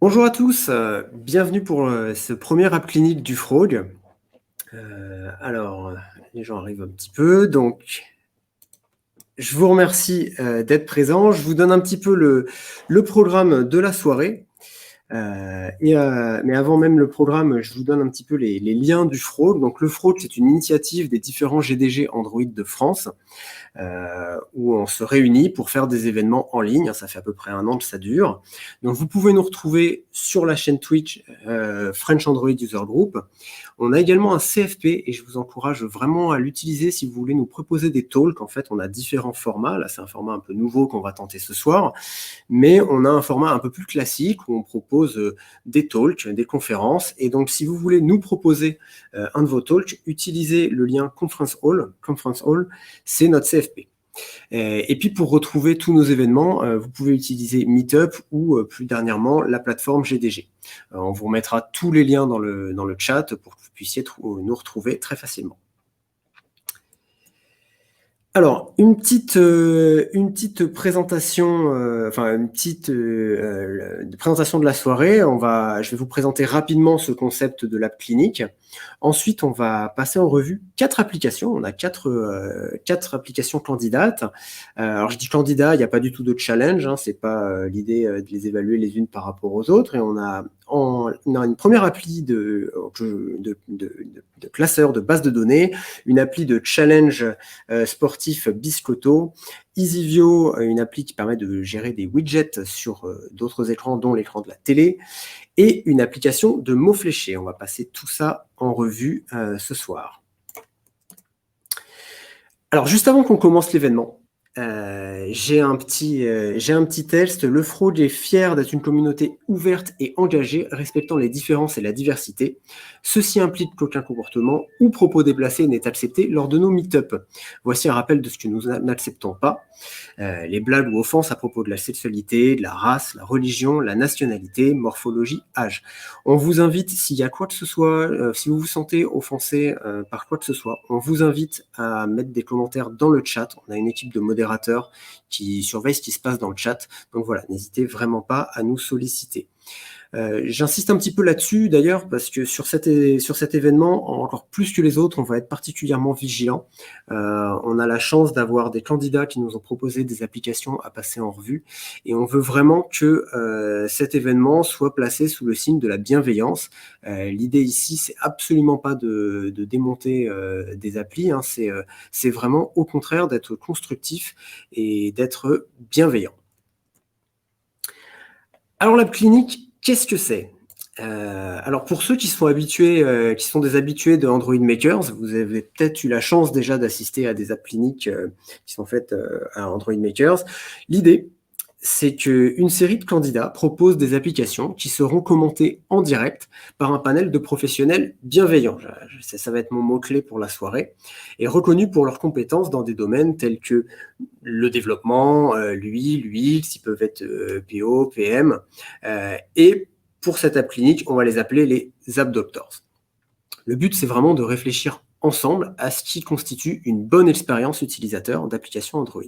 Bonjour à tous, bienvenue pour ce premier app clinique du Frog. Les gens arrivent un petit peu, donc je vous remercie d'être présents. Je vous donne un petit peu le programme de la soirée. Mais avant même le programme, je vous donne un petit peu les liens du Frog. Donc le Frog, c'est une initiative des différents GDG Android de France. Où on se réunit pour faire des événements en ligne. Ça fait à peu près 1 an que ça dure. Donc vous pouvez nous retrouver sur la chaîne Twitch French Android User Group. On a également un CFP et je vous encourage vraiment à l'utiliser si vous voulez nous proposer des talks. En fait, on a différents formats. Là, c'est un format un peu nouveau qu'on va tenter ce soir. Mais on a un format un peu plus classique où on propose des talks, des conférences. Et donc, si vous voulez nous proposer un de vos talks, utilisez le lien Conference Hall. Conference Hall, c'est notre CFP. Et puis, pour retrouver tous nos événements, vous pouvez utiliser Meetup ou, plus dernièrement, la plateforme GDG. On vous remettra tous les liens dans le chat pour que vous puissiez nous retrouver très facilement. Alors, une petite présentation, présentation de la soirée. Je vais vous présenter rapidement ce concept de l'app clinique. Ensuite, on va passer en revue 4 applications. On a 4 applications candidates. Alors, je dis candidats, il n'y a pas du tout de challenge. C'est pas l'idée de les évaluer les unes par rapport aux autres. Et on a une première appli de classeur de base de données, une appli de challenge sportif Biscotto, EasyView, une appli qui permet de gérer des widgets sur d'autres écrans, dont l'écran de la télé, et une application de mots fléchés. On va passer tout ça en revue ce soir. Alors, juste avant qu'on commence l'événement, j'ai un petit texte. Le Frog est fier d'être une communauté ouverte et engagée, respectant les différences et la diversité. Ceci implique qu'aucun comportement ou propos déplacé n'est accepté lors de nos meet-up. Voici un rappel de ce que nous n'acceptons pas. Les blagues ou offenses à propos de la sexualité, de la race, la religion, la nationalité, morphologie, âge. On vous invite, s'il y a quoi que ce soit, si vous vous sentez offensé par quoi que ce soit, on vous invite à mettre des commentaires dans le chat. On a une équipe de modérateurs qui surveille ce qui se passe dans le chat. Donc voilà, n'hésitez vraiment pas à nous solliciter. J'insiste un petit peu là-dessus d'ailleurs parce que sur cet événement, encore plus que les autres, on va être particulièrement vigilant. On a la chance d'avoir des candidats qui nous ont proposé des applications à passer en revue et on veut vraiment que cet événement soit placé sous le signe de la bienveillance. L'idée ici, c'est absolument pas de démonter des applis, c'est vraiment au contraire d'être constructif et d'être bienveillant. Alors l'app clinique, qu'est-ce que c'est ? Alors pour ceux qui sont habitués, qui sont des habitués de Android Makers, vous avez peut-être eu la chance déjà d'assister à des apps cliniques qui sont faites à Android Makers. L'idée, c'est qu'une série de candidats propose des applications qui seront commentées en direct par un panel de professionnels bienveillants. Ça va être mon mot-clé pour la soirée, et reconnus pour leurs compétences dans des domaines tels que le développement, l'UI, l'UX, ils peuvent être PO, PM, et pour cette app clinique, on va les appeler les app doctors. Le but, c'est vraiment de réfléchir ensemble à ce qui constitue une bonne expérience utilisateur d'application Android.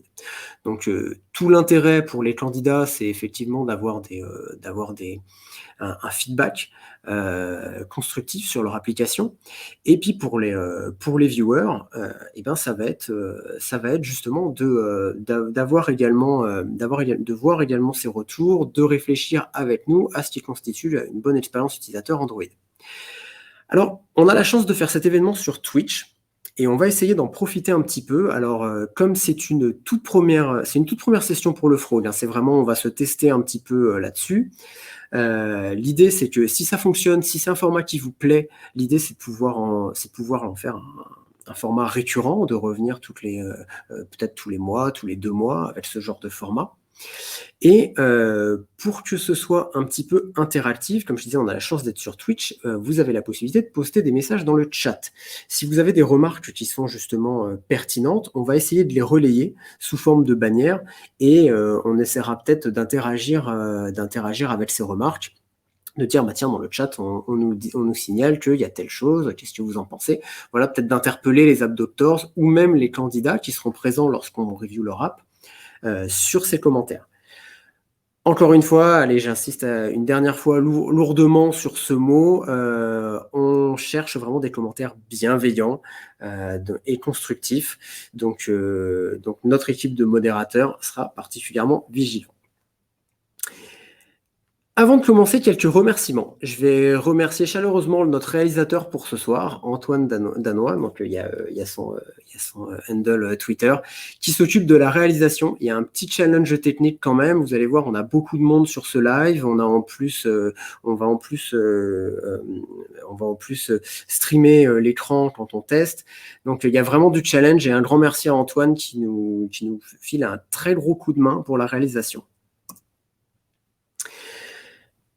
Donc, tout l'intérêt pour les candidats, c'est effectivement d'avoir un feedback constructif sur leur application. Et puis pour les viewers, ça va être justement de voir également ces retours, de réfléchir avec nous à ce qui constitue une bonne expérience utilisateur Android. Alors, on a la chance de faire cet événement sur Twitch et on va essayer d'en profiter un petit peu. Alors, comme c'est une toute première session pour le Frog, c'est vraiment, on va se tester un petit peu là-dessus. L'idée, c'est que si ça fonctionne, si c'est un format qui vous plaît, l'idée, c'est de pouvoir en faire un format récurrent, de revenir peut-être tous les mois, tous les 2 mois avec ce genre de format. Et pour que ce soit un petit peu interactif, comme je disais, on a la chance d'être sur Twitch, vous avez la possibilité de poster des messages dans le chat. Si vous avez des remarques qui sont justement pertinentes, on va essayer de les relayer sous forme de bannière et on essaiera peut-être d'interagir avec ces remarques, de dire tiens, dans le chat on nous signale qu'il y a telle chose, qu'est-ce que vous en pensez, voilà, peut-être d'interpeller les app doctors ou même les candidats qui seront présents lorsqu'on review leur app sur ces commentaires. Encore une fois, allez, j'insiste une dernière fois lourdement sur ce mot, on cherche vraiment des commentaires bienveillants et constructifs. Donc notre équipe de modérateurs sera particulièrement vigilante. Avant de commencer, quelques remerciements. Je vais remercier chaleureusement notre réalisateur pour ce soir, Antoine Danois. Donc, il y a son handle Twitter qui s'occupe de la réalisation. Il y a un petit challenge technique quand même. Vous allez voir, on a beaucoup de monde sur ce live. On va en plus streamer l'écran quand on teste. Donc, il y a vraiment du challenge et un grand merci à Antoine qui nous file un très gros coup de main pour la réalisation.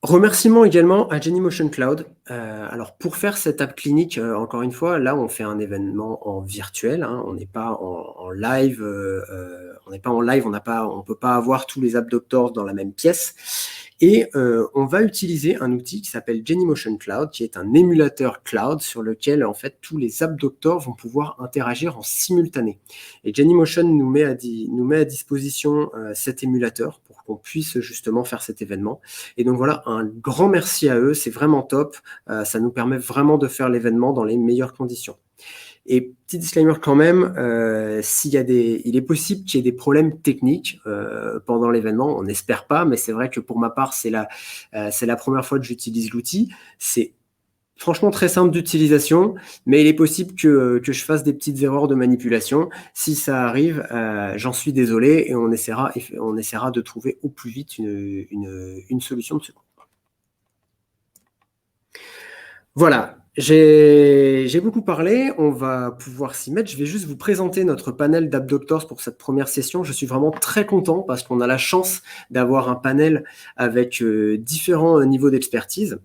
Remerciements également à Genymotion Cloud. Alors pour faire cette app clinique, encore une fois, là on fait un événement en virtuel, hein, on n'est pas en live, on ne peut pas avoir tous les app doctors dans la même pièce. Et on va utiliser un outil qui s'appelle Genymotion Cloud, qui est un émulateur cloud sur lequel en fait tous les app doctors vont pouvoir interagir en simultané. Et Genymotion nous met à disposition cet émulateur pour qu'on puisse justement faire cet événement. Et donc voilà, un grand merci à eux, c'est vraiment top. Ça nous permet vraiment de faire l'événement dans les meilleures conditions. Et petit disclaimer quand même, il est possible qu'il y ait des problèmes techniques pendant l'événement. On n'espère pas, mais c'est vrai que pour ma part, c'est la première fois que j'utilise l'outil. C'est franchement très simple d'utilisation, mais il est possible que je fasse des petites erreurs de manipulation. Si ça arrive, j'en suis désolé et on essaiera de trouver au plus vite une solution de secours. Voilà, j'ai beaucoup parlé, on va pouvoir s'y mettre. Je vais juste vous présenter notre panel d'App Doctors pour cette première session. Je suis vraiment très content parce qu'on a la chance d'avoir un panel avec différents niveaux d'expertise.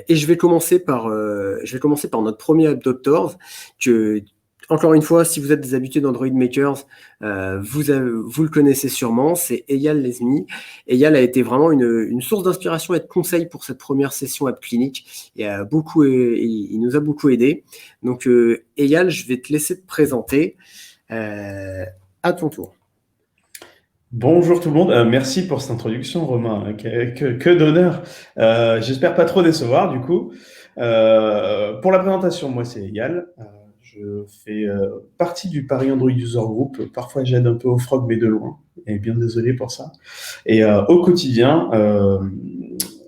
Et je vais commencer par notre premier App Doctors que, encore une fois, si vous êtes des habitués d'Android Makers, vous le connaissez sûrement, c'est Eyal Lezmi. Eyal a été vraiment une source d'inspiration et de conseils pour cette première session App Clinique et il nous a beaucoup aidé. Donc, Eyal, je vais te laisser te présenter. À ton tour. Bonjour tout le monde, merci pour cette introduction Romain, que d'honneur. J'espère pas trop décevoir du coup. Pour la présentation, moi c'est Eyal, je fais partie du Paris Android User Group, parfois j'aide un peu au Frog mais de loin, et bien désolé pour ça. Et au quotidien,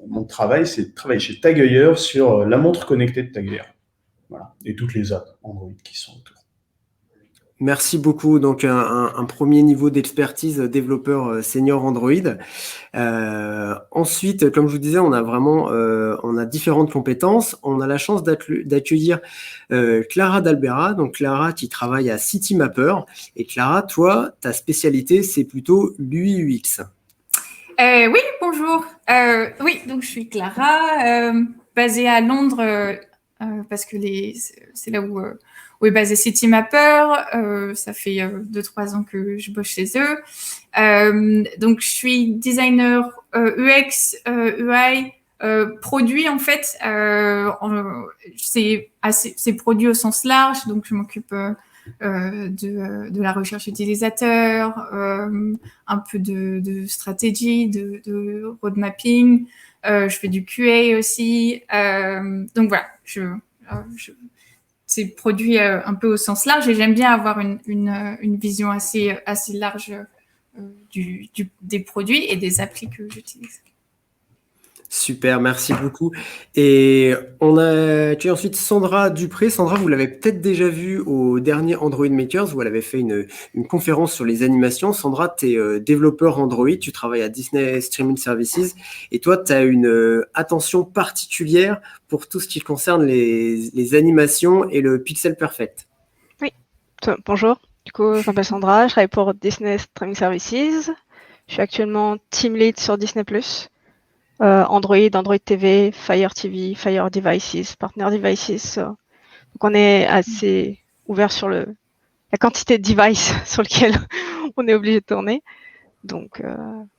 mon travail c'est de travailler chez Tagueilleur sur la montre connectée de Tagueilleur, voilà, et toutes les apps Android qui sont autour. Merci beaucoup. Donc, un premier niveau d'expertise développeur senior Android. Ensuite, comme je vous disais, on a différentes compétences. On a la chance d'accueillir Clara D'Albera. Donc, Clara qui travaille à Citymapper. Et Clara, toi, ta spécialité, c'est plutôt l'UI/UX. Oui, bonjour. Oui, donc je suis Clara, basée à Londres, parce que c'est là où est basé Citymapper. Ça fait 2-3 ans que je bosse chez eux. Donc, je suis designer UX, UI, produit en fait. C'est produit au sens large, donc je m'occupe de la recherche utilisateur, un peu de stratégie, de road mapping. Je fais du QA aussi. Donc voilà, c'est produit un peu au sens large et j'aime bien avoir une vision assez large des produits et des applis que j'utilise. Super, merci beaucoup. Et tu as ensuite Sandra Dupré. Sandra, vous l'avez peut-être déjà vue au dernier Android Makers où elle avait fait une conférence sur les animations. Sandra, tu es développeur Android, tu travailles à Disney Streaming Services et toi, tu as une attention particulière pour tout ce qui concerne les animations et le pixel perfect. Oui, bonjour. Du coup, je m'appelle Sandra, je travaille pour Disney Streaming Services. Je suis actuellement team lead sur Disney+. Android, Android TV, Fire TV, Fire Devices, Partner Devices. Donc on est assez ouvert sur la quantité de devices sur lesquels on est obligé de tourner. Donc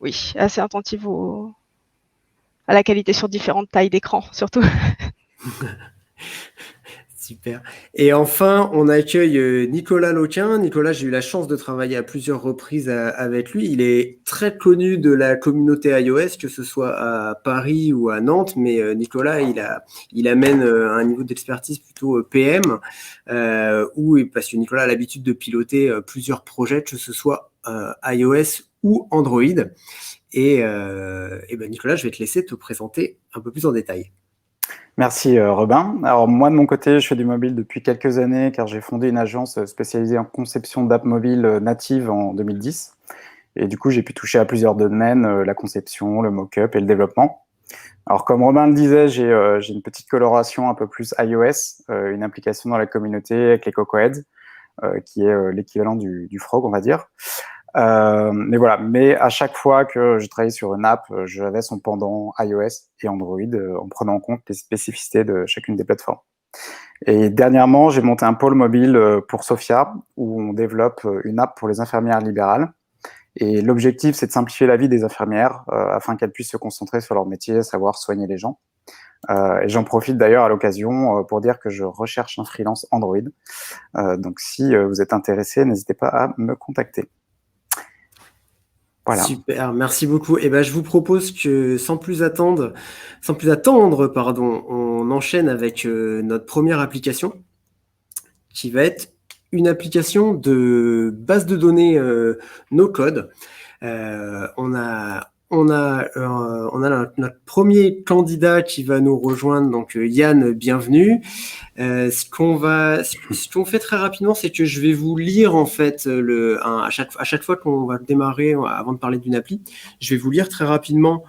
oui, assez attentif à la qualité sur différentes tailles d'écran surtout. Super. Et enfin, on accueille Nicolas Loquin. Nicolas, j'ai eu la chance de travailler à plusieurs reprises avec lui. Il est très connu de la communauté iOS, que ce soit à Paris ou à Nantes, mais Nicolas, il amène un niveau d'expertise plutôt PM, parce que Nicolas a l'habitude de piloter plusieurs projets, que ce soit iOS ou Android. Et Nicolas, je vais te laisser te présenter un peu plus en détail. Merci Robin. Alors moi de mon côté, je fais du mobile depuis quelques années car j'ai fondé une agence spécialisée en conception d'apps mobiles natives en 2010. Et du coup, j'ai pu toucher à plusieurs domaines, la conception, le mock-up et le développement. Alors comme Robin le disait, j'ai une petite coloration un peu plus iOS, une implication dans la communauté avec les CocoHeads, qui est l'équivalent du Frog, on va dire. Mais voilà, mais à chaque fois que je travaillais sur une app, j'avais son pendant iOS et Android en prenant en compte les spécificités de chacune des plateformes. Et dernièrement, j'ai monté un pôle mobile pour Sophia où on développe une app pour les infirmières libérales. Et l'objectif, c'est de simplifier la vie des infirmières afin qu'elles puissent se concentrer sur leur métier, à savoir soigner les gens. Et j'en profite d'ailleurs à l'occasion pour dire que je recherche un freelance Android. Donc si vous êtes intéressé, n'hésitez pas à me contacter. Voilà. Super, merci beaucoup. Je vous propose que sans plus attendre, on enchaîne avec notre première application, qui va être une application de base de données no-code. On a notre premier candidat qui va nous rejoindre, donc Yann, bienvenue. Ce qu'on fait très rapidement, c'est que je vais vous lire en fait à chaque fois qu'on va démarrer, avant de parler d'une appli, je vais vous lire très rapidement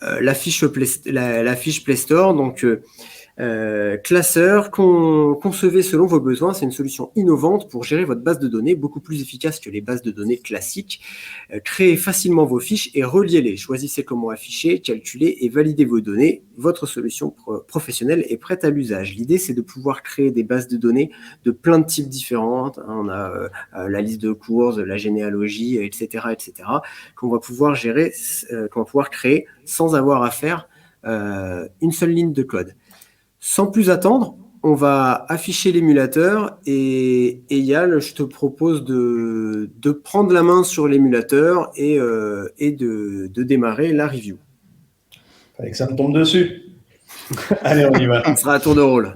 la fiche Play Store. Donc classeur, concevez selon vos besoins, c'est une solution innovante pour gérer votre base de données, beaucoup plus efficace que les bases de données classiques. Créez facilement vos fiches et reliez-les. Choisissez comment afficher, calculer et valider vos données. Votre solution professionnelle est prête à l'usage. L'idée, c'est de pouvoir créer des bases de données de plein de types différents. On a la liste de courses, la généalogie, etc., qu'on va pouvoir gérer, qu'on va pouvoir créer sans avoir à faire une seule ligne de code. Sans plus attendre, on va afficher l'émulateur et Yal, je te propose de prendre la main sur l'émulateur et de démarrer la review. Fallait que ça me tombe dessus. Allez, on y va. Ce sera à tour de rôle.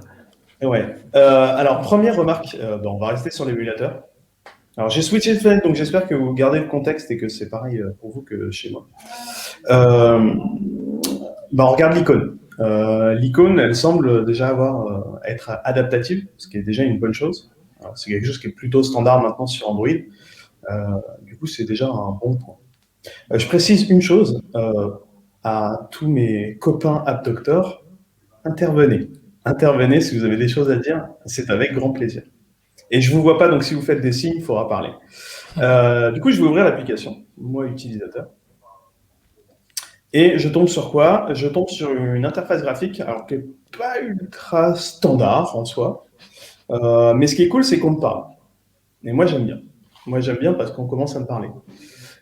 Ouais. Alors, première remarque, on va rester sur l'émulateur. Alors, j'ai switché de fenêtre, donc j'espère que vous gardez le contexte et que c'est pareil pour vous que chez moi. On regarde l'icône. L'icône, elle semble déjà être adaptative, ce qui est déjà une bonne chose. Alors, c'est quelque chose qui est plutôt standard maintenant sur Android. Du coup, c'est déjà un bon point. Je précise une chose à tous mes copains App Doctor, intervenez. Intervenez si vous avez des choses à dire, c'est avec grand plaisir. Et je ne vous vois pas, donc si vous faites des signes, il faudra parler. Du coup, je vais ouvrir l'application, moi utilisateur. Et je tombe sur quoi? Je tombe sur une interface graphique, alors qui n'est pas ultra standard en soi. Mais ce qui est cool, c'est qu'on me parle. Et moi, j'aime bien. Moi, j'aime bien parce qu'on commence à me parler.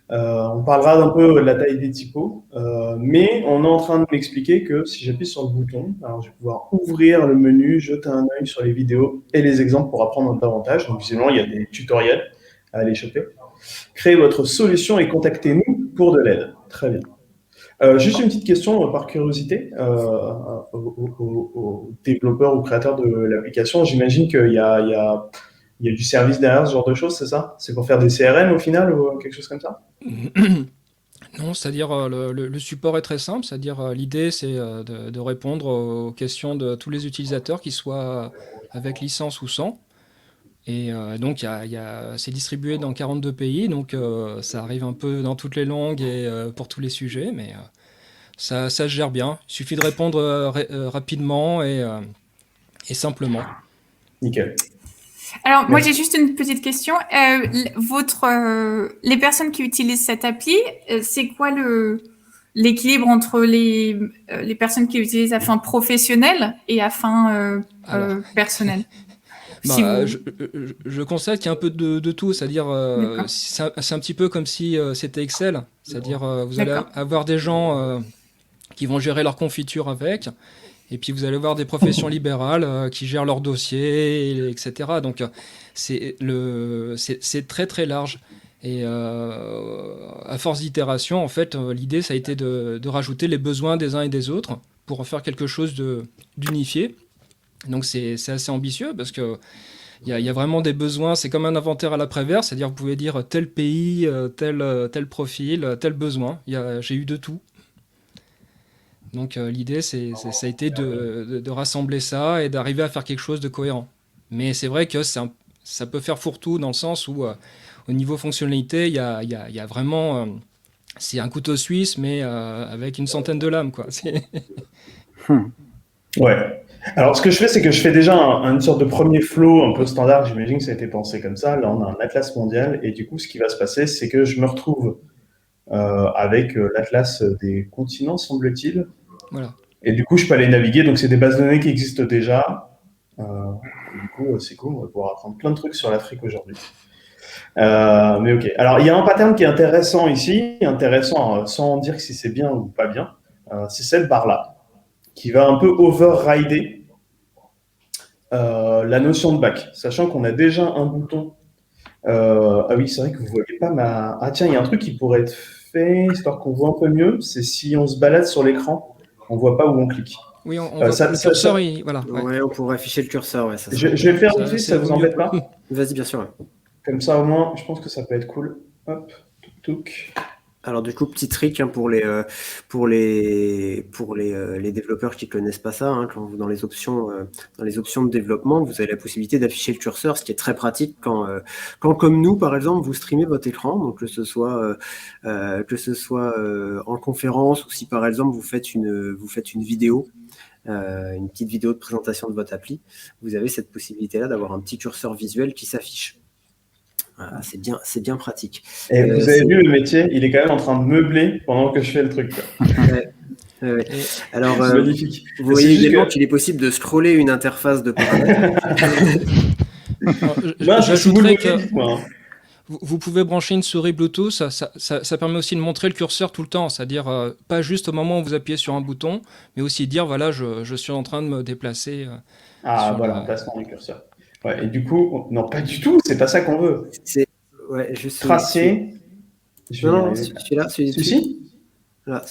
On parlera d'un peu de la taille des typos, mais on est en train de m'expliquer que si j'appuie sur le bouton, alors je vais pouvoir ouvrir le menu, jeter un œil sur les vidéos et les exemples pour apprendre davantage. Donc, visiblement, il y a des tutoriels à aller choper. Créez votre solution et contactez-nous pour de l'aide. Très bien. Juste une petite question par curiosité aux développeurs ou créateurs de l'application. J'imagine qu'il y a du service derrière, ce genre de choses, c'est ça? C'est pour faire des CRM au final ou quelque chose comme ça? Non, c'est-à-dire le support est très simple, c'est-à-dire l'idée c'est de répondre aux questions de tous les utilisateurs, qu'ils soient avec licence ou sans. Et donc c'est distribué dans 42 pays, donc ça arrive un peu dans toutes les langues et pour tous les sujets, mais ça se gère bien. Il suffit de répondre rapidement et simplement. Nickel. Alors, moi, j'ai juste une petite question. Les personnes qui utilisent cette appli, c'est quoi l'équilibre entre les personnes qui l'utilisent à fin professionnelle et à fin personnelle? Je constate qu'il y a un peu de tout, c'est-à-dire c'est un petit peu comme si c'était Excel, c'est-à-dire vous allez avoir des gens qui vont gérer leur confiture avec, Et puis vous allez voir des professions libérales qui gèrent leurs dossiers, etc. Donc c'est très très large. Et à force d'itération, en fait, l'idée, ça a été de rajouter les besoins des uns et des autres pour en faire quelque chose d'unifié. Donc c'est assez ambitieux parce que il y a vraiment des besoins. C'est comme un inventaire à l'après-vert, c'est-à-dire vous pouvez dire tel pays, tel profil, tel besoin. J'ai eu de tout. Donc l'idée, ça a été de rassembler ça et d'arriver à faire quelque chose de cohérent. Mais c'est vrai que ça peut faire fourre-tout dans le sens où, au niveau fonctionnalité, il y a vraiment... c'est un couteau suisse, mais avec une centaine de lames, quoi. Ouais. Alors, ce que je fais, c'est que je fais déjà une sorte de premier flow un peu standard. J'imagine que ça a été pensé comme ça. Là, on a un atlas mondial. Et du coup, ce qui va se passer, c'est que je me retrouve avec l'atlas des continents, semble-t-il. Voilà. Et du coup, je peux aller naviguer. Donc, c'est des bases de données qui existent déjà. Du coup, c'est cool. On va pouvoir apprendre plein de trucs sur l'Afrique aujourd'hui. Mais ok. Alors, il y a un pattern qui est intéressant ici. Intéressant sans dire si c'est bien ou pas bien. C'est cette barre-là, qui va un peu overrider la notion de bac, sachant qu'on a déjà un bouton. Ah oui, c'est vrai que vous ne voyez pas ma... Ah tiens, il y a un truc qui pourrait être fait, histoire qu'on voit un peu mieux, c'est si on se balade sur l'écran, on ne voit pas où on clique. Oui, on voit le curseur, voilà. Ouais, on pourrait afficher le curseur. Ouais, je vais le faire tout de suite, ça ne vous embête pas? Vas-y, bien sûr. Ouais. Comme ça, au moins, je pense que ça peut être cool. Hop, touc. Alors du coup, petit trick hein, pour les développeurs qui connaissent pas ça, hein, quand vous dans les options de développement, vous avez la possibilité d'afficher le curseur, ce qui est très pratique quand comme nous par exemple, vous streamez votre écran, donc que ce soit en conférence ou si par exemple vous faites une vidéo. Une petite vidéo de présentation de votre appli, vous avez cette possibilité-là d'avoir un petit curseur visuel qui s'affiche. Voilà, c'est bien pratique. Et vous avez vu le métier, il est quand même en train de meubler pendant que je fais le truc. Ouais. Alors, magnifique. Vous voyez également qu'il est possible de scroller une interface de paramètres. J'ajouterais que vous pouvez brancher une souris Bluetooth, ça permet aussi de montrer le curseur tout le temps, c'est-à-dire pas juste au moment où vous appuyez sur un bouton, mais aussi dire voilà, je suis en train de me déplacer. Voilà, placement du curseur. Ouais, et du coup, non, pas du tout, c'est pas ça qu'on veut. C'est juste tracer. Non, celui-là, celui-ci. Là,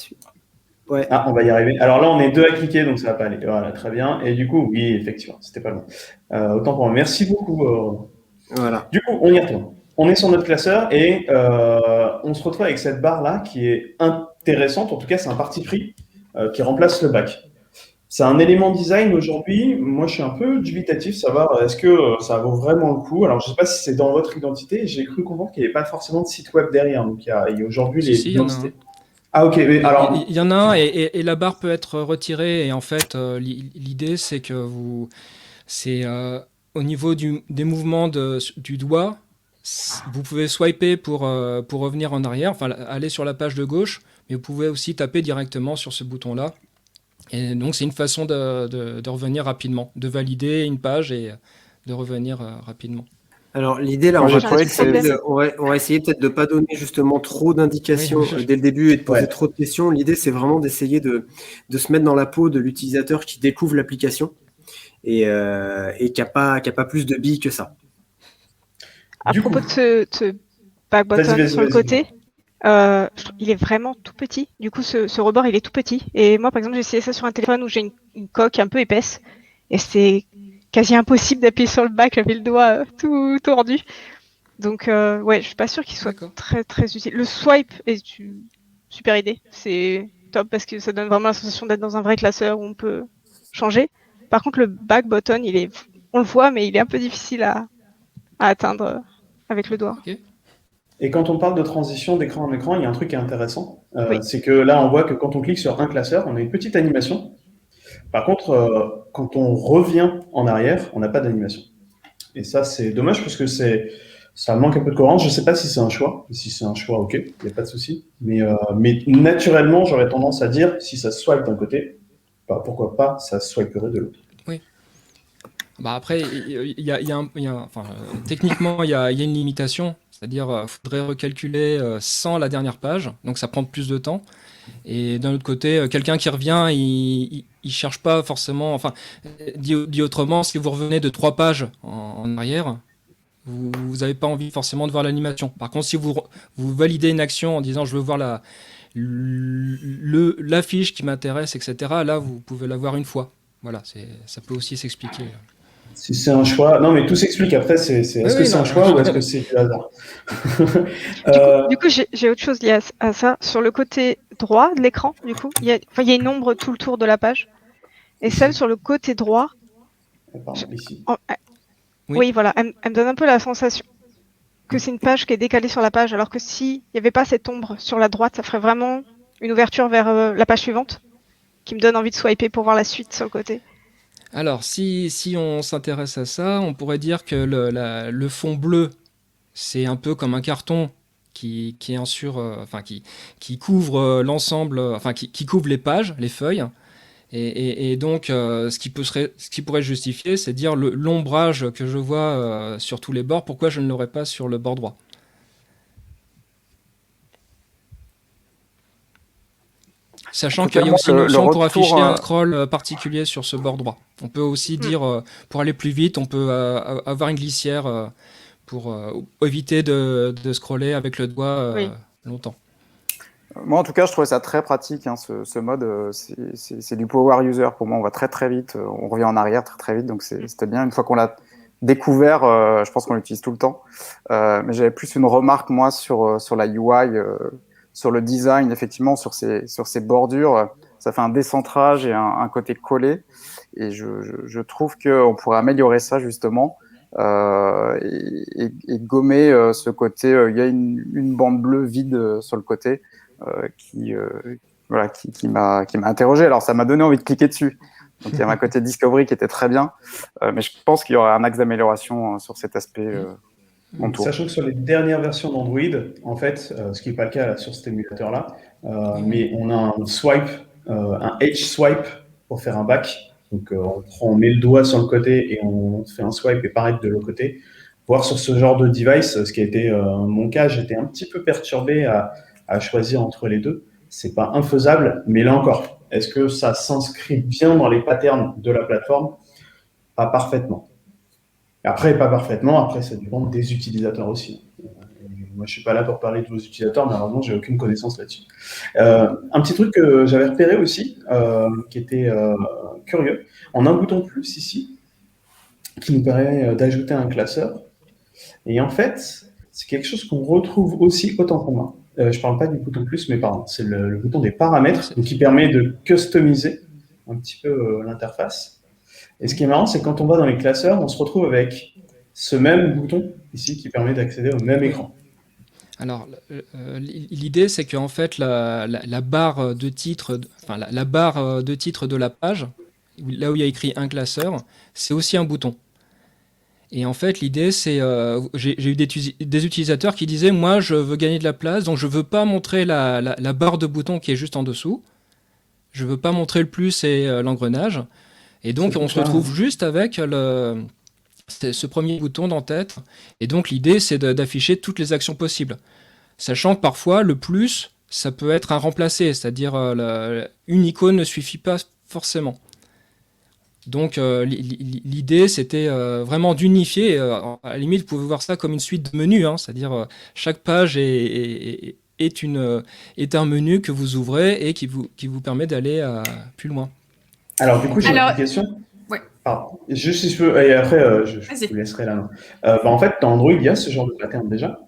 ouais. Ah, on va y arriver. Alors là, on est deux à cliquer, donc ça va pas aller. Voilà, très bien. Et du coup, oui, effectivement, c'était pas loin. Autant pour moi. Merci beaucoup. Voilà. Du coup, on y retourne. On est sur notre classeur et on se retrouve avec cette barre-là qui est intéressante. En tout cas, c'est un parti pris qui remplace le bac. C'est un élément design aujourd'hui. Moi, je suis un peu dubitatif, savoir est-ce que ça vaut vraiment le coup. Alors, je ne sais pas si c'est dans votre identité. J'ai cru comprendre qu'il n'y avait pas forcément de site web derrière. Donc, il y a aujourd'hui les identités. Ah, ok. Mais alors... Il y en a un et la barre peut être retirée. Et en fait, l'idée, c'est que au niveau des mouvements du doigt, vous pouvez swiper pour revenir en arrière, enfin aller sur la page de gauche, mais vous pouvez aussi taper directement sur ce bouton-là. Et donc, c'est une façon de revenir rapidement, de valider une page et de revenir rapidement. Alors, l'idée, là, on va essayer peut-être de ne pas donner justement trop d'indications dès le début et de poser trop de questions. L'idée, c'est vraiment d'essayer de se mettre dans la peau de l'utilisateur qui découvre l'application et qui n'a pas plus de billes que ça. À propos de ce back button sur le côté, il est vraiment tout petit. Du coup, ce rebord, il est tout petit. Et moi, par exemple, j'ai essayé ça sur un téléphone où j'ai une coque un peu épaisse. Et c'est quasi impossible d'appuyer sur le back. J'avais le doigt tout tordu. Donc, je suis pas sûre qu'il soit très, très utile. Le swipe est une super idée. C'est top parce que ça donne vraiment la sensation d'être dans un vrai classeur où on peut changer. Par contre, le back button, on le voit, mais il est un peu difficile à atteindre avec le doigt. Okay. Et quand on parle de transition d'écran en écran, il y a un truc qui est intéressant. C'est que là, on voit que quand on clique sur un classeur, on a une petite animation. Par contre, quand on revient en arrière, on n'a pas d'animation. Et ça, c'est dommage parce que ça manque un peu de cohérence. Je ne sais pas si c'est un choix. Si c'est un choix, ok, il n'y a pas de souci. Mais naturellement, j'aurais tendance à dire, si ça swipe d'un côté, pourquoi pas, ça swiperait de l'autre. Oui. Après, techniquement, il y a une limitation. C'est-à-dire, il faudrait recalculer sans la dernière page, donc ça prend plus de temps. Et d'un autre côté, quelqu'un qui revient, il cherche pas forcément. Enfin, dit autrement, si vous revenez de 3 pages en arrière, vous n'avez pas envie forcément de voir l'animation. Par contre, si vous validez une action en disant je veux voir l'affiche qui m'intéresse, etc., là, vous pouvez la voir une fois. Voilà, ça peut aussi s'expliquer. Si c'est un choix. Non, mais tout s'explique. Après, est-ce que c'est un choix ou est-ce que c'est du hasard? Du coup, j'ai autre chose lié à ça. Sur le côté droit de l'écran, du coup, il y a une ombre tout le tour de la page. Et celle sur le côté droit, Pardon, ici. oui, voilà, elle me donne un peu la sensation que c'est une page qui est décalée sur la page, alors que s'il n'y avait pas cette ombre sur la droite, ça ferait vraiment une ouverture vers la page suivante, qui me donne envie de swiper pour voir la suite sur le côté. Alors, si on s'intéresse à ça, on pourrait dire que le fond bleu, c'est un peu comme un carton qui couvre l'ensemble, qui couvre les pages, les feuilles. Et donc, ce qui pourrait justifier, c'est dire l'ombrage que je vois sur tous les bords, pourquoi je ne l'aurais pas sur le bord droit. Sachant qu'il y a aussi une option pour afficher un scroll particulier sur ce bord droit. On peut aussi dire, pour aller plus vite, on peut avoir une glissière pour éviter de scroller avec le doigt longtemps. Moi, en tout cas, je trouvais ça très pratique, hein, ce mode. C'est du power user. Pour moi, on va très très vite. On revient en arrière très très vite. Donc, c'était bien. Une fois qu'on l'a découvert, je pense qu'on l'utilise tout le temps. Mais j'avais plus une remarque, moi, sur la UI, sur le design, effectivement, sur ces bordures. Ça fait un décentrage et un côté collé. Et je trouve qu'on pourrait améliorer ça, justement. Et gommer ce côté. Il y a une bande bleue vide sur le côté. Qui m'a interrogé. Alors, ça m'a donné envie de cliquer dessus. Donc, il y a un côté Discovery qui était très bien. Mais je pense qu'il y aura un axe d'amélioration sur cet aspect contour. Sachant que sur les dernières versions d'Android, en fait, ce qui n'est pas le cas là, sur cet émulateur-là, mais on a un swipe, un edge swipe pour faire un back. Donc, on met le doigt sur le côté et on fait un swipe et pareil de l'autre côté. Voir sur ce genre de device, ce qui a été mon cas, j'étais un petit peu perturbé à choisir entre les deux. C'est pas infaisable, mais là encore, est-ce que ça s'inscrit bien dans les patterns de la plateforme? Pas parfaitement. Après, ça dépend des utilisateurs aussi. Moi, je suis pas là pour parler de vos utilisateurs, malheureusement, j'ai aucune connaissance là-dessus. Un petit truc que j'avais repéré aussi, qui était curieux, on a un bouton plus ici, qui nous permet d'ajouter un classeur. Et en fait, c'est quelque chose qu'on retrouve aussi autant pour moi. Je parle pas du bouton plus, mais pardon, c'est le bouton des paramètres, qui permet de customiser un petit peu l'interface. Et ce qui est marrant, c'est que quand on va dans les classeurs, on se retrouve avec ce même bouton ici qui permet d'accéder au même écran. Alors, l'idée, c'est qu'en fait, la barre de titre, la barre de titre de la page, là où il y a écrit un classeur, c'est aussi un bouton. Et en fait, l'idée, c'est... j'ai eu des utilisateurs qui disaient « Moi, je veux gagner de la place, donc je ne veux pas montrer la barre de bouton qui est juste en dessous. Je ne veux pas montrer le plus et l'engrenage. » Et donc, on se retrouve juste avec ce premier bouton d'en-tête. Et donc, l'idée, c'est d'afficher toutes les actions possibles. Sachant que parfois, le plus, ça peut être un remplacé. C'est-à-dire, une icône ne suffit pas forcément. Donc l'idée c'était vraiment d'unifier, à la limite vous pouvez voir ça comme une suite de menus, hein, c'est-à-dire chaque page est un menu que vous ouvrez et qui vous permet d'aller plus loin. Alors du coup j'ai une question. Ouais. Pardon. Juste si je peux, et après je vous laisserai la main. En fait dans Android il y a ce genre de pattern déjà,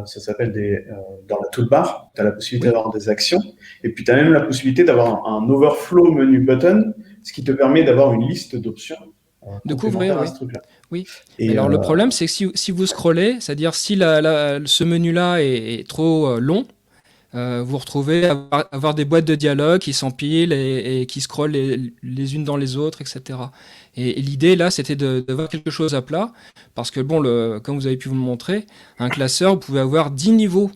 ça s'appelle dans la toolbar, tu as la possibilité d'avoir des actions, et puis tu as même la possibilité d'avoir un overflow menu button, ce qui te permet d'avoir une liste d'options. De couvrir, oui. Et alors le problème, c'est que si vous scrollez, c'est-à-dire si ce menu-là est trop long, vous retrouvez avoir des boîtes de dialogue qui s'empilent et qui scrollent les unes dans les autres, etc. Et l'idée, là, c'était de voir quelque chose à plat, parce que, bon, comme vous avez pu vous le montrer, un classeur, vous pouvez avoir 10 niveaux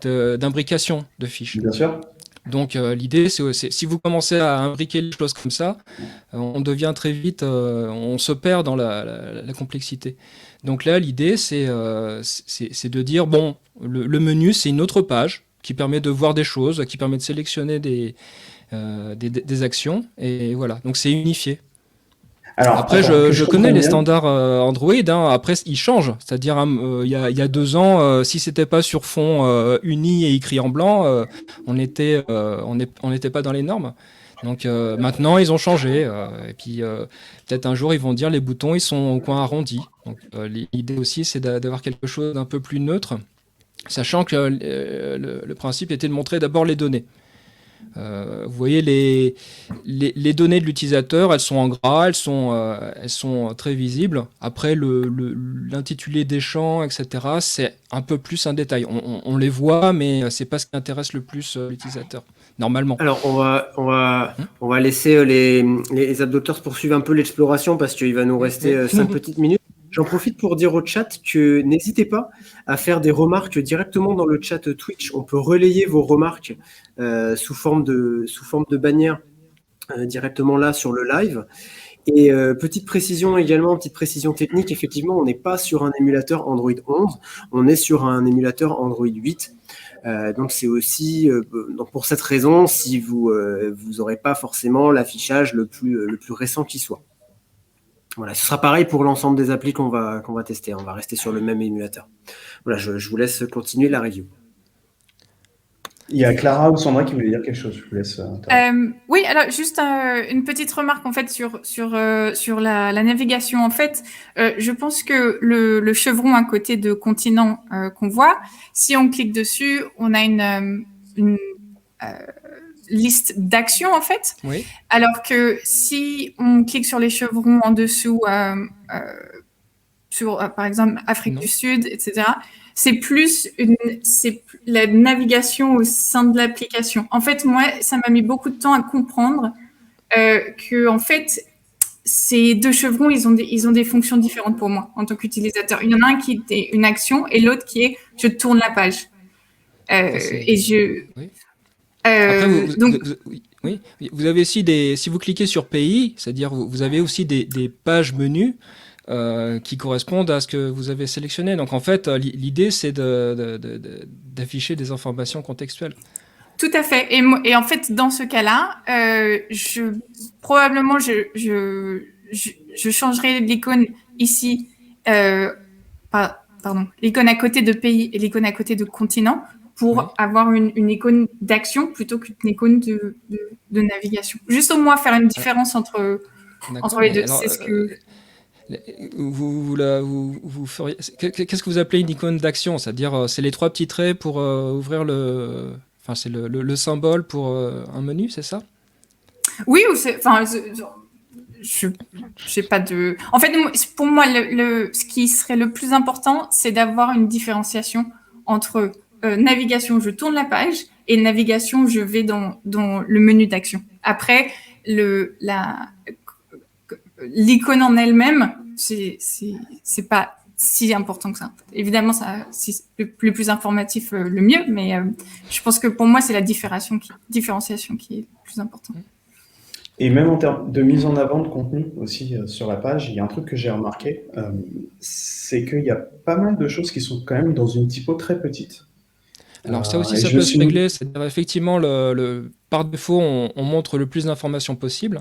d'imbrication de fiches. Bien sûr. Donc l'idée, c'est si vous commencez à imbriquer les choses comme ça, on devient très vite, on se perd dans la complexité. Donc là, l'idée, c'est de dire, bon, le menu, c'est une autre page, qui permet de voir des choses, qui permet de sélectionner des actions, et voilà. Donc c'est unifié. Alors, Après, attends, je comprenne connais les bien. standards Android. Après, ils changent. C'est-à-dire, il y a 2 ans, si c'était pas sur fond uni et écrit en blanc, on n'était pas dans les normes. Donc maintenant, ils ont changé. Et puis, peut-être un jour, ils vont dire les boutons, ils sont au coin arrondi. Donc, l'idée aussi, c'est d'avoir quelque chose d'un peu plus neutre, sachant que le principe était de montrer d'abord les données. Vous voyez, les données de l'utilisateur, elles sont en gras, elles sont très visibles. Après, l'intitulé des champs, etc., c'est un peu plus un détail. On les voit, mais c'est pas ce qui intéresse le plus l'utilisateur, normalement. Alors, on va laisser les adopteurs poursuivre un peu l'exploration parce qu'il va nous rester 5 petites minutes. J'en profite pour dire au chat que n'hésitez pas à faire des remarques directement dans le chat Twitch. On peut relayer vos remarques sous forme de bannière directement là sur le live. Et petite précision également, petite précision technique, effectivement, on n'est pas sur un émulateur Android 11, on est sur un émulateur Android 8. Donc c'est aussi donc pour cette raison, si vous n'aurez pas forcément l'affichage le plus récent qui soit. Voilà, ce sera pareil pour l'ensemble des applis qu'on va tester. On va rester sur le même émulateur. Voilà, je vous laisse continuer la review. Il y a Clara ou Sandra qui voulait dire quelque chose. Je vous laisse. Oui, alors juste une petite remarque en fait sur la navigation. En fait, je pense que le chevron à côté de continent qu'on voit, si on clique dessus, on a une liste d'actions en fait. Oui. Alors que si on clique sur les chevrons en dessous, sur par exemple Afrique du Sud, etc., c'est la navigation au sein de l'application. En fait, moi, ça m'a mis beaucoup de temps à comprendre que en fait, ces 2 chevrons, ils ont des fonctions différentes pour moi en tant qu'utilisateur. Il y en a un qui est une action et l'autre qui est je tourne la page. Et je. Oui. Après, vous avez aussi si vous cliquez sur pays, c'est-à-dire vous avez aussi des pages menus qui correspondent à ce que vous avez sélectionné. Donc en fait, l'idée c'est d'afficher des informations contextuelles. Tout à fait. Et en fait, dans ce cas-là, probablement je changerai l'icône ici, l'icône à côté de pays et l'icône à côté de continent pour avoir une icône d'action plutôt qu'une icône de navigation. Juste au moins faire une différence entre les deux. Alors, c'est ce que... vous feriez... Qu'est-ce que vous appelez une icône d'action? C'est-à-dire, c'est les 3 petits traits pour ouvrir le... Enfin, c'est le symbole pour un menu, c'est ça? Oui, ou c'est... Enfin, je sais pas de... En fait, pour moi, ce qui serait le plus important, c'est d'avoir une différenciation entre navigation, je tourne la page, et navigation, je vais dans le menu d'action. Après, l'icône en elle-même, c'est pas si important que ça. Évidemment, c'est le plus informatif, le mieux, mais je pense que pour moi, c'est la différenciation qui est le plus importante. Et même en termes de mise en avant de contenu aussi sur la page, il y a un truc que j'ai remarqué, c'est qu'il y a pas mal de choses qui sont quand même dans une typo très petite. Alors ça aussi, ça peut se régler. C'est-à-dire, effectivement, par défaut, on montre le plus d'informations possible.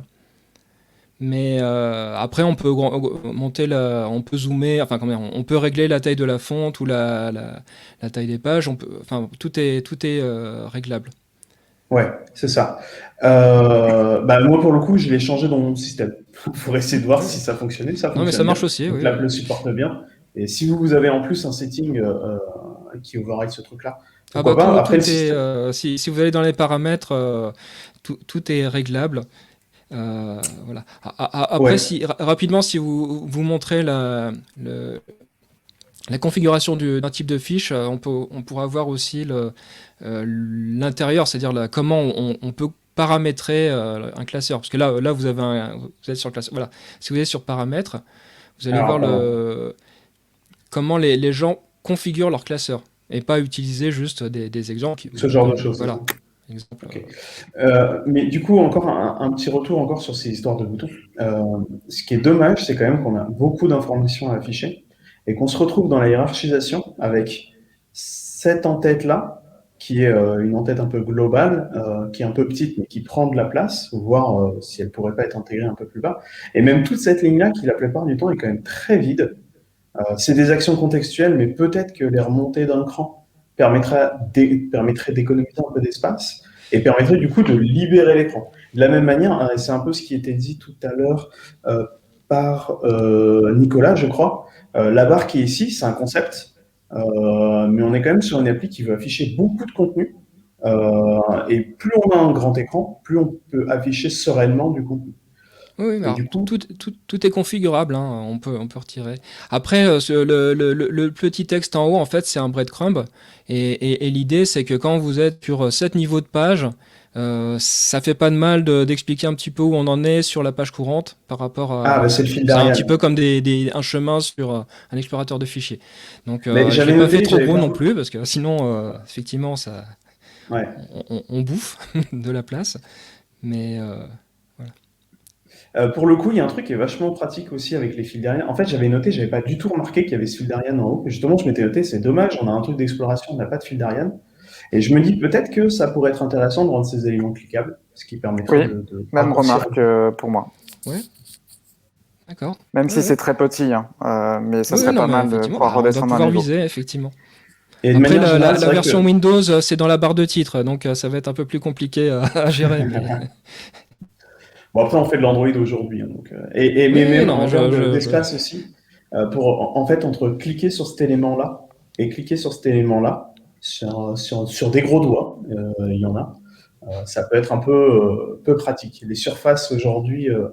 Mais après, on peut on peut zoomer, enfin, on peut régler la taille de la fonte ou la taille des pages. Tout est réglable. Ouais, c'est ça. Moi, pour le coup, je l'ai changé dans mon système pour essayer de voir si ça fonctionnait. Ça fonctionne. Non, mais ça marche aussi. Donc, oui. l'app le supporte bien. Et si vous avez en plus un setting qui override ce truc-là, pourquoi pas. Après, si vous allez dans les paramètres, tout est réglable. Voilà. Après, rapidement, si vous montrez la configuration d'un type de fiche, on pourra voir aussi l'intérieur, c'est-à-dire comment on peut paramétrer un classeur. Parce que là vous êtes sur classeur. Voilà. Si vous êtes sur paramètres, vous allez voir comment les gens configurent leur classeur et pas utiliser juste des exemples. Ce genre de choses. Voilà. Exemple. Okay. Mais du coup, encore un petit retour encore sur ces histoires de boutons. Ce qui est dommage, c'est quand même qu'on a beaucoup d'informations à afficher et qu'on se retrouve dans la hiérarchisation avec cette en-tête-là qui est une en-tête un peu globale, qui est un peu petite, mais qui prend de la place, voir si elle pourrait pas être intégrée un peu plus bas. Et même toute cette ligne-là, qui la plupart du temps est quand même très vide. C'est des actions contextuelles, mais peut-être que les remontées d'un cran permettraient d'économiser un peu d'espace et permettrait du coup de libérer l'écran. De la même manière, c'est un peu ce qui était dit tout à l'heure par Nicolas, je crois. La barre qui est ici, c'est un concept, mais on est quand même sur une appli qui veut afficher beaucoup de contenu. Et plus on a un grand écran, plus on peut afficher sereinement du contenu. Oui, mais Et alors, du coup, tout est configurable, hein, on peut retirer. Après, le petit texte en haut, en fait, c'est un breadcrumb. Et l'idée, c'est que quand vous êtes sur 7 niveaux de page, ça fait pas de mal d'expliquer un petit peu où on en est sur la page courante par rapport bah, à. c'est le fil C'est un d'Ariane. petit peu comme un chemin sur un explorateur de fichiers. Donc, Mais je j'avais l'ai pas noté, fait trop j'avais gros pas. non plus, parce que sinon, effectivement, Ouais. on bouffe de la place. Mais Pour le coup, il y a un truc qui est vachement pratique aussi avec les fils d'Ariane. En fait, j'avais noté, j'avais pas du tout remarqué qu'il y avait ce fil d'Ariane en haut. Justement, je m'étais noté, c'est dommage, on a un truc d'exploration, on n'a pas de fil d'Ariane. Et je me dis peut-être que ça pourrait être intéressant de rendre ces éléments cliquables, ce qui permettrait Oui, de même raccourcir. remarque pour moi. ouais, d'accord. Même si Ouais, c'est ouais. très petit, hein, mais ça Oui, serait non, pas mais mal de effectivement, pouvoir on doit redescendre un pouvoir niveau. viser, effectivement. Et de Après, manière générale, c'est la vrai version que. Windows, c'est dans la barre de titre, donc ça va être un peu plus compliqué à gérer. Bon, après, on fait de l'Android aujourd'hui. Hein, donc, mais Oui, même non, mais en termes d'espace aussi, en fait, entre cliquer sur cet élément-là et cliquer sur cet élément-là, sur des gros doigts, il y en a, ça peut être un peu pratique. Les surfaces aujourd'hui, euh,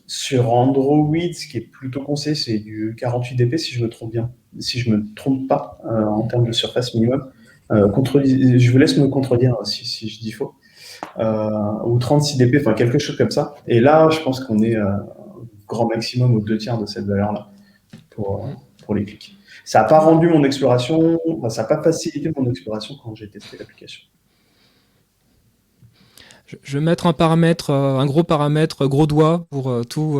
sur Android, ce qui est plutôt conseillé, c'est du 48 dp si je me trompe bien, si je me trompe pas en termes de surface minimum. Je vous laisse me contredire si je dis faux. Ou 36 dp, enfin quelque chose comme ça. Et là, je pense qu'on est grand maximum aux 2/3 de cette valeur-là pour les clics. Ça n'a pas rendu mon exploration, enfin, ça n'a pas facilité mon exploration quand j'ai testé l'application. Je vais mettre un gros paramètre, gros doigt pour tout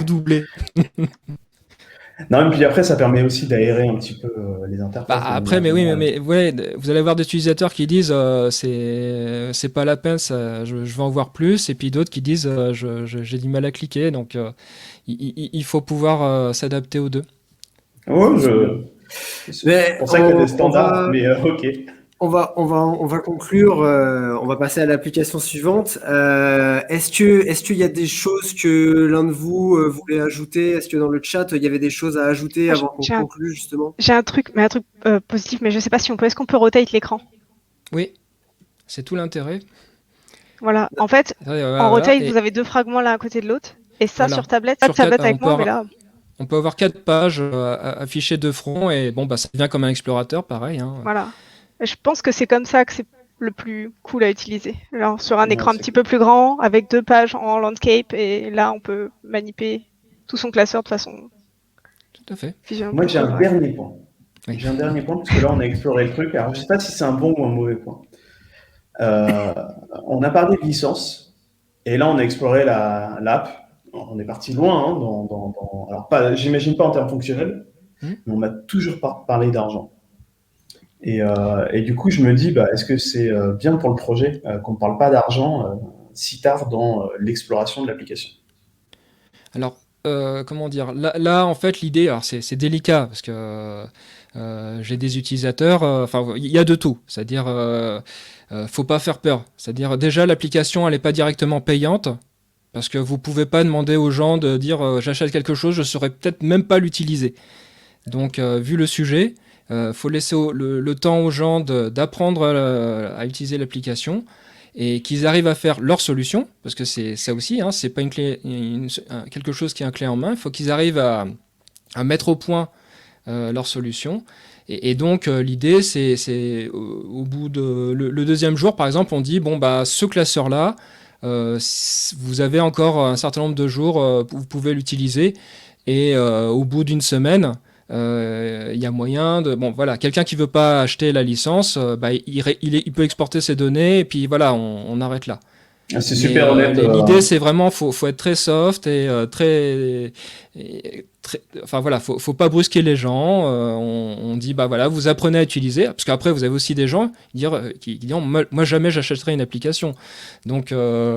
doubler. Non, et puis après, ça permet aussi d'aérer un petit peu les Bah, interfaces de après, manière mais oui, générale. mais ouais, vous allez avoir des utilisateurs qui disent c'est pas la peine, je vais en voir plus, et puis d'autres qui disent j'ai du mal à cliquer, donc il faut pouvoir s'adapter aux deux. Ouais, c'est Mais pour ça qu'il y a des on standards, va, mais ok. on va conclure. On va passer à l'application suivante. Est-ce qu'il y a des choses que l'un de vous voulait ajouter? Est-ce que dans le chat, il y avait des choses à ajouter Moi, avant qu'on conclue, justement? j'ai un truc positif, mais je sais pas si on peut. Est-ce qu'on peut rotate l'écran? Oui, c'est tout l'intérêt. Voilà. En fait, Voilà, en rotate, et vous avez deux fragments l'un à côté de l'autre. Et ça, voilà. sur tablette, pas de Sur tablette on avec peut moi, mais avoir- là, On peut avoir 4 pages affichées de front, et bon, bah, ça devient comme un explorateur, pareil, hein. voilà. Et je pense que c'est comme ça que c'est le plus cool à utiliser. Là, sur un Ouais, écran un c'est petit cool. peu plus grand, avec deux pages en landscape, et là, on peut manipuler tout son classeur de façon Tout à fait. visuellement Moi, plus j'ai un cool. Ouais. dernier point. Oui. J'ai un dernier point, parce que là, on a exploré le truc. Alors, je ne sais pas si c'est un bon ou un mauvais point. Euh, on a parlé de licence, et là, on a exploré l'app. On est parti loin, hein, alors, j'imagine pas en termes fonctionnels, Hmm. mais on m'a toujours parlé d'argent. Et du coup, je me dis, est-ce que c'est bien pour le projet qu'on ne parle pas d'argent si tard dans l'exploration de l'application? Alors, comment dire, là, en fait, l'idée, alors c'est délicat, parce que j'ai des utilisateurs, enfin, il y a de tout, c'est-à-dire, faut pas faire peur, c'est-à-dire, déjà, l'application, elle n'est pas directement payante, parce que vous pouvez pas demander aux gens de dire j'achète quelque chose, je saurais peut-être même pas l'utiliser. Donc, vu le sujet, faut laisser le temps aux gens d'apprendre à utiliser l'application et qu'ils arrivent à faire leur solution, parce que c'est ça aussi, hein, c'est pas quelque chose qui est un clé en main. Il faut qu'ils arrivent à mettre au point leur solution. Et donc, l'idée, c'est au bout de le deuxième jour, par exemple, on dit bon, bah, ce classeur-là, vous avez encore un certain nombre de jours où vous pouvez l'utiliser. Et au bout d'une semaine, il y a moyen de... Bon, voilà, quelqu'un qui veut pas acheter la licence, bah, il peut exporter ses données, et puis voilà, on arrête là. C'est Mais super honnête. l'idée, c'est vraiment, faut être très soft et enfin voilà, faut pas brusquer les gens. On dit bah voilà, vous apprenez à utiliser, parce qu'après vous avez aussi des gens qui disent moi jamais j'achèterai une application. Donc Non,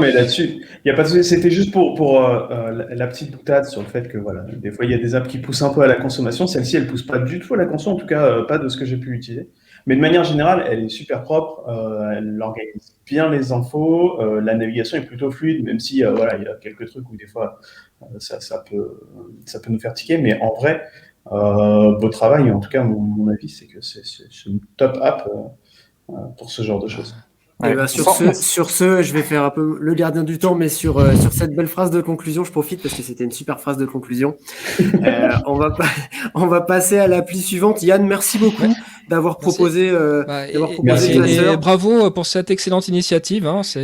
mais là-dessus, il y a pas de souci. C'était juste pour la petite boutade sur le fait que voilà, des fois il y a des apps qui poussent un peu à la consommation. Celle-ci, elle pousse pas du tout à la conso, en tout cas pas de ce que j'ai pu utiliser. Mais de manière générale, elle est super propre. Elle organise bien les infos. La navigation est plutôt fluide, même si voilà, il y a quelques trucs où des fois ça peut nous faire tiquer. Mais en vrai, beau travail. En tout cas, mon avis, c'est que c'est une top app pour ce genre de choses. Et Ouais. bah, sur ce, je vais faire un peu le gardien du temps, mais sur cette belle phrase de conclusion, je profite parce que c'était une super phrase de conclusion. On va passer à l'appli suivante. Yann, merci beaucoup d'avoir Merci. proposé, Bah, Merci. et bravo pour cette excellente initiative. Hein. Ça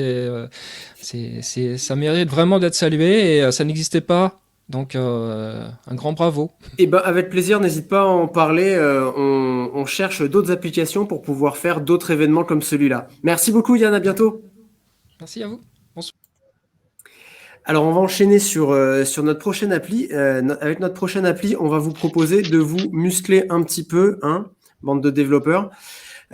mérite vraiment d'être salué et ça n'existait pas. Donc, un grand bravo. Et ben, avec plaisir, n'hésite pas à en parler. On cherche d'autres applications pour pouvoir faire d'autres événements comme celui-là. Merci beaucoup, Yann. À bientôt. Merci à vous. Alors, on va enchaîner sur notre prochaine appli. Avec notre prochaine appli, on va vous proposer de vous muscler un petit peu, hein, bande de développeurs.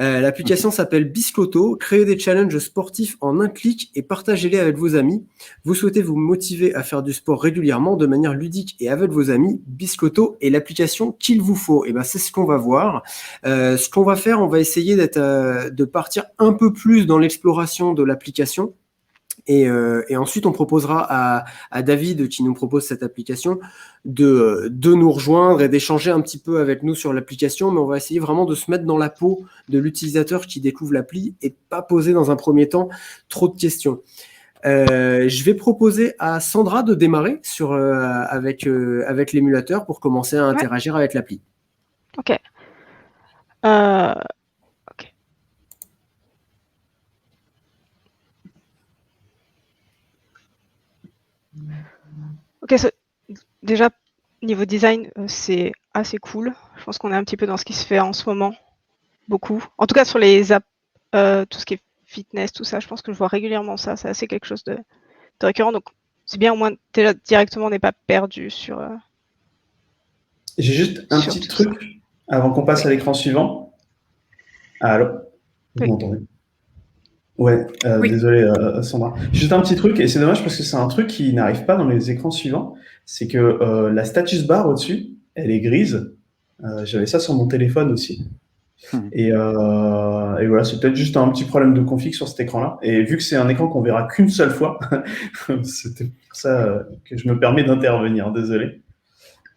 L'application s'appelle Biscotto. Créez des challenges sportifs en un clic et partagez-les avec vos amis. Vous souhaitez vous motiver à faire du sport régulièrement de manière ludique et avec vos amis. Biscotto est l'application qu'il vous faut. Et ben, c'est ce qu'on va voir. Ce qu'on va faire, on va essayer de partir un peu plus dans l'exploration de l'application. Et ensuite, on proposera à David, qui nous propose cette application, de nous rejoindre et d'échanger un petit peu avec nous sur l'application. Mais on va essayer vraiment de se mettre dans la peau de l'utilisateur qui découvre l'appli et de pas poser dans un premier temps trop de questions. Je vais proposer à Sandra de démarrer avec l'émulateur pour commencer à interagir avec l'appli. Ok. Ok, déjà, niveau design, c'est assez cool. Je pense qu'on est un petit peu dans ce qui se fait en ce moment. Beaucoup. En tout cas, sur les apps, tout ce qui est fitness, tout ça, je pense que je vois régulièrement ça. C'est assez quelque chose de récurrent. Donc, c'est bien, au moins, déjà, directement, on n'est pas perdu sur... J'ai juste un sur petit tout truc avant qu'on passe à l'écran suivant. Allô? Vous Oui. m'entendez? Ouais, Oui. désolé Sandra. Juste un petit truc, et c'est dommage parce que c'est un truc qui n'arrive pas dans les écrans suivants, c'est que la status bar au-dessus, elle est grise. J'avais ça sur mon téléphone aussi. Et voilà, c'est peut-être juste un petit problème de config sur cet écran-là. Et vu que c'est un écran qu'on verra qu'une seule fois, c'était pour ça que je me permets d'intervenir, désolé.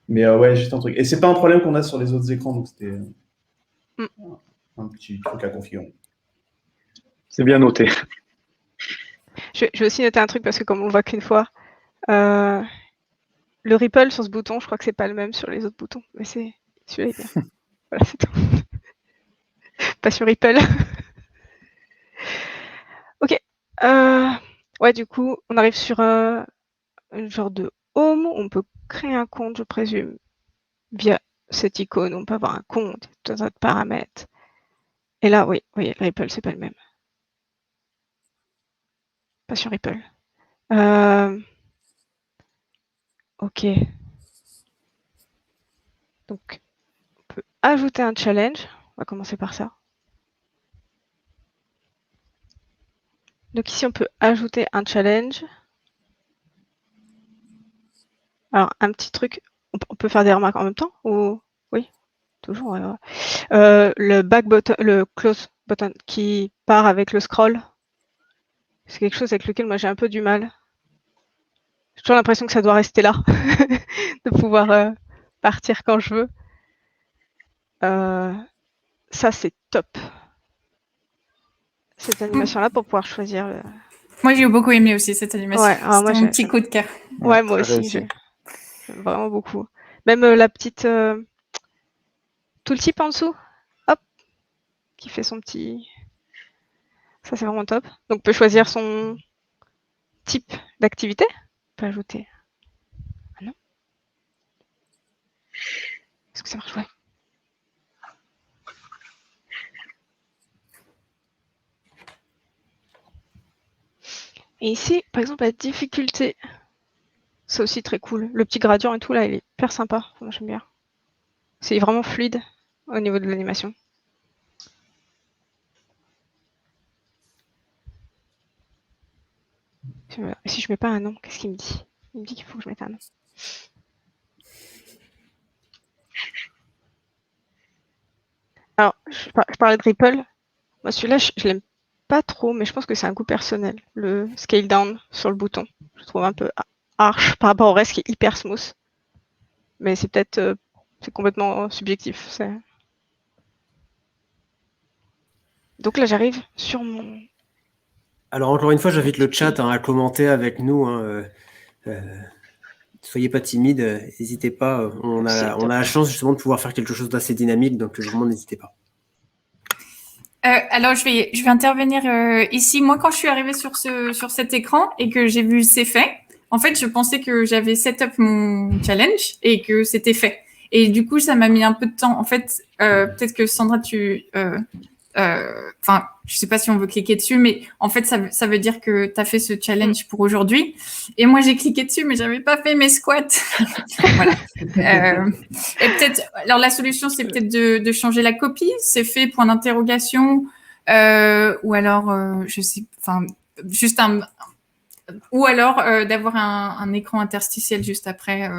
Mais ouais, juste un truc. Et c'est pas un problème qu'on a sur les autres écrans, donc c'était un petit truc à configurer. C'est bien noté. Je vais aussi noter un truc parce que comme on le voit qu'une fois, le ripple sur ce bouton, je crois que c'est pas le même sur les autres boutons, mais c'est celui-là est bien. Voilà, c'est tout. Pas sur ripple. Ok. Ouais, du coup, on arrive sur un genre de home. On peut créer un compte, je présume, via cette icône. On peut avoir un compte, tout un tas de paramètres. Et là, oui, le ripple, c'est pas le même. Pas sur ripple. Ok. Donc, on peut ajouter un challenge. On va commencer par ça. Donc ici, on peut ajouter un challenge. Alors, un petit truc, on peut faire des remarques en même temps ou oui, toujours. Le back button, le close button qui part avec le scroll, c'est quelque chose avec lequel moi j'ai un peu du mal. J'ai toujours l'impression que ça doit rester là, de pouvoir partir quand je veux. Ça, c'est top. Cette animation-là pour pouvoir choisir. Moi, j'ai beaucoup aimé aussi cette animation. Ouais, alors moi, c'était mon petit coup de cœur. Ouais, moi très aussi, réussi. j'aime vraiment beaucoup. Même la petite tooltip en dessous, hop, qui fait son petit. Ça, c'est vraiment top. Donc, on peut choisir son type d'activité. On peut ajouter. Ah non. Est-ce que ça marche? Ouais. Et ici, par exemple, la difficulté. c'est aussi très cool. Le petit gradient et tout, là, il est hyper sympa. Moi, j'aime bien. C'est vraiment fluide au niveau de l'animation. Si je mets pas un nom, qu'est-ce qu'il me dit? Il me dit qu'il faut que je mette un nom. Alors, je parlais de Ripple. Moi, celui-là, je l'aime pas trop, mais je pense que c'est un goût personnel. Le scale down sur le bouton. Je trouve un peu harsh par rapport au reste qui est hyper smooth. Mais c'est peut-être c'est complètement subjectif. Donc là, j'arrive sur mon... Alors, encore une fois, j'invite le chat à commenter avec nous. Soyez pas timide, n'hésitez pas. On a la chance justement de pouvoir faire quelque chose d'assez dynamique, donc vraiment n'hésitez pas. Alors je vais intervenir ici. Moi, quand je suis arrivée sur cet écran et que j'ai vu c'est fait, en fait, je pensais que j'avais set up mon challenge et que c'était fait. Et du coup, ça m'a mis un peu de temps. En fait, peut-être que Sandra, enfin, je sais pas si on veut cliquer dessus, mais en fait, ça veut dire que tu as fait ce challenge pour aujourd'hui. Et moi, j'ai cliqué dessus, mais j'avais pas fait mes squats. Voilà. Et peut-être, alors la solution, c'est peut-être de changer la copie. C'est fait, point d'interrogation, ou alors, je sais, enfin, juste ou alors d'avoir un écran interstitiel juste après.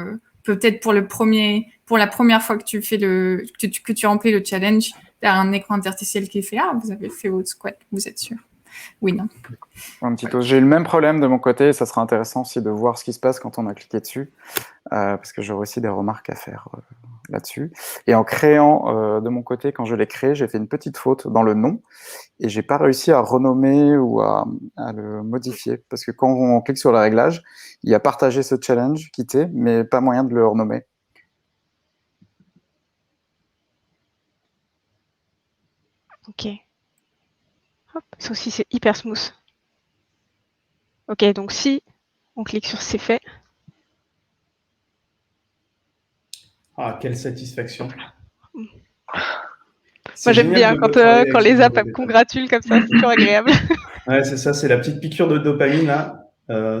Peut-être pour la première fois que tu fais que tu remplis le challenge, tu as un écran interstitiel qui fait vous avez fait votre squat, vous êtes sûr? Oui, non. Un petit J'ai eu le même problème de mon côté, et ça sera intéressant aussi de voir ce qui se passe quand on a cliqué dessus, parce que j'aurai aussi des remarques à faire là-dessus. Et en créant de mon côté, quand je l'ai créé, j'ai fait une petite faute dans le nom, et j'ai pas réussi à renommer ou à le modifier, parce que quand on clique sur le réglage, il y a partagé ce challenge, quitter, mais pas moyen de le renommer. Ok. Hop, ça aussi c'est hyper smooth. Ok, donc si on clique sur c'est fait. Ah, quelle satisfaction. Moi j'aime bien quand les apps me congratulent comme ça, c'est toujours agréable. Ouais, c'est ça, c'est la petite piqûre de dopamine là.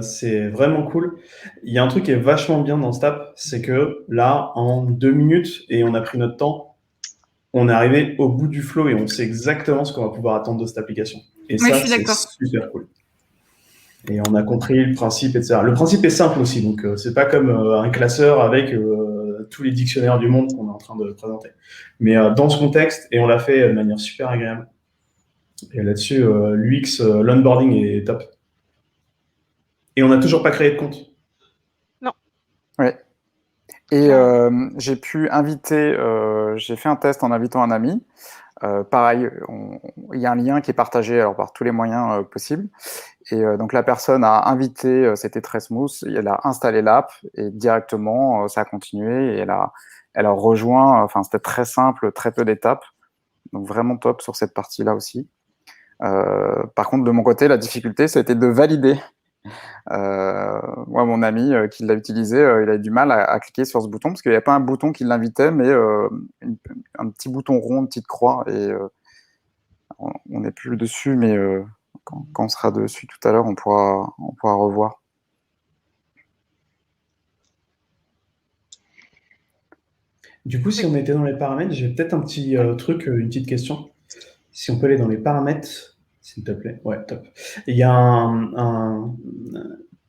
C'est vraiment cool. Il y a un truc qui est vachement bien dans cette app, c'est que là, en 2 minutes, et on a pris notre temps, on est arrivé au bout du flow et on sait exactement ce qu'on va pouvoir attendre de cette application. Et ouais, ça, c'est super cool. Et on a compris le principe, etc. Le principe est simple aussi, donc c'est pas comme un classeur avec tous les dictionnaires du monde qu'on est en train de présenter. Mais dans ce contexte, et on l'a fait de manière super agréable. Et là-dessus, l'UX, l'onboarding est top. Et on n'a toujours pas créé de compte. Non. Ouais. Et j'ai pu inviter, j'ai fait un test en invitant un ami. Pareil, il y a un lien qui est partagé alors, par tous les moyens possibles. Et donc la personne a invité, c'était très smooth, elle a installé l'app et directement ça a continué et elle a rejoint, enfin c'était très simple, très peu d'étapes. Donc vraiment top sur cette partie-là aussi. Par contre, de mon côté, la difficulté, ça a été de valider. Moi, mon ami qui l'a utilisé, il a eu du mal à cliquer sur ce bouton parce qu'il n'y avait pas un bouton qui l'invitait, mais un petit bouton rond, une petite croix, et on n'est plus dessus, mais quand on sera dessus tout à l'heure, on pourra revoir. Du coup, si on était dans les paramètres, j'ai peut-être un petit truc, une petite question. Si on peut aller dans les paramètres, s'il te plaît. Ouais, top. Il y a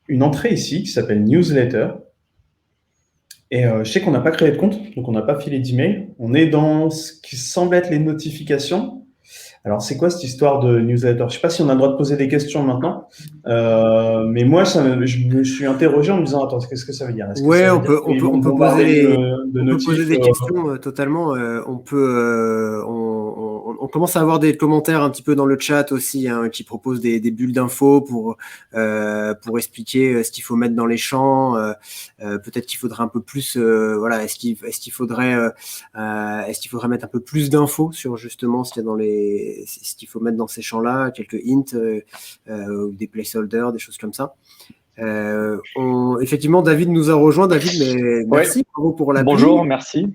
une entrée ici qui s'appelle Newsletter. Et je sais qu'on n'a pas créé de compte, donc on n'a pas filé d'email. On est dans ce qui semble être les notifications. Alors, c'est quoi cette histoire de newsletter? Je ne sais pas si on a le droit de poser des questions maintenant, mais moi, je me suis interrogé en me disant, attends, qu'est-ce que ça veut dire? Ouais, on peut poser des questions totalement. On commence à avoir des commentaires un petit peu dans le chat aussi, hein, qui proposent des bulles d'infos pour expliquer ce qu'il faut mettre dans les champs. Peut-être qu'il faudrait un peu plus, voilà, est-ce qu'il faudrait mettre un peu plus d'infos sur justement ce qu'il faut mettre dans ces champs-là, quelques hints, ou des placeholders, des choses comme ça. Effectivement, David nous a rejoint. David, mais merci, bravo pour la Bonjour, merci.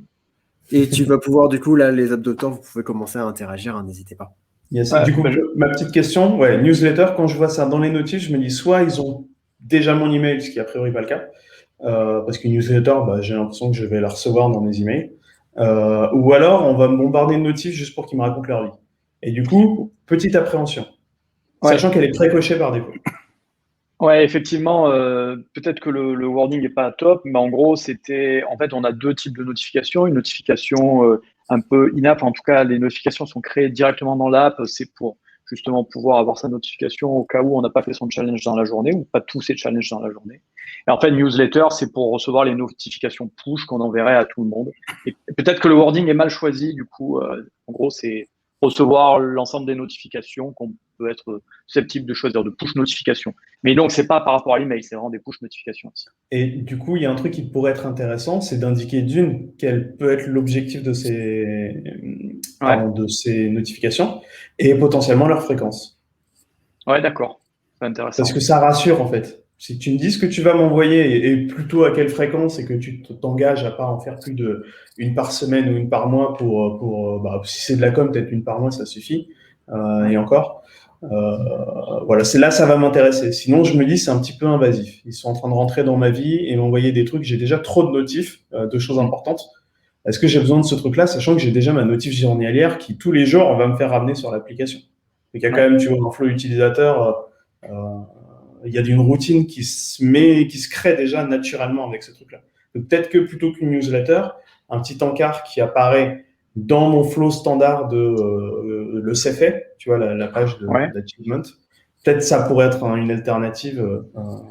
Et tu vas pouvoir, du coup, là, les adopteurs, vous pouvez commencer à interagir, hein, n'hésitez pas. Yes. Du coup, ma petite question, newsletter, quand je vois ça dans les notifs, je me dis soit ils ont déjà mon email, ce qui est a priori pas le cas, parce qu'une newsletter, j'ai l'impression que je vais la recevoir dans mes emails. Ou alors, on va me bombarder de notifs juste pour qu'ils me racontent leur vie. Et du coup, petite appréhension, sachant qu'elle est précochée par défaut. Ouais, effectivement, peut-être que le wording n'est pas top, mais en gros, en fait, on a deux types de notifications. Une notification un peu in-app, en tout cas, les notifications sont créées directement dans l'app. C'est pour justement pouvoir avoir sa notification au cas où on n'a pas fait son challenge dans la journée ou pas tous ses challenges dans la journée. Et en fait, newsletter, c'est pour recevoir les notifications push qu'on enverrait à tout le monde. Et peut-être que le wording est mal choisi, du coup, en gros, c'est recevoir l'ensemble des notifications qu'on peut être susceptible de choisir, de push notification. Mais donc, c'est pas par rapport à l'email, c'est vraiment des push notifications aussi. Et du coup, il y a un truc qui pourrait être intéressant, c'est d'indiquer quel peut être l'objectif de ces notifications et potentiellement leur fréquence. Ouais, d'accord. C'est intéressant. Parce que ça rassure, en fait. Si tu me dis ce que tu vas m'envoyer et plutôt à quelle fréquence et que tu t'engages à pas en faire plus une par semaine ou une par mois si c'est de la com, peut-être une par mois, ça suffit. Et encore. Voilà, c'est là ça va m'intéresser. Sinon, je me dis c'est un petit peu invasif. Ils sont en train de rentrer dans ma vie et m'envoyer des trucs. J'ai déjà trop de notifs de choses importantes. Est-ce que j'ai besoin de ce truc-là, sachant que j'ai déjà ma notif journalière qui tous les jours va me faire ramener sur l'application. Donc il y a quand même, tu vois, un flow utilisateur. Il y a une routine qui se crée déjà naturellement avec ce truc-là. Donc peut-être que plutôt qu'une newsletter, un petit encart qui apparaît dans mon flow standard de le c'est fait, tu vois, la page d'achievement, peut-être ça pourrait être une alternative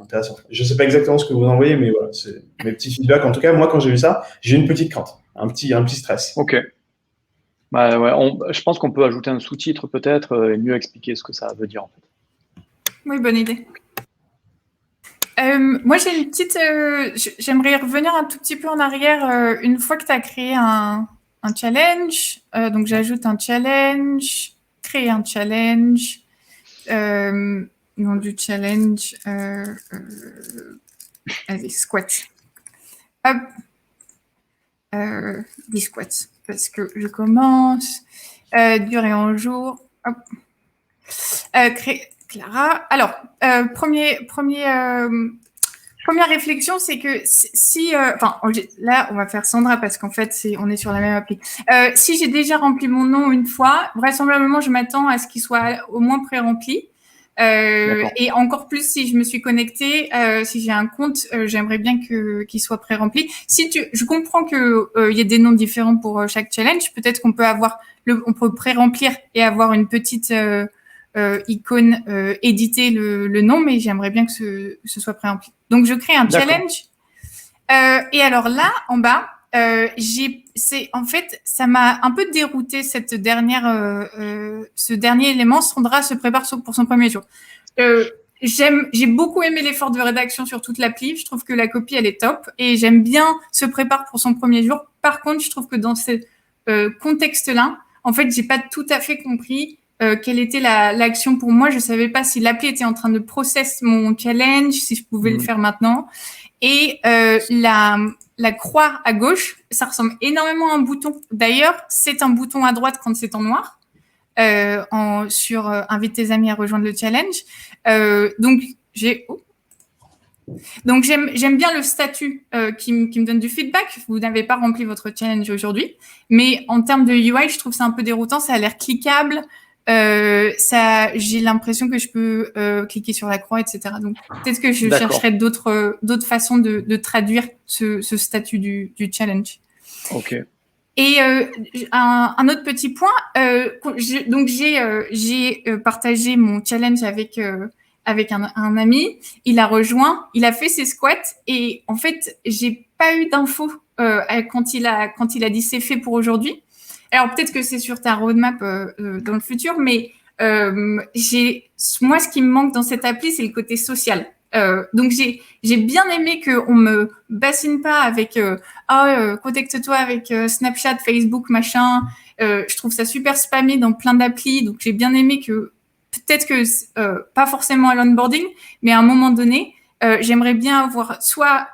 intéressante. Je ne sais pas exactement ce que vous envoyez, mais voilà, c'est mes petits feedbacks. En tout cas, moi, quand j'ai vu ça, j'ai eu une petite crainte, un petit stress. Ok. Je pense qu'on peut ajouter un sous-titre peut-être et mieux expliquer ce que ça veut dire en fait. Oui, bonne idée. Moi, j'ai une petite. J'aimerais revenir un tout petit peu en arrière. Une fois que tu as créé un challenge, donc j'ajoute un challenge, créer un challenge, nom du challenge, allez, squat. Hop. 10 squats, parce que je commence. Durée en jour. Hop. Clara. Alors, première réflexion, c'est que là, on va faire Sandra parce qu'en fait, on est sur la même appli. Si j'ai déjà rempli mon nom une fois, vraisemblablement, je m'attends à ce qu'il soit au moins pré-rempli. Et encore plus si je me suis connectée, si j'ai un compte, j'aimerais bien qu'il soit pré-rempli. Je comprends que il y a des noms différents pour chaque challenge. Peut-être qu'on peut on peut pré-remplir et avoir une petite icône éditer le nom, mais j'aimerais bien que ce soit pré-rempli. Donc je crée un challenge. Et alors là, en bas, en fait, ça m'a un peu dérouté ce dernier élément. Sandra se prépare pour son premier jour. J'ai beaucoup aimé l'effort de rédaction sur toute l'appli. Je trouve que la copie, elle est top. Et j'aime bien se prépare pour son premier jour. Par contre, je trouve que dans ce contexte-là, en fait, j'ai pas tout à fait compris quelle était l'action pour moi. Je savais pas si l'appli était en train de process mon challenge, si je pouvais le faire maintenant. Et la croix à gauche, ça ressemble énormément à un bouton. D'ailleurs, c'est un bouton à droite quand c'est en noir. Sur invite tes amis à rejoindre le challenge. Donc j'aime bien le statut qui me donne du feedback. Vous n'avez pas rempli votre challenge aujourd'hui, mais en termes de UI, je trouve ça un peu déroutant. Ça a l'air cliquable. J'ai l'impression que je peux cliquer sur la croix, etc. Donc peut-être que je chercherai d'autres façons de traduire ce statut du challenge. Ok. Et un autre petit point, j'ai partagé mon challenge avec un ami. Il a rejoint, il a fait ses squats et en fait, j'ai pas eu d'infos quand il a dit c'est fait pour aujourd'hui. Alors peut-être que c'est sur ta roadmap dans le futur, mais moi, ce qui me manque dans cette appli, c'est le côté social. Donc j'ai bien aimé qu'on me bassine pas avec connecte-toi avec Snapchat, Facebook, machin. Je trouve ça super spammé dans plein d'applis. Donc j'ai bien aimé que peut-être que pas forcément à l'onboarding, mais à un moment donné, j'aimerais bien avoir soit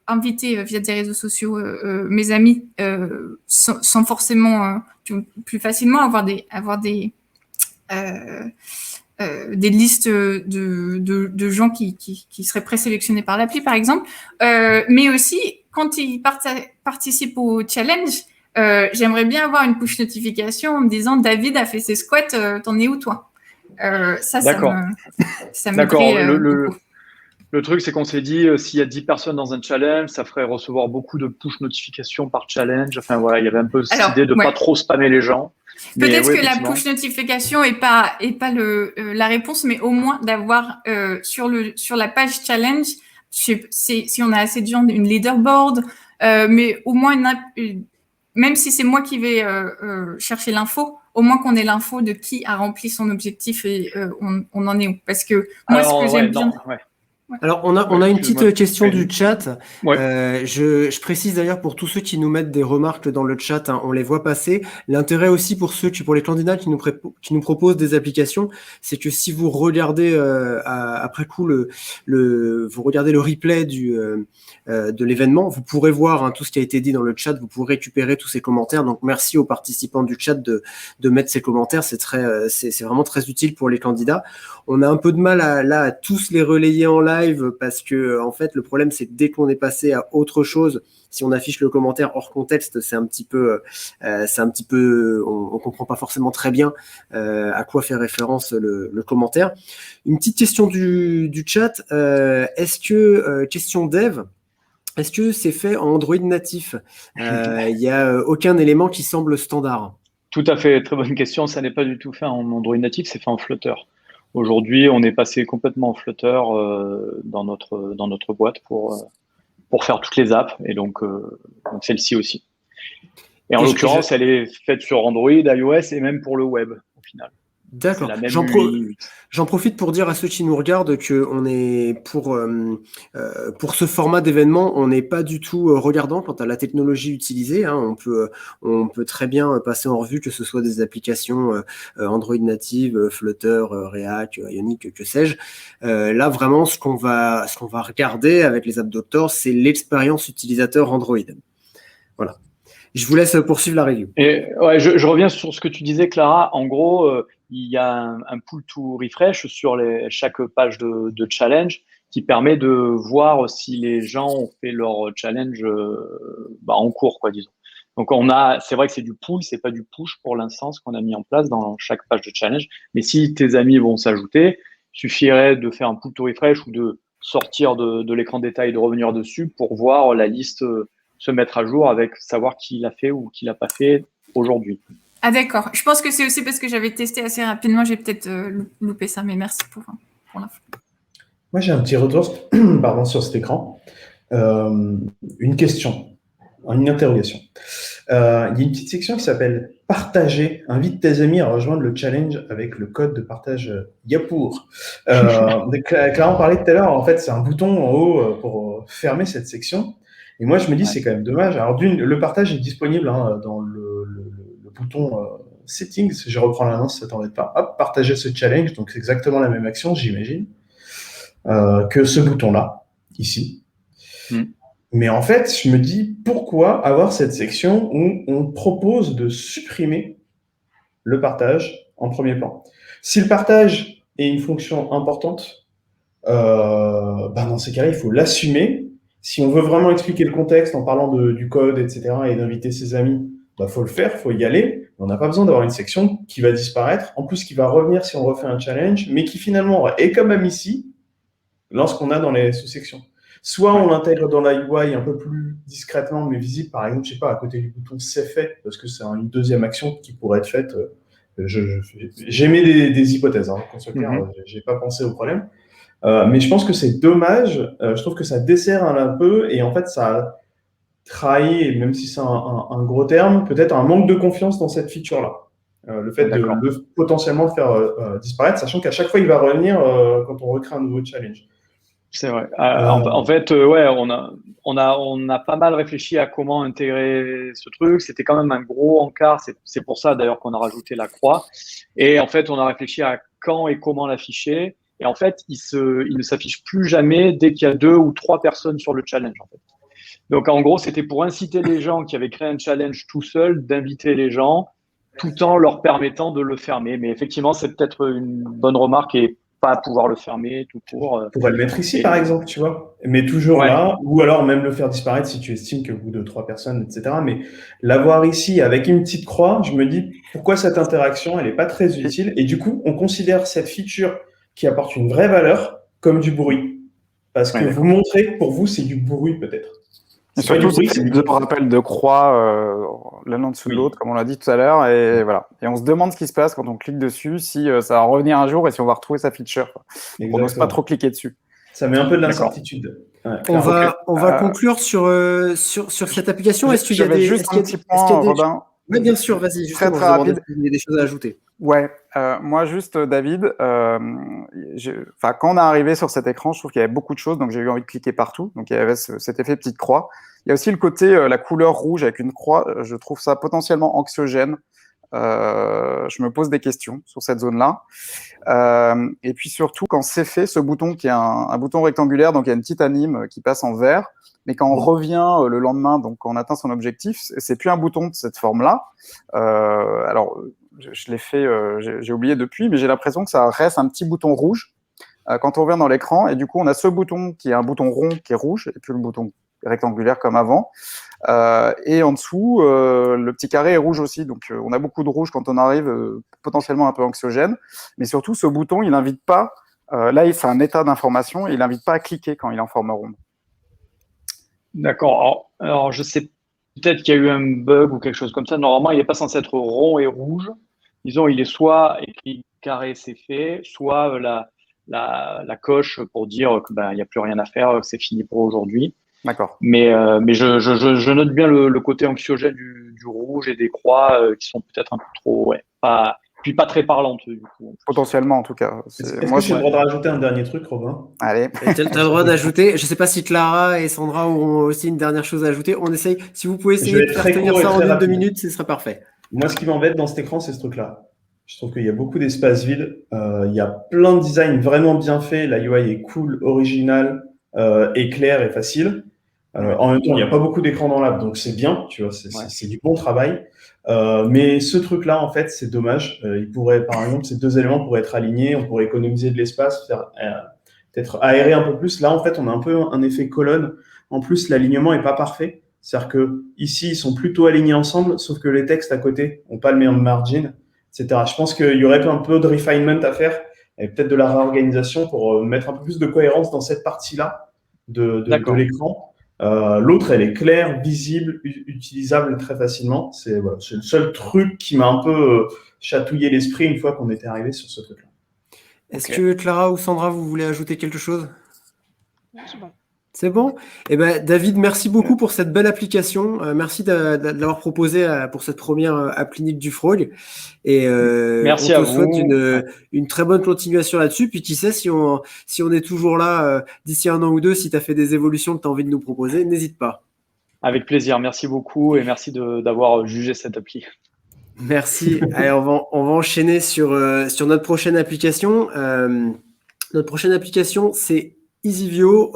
invité via des réseaux sociaux mes amis sans forcément plus facilement avoir des des listes de gens qui seraient présélectionnés par l'appli, par exemple. Mais aussi, quand ils participent au challenge, j'aimerais bien avoir une push notification en me disant « David a fait ses squats, t'en es où toi ?» Ça D'accord. m'aiderait beaucoup. Le truc, c'est qu'on s'est dit, s'il y a 10 personnes dans un challenge, ça ferait recevoir beaucoup de push notifications par challenge. Enfin, voilà, il y avait un peu cette idée de pas trop spammer les gens. Peut-être que la push notification est pas la réponse, mais au moins d'avoir sur la page challenge, si on a assez de gens, une leaderboard, mais au moins même si c'est moi qui vais chercher l'info, au moins qu'on ait l'info de qui a rempli son objectif et on en est où. Parce que moi, ce que j'aime bien... Alors, on a une petite question du chat. Ouais. Je précise d'ailleurs pour tous ceux qui nous mettent des remarques dans le chat, on les voit passer. L'intérêt aussi pour les candidats qui nous proposent des applications, c'est que si vous regardez après coup vous regardez le replay de l'événement, vous pourrez voir tout ce qui a été dit dans le chat. Vous pourrez récupérer tous ces commentaires. Donc, merci aux participants du chat de mettre ces commentaires. C'est vraiment très utile pour les candidats. On a un peu de mal à tous les relayer en live parce que en fait le problème c'est que dès qu'on est passé à autre chose, si on affiche le commentaire hors contexte, c'est un petit peu on comprend pas forcément très bien à quoi fait référence le commentaire. Une petite question du chat, est-ce que question dev, est-ce que c'est fait en Android natif? Il y a aucun élément qui semble standard. Tout à fait, très bonne question. Ça n'est pas du tout fait en Android natif, c'est fait en Flutter. Aujourd'hui, on est passé complètement en Flutter dans notre boîte pour faire toutes les apps, et donc celle-ci aussi. Et en l'occurrence, elle est faite sur Android, iOS et même pour le web au final. D'accord. J'en profite pour dire à ceux qui nous regardent que on est pour ce format d'événement, on n'est pas du tout regardant quant à la technologie utilisée. On peut très bien passer en revue que ce soit des applications Android native, Flutter, React, Ionic, que sais-je. Là vraiment, ce qu'on va regarder avec les App Doctors, c'est l'expérience utilisateur Android. Voilà. Je vous laisse poursuivre la review. Et ouais, je reviens sur ce que tu disais, Clara. En gros, il y a un pull to refresh sur chaque page de challenge qui permet de voir si les gens ont fait leur challenge en cours, quoi, disons. Donc c'est vrai que c'est du pull, c'est pas du push pour l'instant, ce qu'on a mis en place dans chaque page de challenge. Mais si tes amis vont s'ajouter, il suffirait de faire un pull to refresh ou de sortir de l'écran détail et de revenir dessus pour voir la liste se mettre à jour avec savoir qui l'a fait ou qui l'a pas fait aujourd'hui. Ah d'accord. Je pense que c'est aussi parce que j'avais testé assez rapidement, j'ai peut-être loupé ça, mais merci pour l'info. Moi, j'ai un petit retour sur cet écran. Une question, une interrogation. Il y a une petite section qui s'appelle « Partager ». Invite tes amis à rejoindre le challenge avec le code de partage Yapour. Clara en parlait tout à l'heure. En fait, c'est un bouton en haut pour fermer cette section. Et moi, je me dis, c'est quand même dommage. Alors, le partage est disponible dans le bouton Settings. Je reprends l'annonce, si ça t'embête pas. Hop, partager ce challenge. Donc, c'est exactement la même action, j'imagine, que ce bouton-là, ici. Mais en fait, je me dis, pourquoi avoir cette section où on propose de supprimer le partage en premier plan? Si le partage est une fonction importante, dans ces cas-là, il faut l'assumer. Si on veut vraiment expliquer le contexte en parlant du code, etc., et d'inviter ses amis, faut le faire, faut y aller. On n'a pas besoin d'avoir une section qui va disparaître, en plus qui va revenir si on refait un challenge, mais qui finalement est quand même ici lorsqu'on a dans les sous-sections. Soit on l'intègre dans la UI un peu plus discrètement, mais visible, par exemple, je sais pas, à côté du bouton « C'est fait », parce que c'est une deuxième action qui pourrait être faite. J'émets des hypothèses, qu'on soit clair, j'ai pas pensé au problème. Mais je pense que c'est dommage. Je trouve que ça dessert un peu et en fait, ça trahit, même si c'est un gros terme, peut-être un manque de confiance dans cette feature-là. Le fait de potentiellement le faire disparaître, sachant qu'à chaque fois, il va revenir quand on recrée un nouveau challenge. C'est vrai. En fait, on a pas mal réfléchi à comment intégrer ce truc. C'était quand même un gros encart. C'est pour ça d'ailleurs qu'on a rajouté la croix. Et en fait, on a réfléchi à quand et comment l'afficher. Et en fait, il ne s'affiche plus jamais dès qu'il y a 2 ou 3 personnes sur le challenge. En fait. Donc, en gros, c'était pour inciter les gens qui avaient créé un challenge tout seuls d'inviter les gens tout en leur permettant de le fermer. Mais effectivement, c'est peut-être une bonne remarque et pas pouvoir le fermer tout court. On pourrait le mettre ici, Et- par exemple, tu vois, mais toujours Ouais. là, ou alors même le faire disparaître si tu estimes qu'au bout de 3 personnes, etc. Mais l'avoir ici avec une petite croix, je me dis pourquoi cette interaction, elle n'est pas très utile. Et du coup, on considère cette feature qui apporte une vraie valeur comme du bruit. Parce que Ouais, vous montrez, pour vous, c'est du bruit peut-être. Et C'est pas du surtout, ça bruit, fait c'est du deux bruit. rappels de croix l'un en dessous de Oui. l'autre, comme on l'a dit tout à l'heure, et voilà. Et on se demande ce qui se passe quand on clique dessus, si ça va revenir un jour et si on va retrouver sa feature, quoi. Donc, on n'ose pas Exactement. trop cliquer dessus. Ça met un peu de D'accord. l'incertitude. Ouais, On clairement. va conclure sur cette application. Est-ce qu'il y a J'avais des, juste est-ce qu'il y un a- petit est-ce qu'il y point, a des... Robin. Oui, bien sûr, vas-y, justement, très je demandais rapide. s'il y a des choses à ajouter. Ouais, moi juste David, quand on est arrivé sur cet écran, je trouve qu'il y avait beaucoup de choses, donc j'ai eu envie de cliquer partout. Donc il y avait cet effet petite croix. Il y a aussi le côté la couleur rouge avec une croix. Je trouve ça potentiellement anxiogène. Je me pose des questions sur cette zone-là. Et puis surtout quand c'est fait, ce bouton qui est un bouton rectangulaire, donc il y a une petite anime qui passe en vert. Mais quand on revient le lendemain, donc quand on atteint son objectif, c'est plus un bouton de cette forme-là. Alors je l'ai fait, j'ai oublié depuis, mais j'ai l'impression que ça reste un petit bouton rouge quand on revient dans l'écran. Et du coup, on a ce bouton qui est un bouton rond qui est rouge, et puis le bouton rectangulaire comme avant. Et en dessous, le petit carré est rouge aussi. Donc, on a beaucoup de rouge quand on arrive, potentiellement un peu anxiogène. Mais surtout, ce bouton, il n'invite pas, là, il fait un état d'information, il n'invite pas à cliquer quand il est en forme ronde. D'accord. Alors, je sais peut-être qu'il y a eu un bug ou quelque chose comme ça. Normalement, il n'est pas censé être rond et rouge. Disons, il est soit écrit carré, c'est fait, soit la coche pour dire que il n'y a plus rien à faire, que c'est fini pour aujourd'hui. D'accord. Mais je note bien le côté anxiogène du rouge et des croix qui sont peut-être un peu trop, puis pas très parlantes du coup. Potentiellement, en tout cas. Est-ce que j'ai le droit de rajouter un dernier truc, Robin? Allez. Tu as le droit d'ajouter. Je ne sais pas si Clara et Sandra auront aussi une dernière chose à ajouter. On essaye. Si vous pouvez essayer de faire tenir ça en 1-2 minutes, ce serait parfait. Moi, ce qui m'embête dans cet écran, c'est ce truc-là. Je trouve qu'il y a beaucoup d'espace vide. Il y a plein de designs vraiment bien faits. La UI est cool, originale, et claire et facile. En même temps, il n'y a pas beaucoup d'écran dans l'app, donc c'est bien, tu vois, c'est du bon travail. Mais ce truc-là, en fait, c'est dommage. Il pourrait, par exemple, ces deux éléments pourraient être alignés, on pourrait économiser de l'espace, faire peut-être aérer un peu plus. Là, en fait, on a un peu un effet colonne. En plus, l'alignement est pas parfait. C'est-à-dire que ici, ils sont plutôt alignés ensemble, sauf que les textes à côté n'ont pas le même margin, etc. Je pense qu'il y aurait un peu de refinement à faire et peut-être de la réorganisation pour mettre un peu plus de cohérence dans cette partie-là de l'écran. L'autre, elle est claire, visible, utilisable très facilement. C'est le seul truc qui m'a un peu chatouillé l'esprit une fois qu'on était arrivé sur ce truc-là. Est-ce que Clara ou Sandra, vous voulez ajouter quelque chose? C'est bon. C'est bon? Eh ben, David, merci beaucoup pour cette belle application. Merci de l'avoir proposé pour cette première appli Nick du Frog. Et Merci on à te souhaite vous. une très bonne continuation là-dessus. Puis qui sait, si on est toujours là d'ici 1 an ou 2, si tu as fait des évolutions que tu as envie de nous proposer, n'hésite pas. Avec plaisir. Merci beaucoup et merci d'avoir jugé cette appli. Merci. Allez, on va enchaîner sur notre prochaine application. Notre prochaine application, c'est EasyView.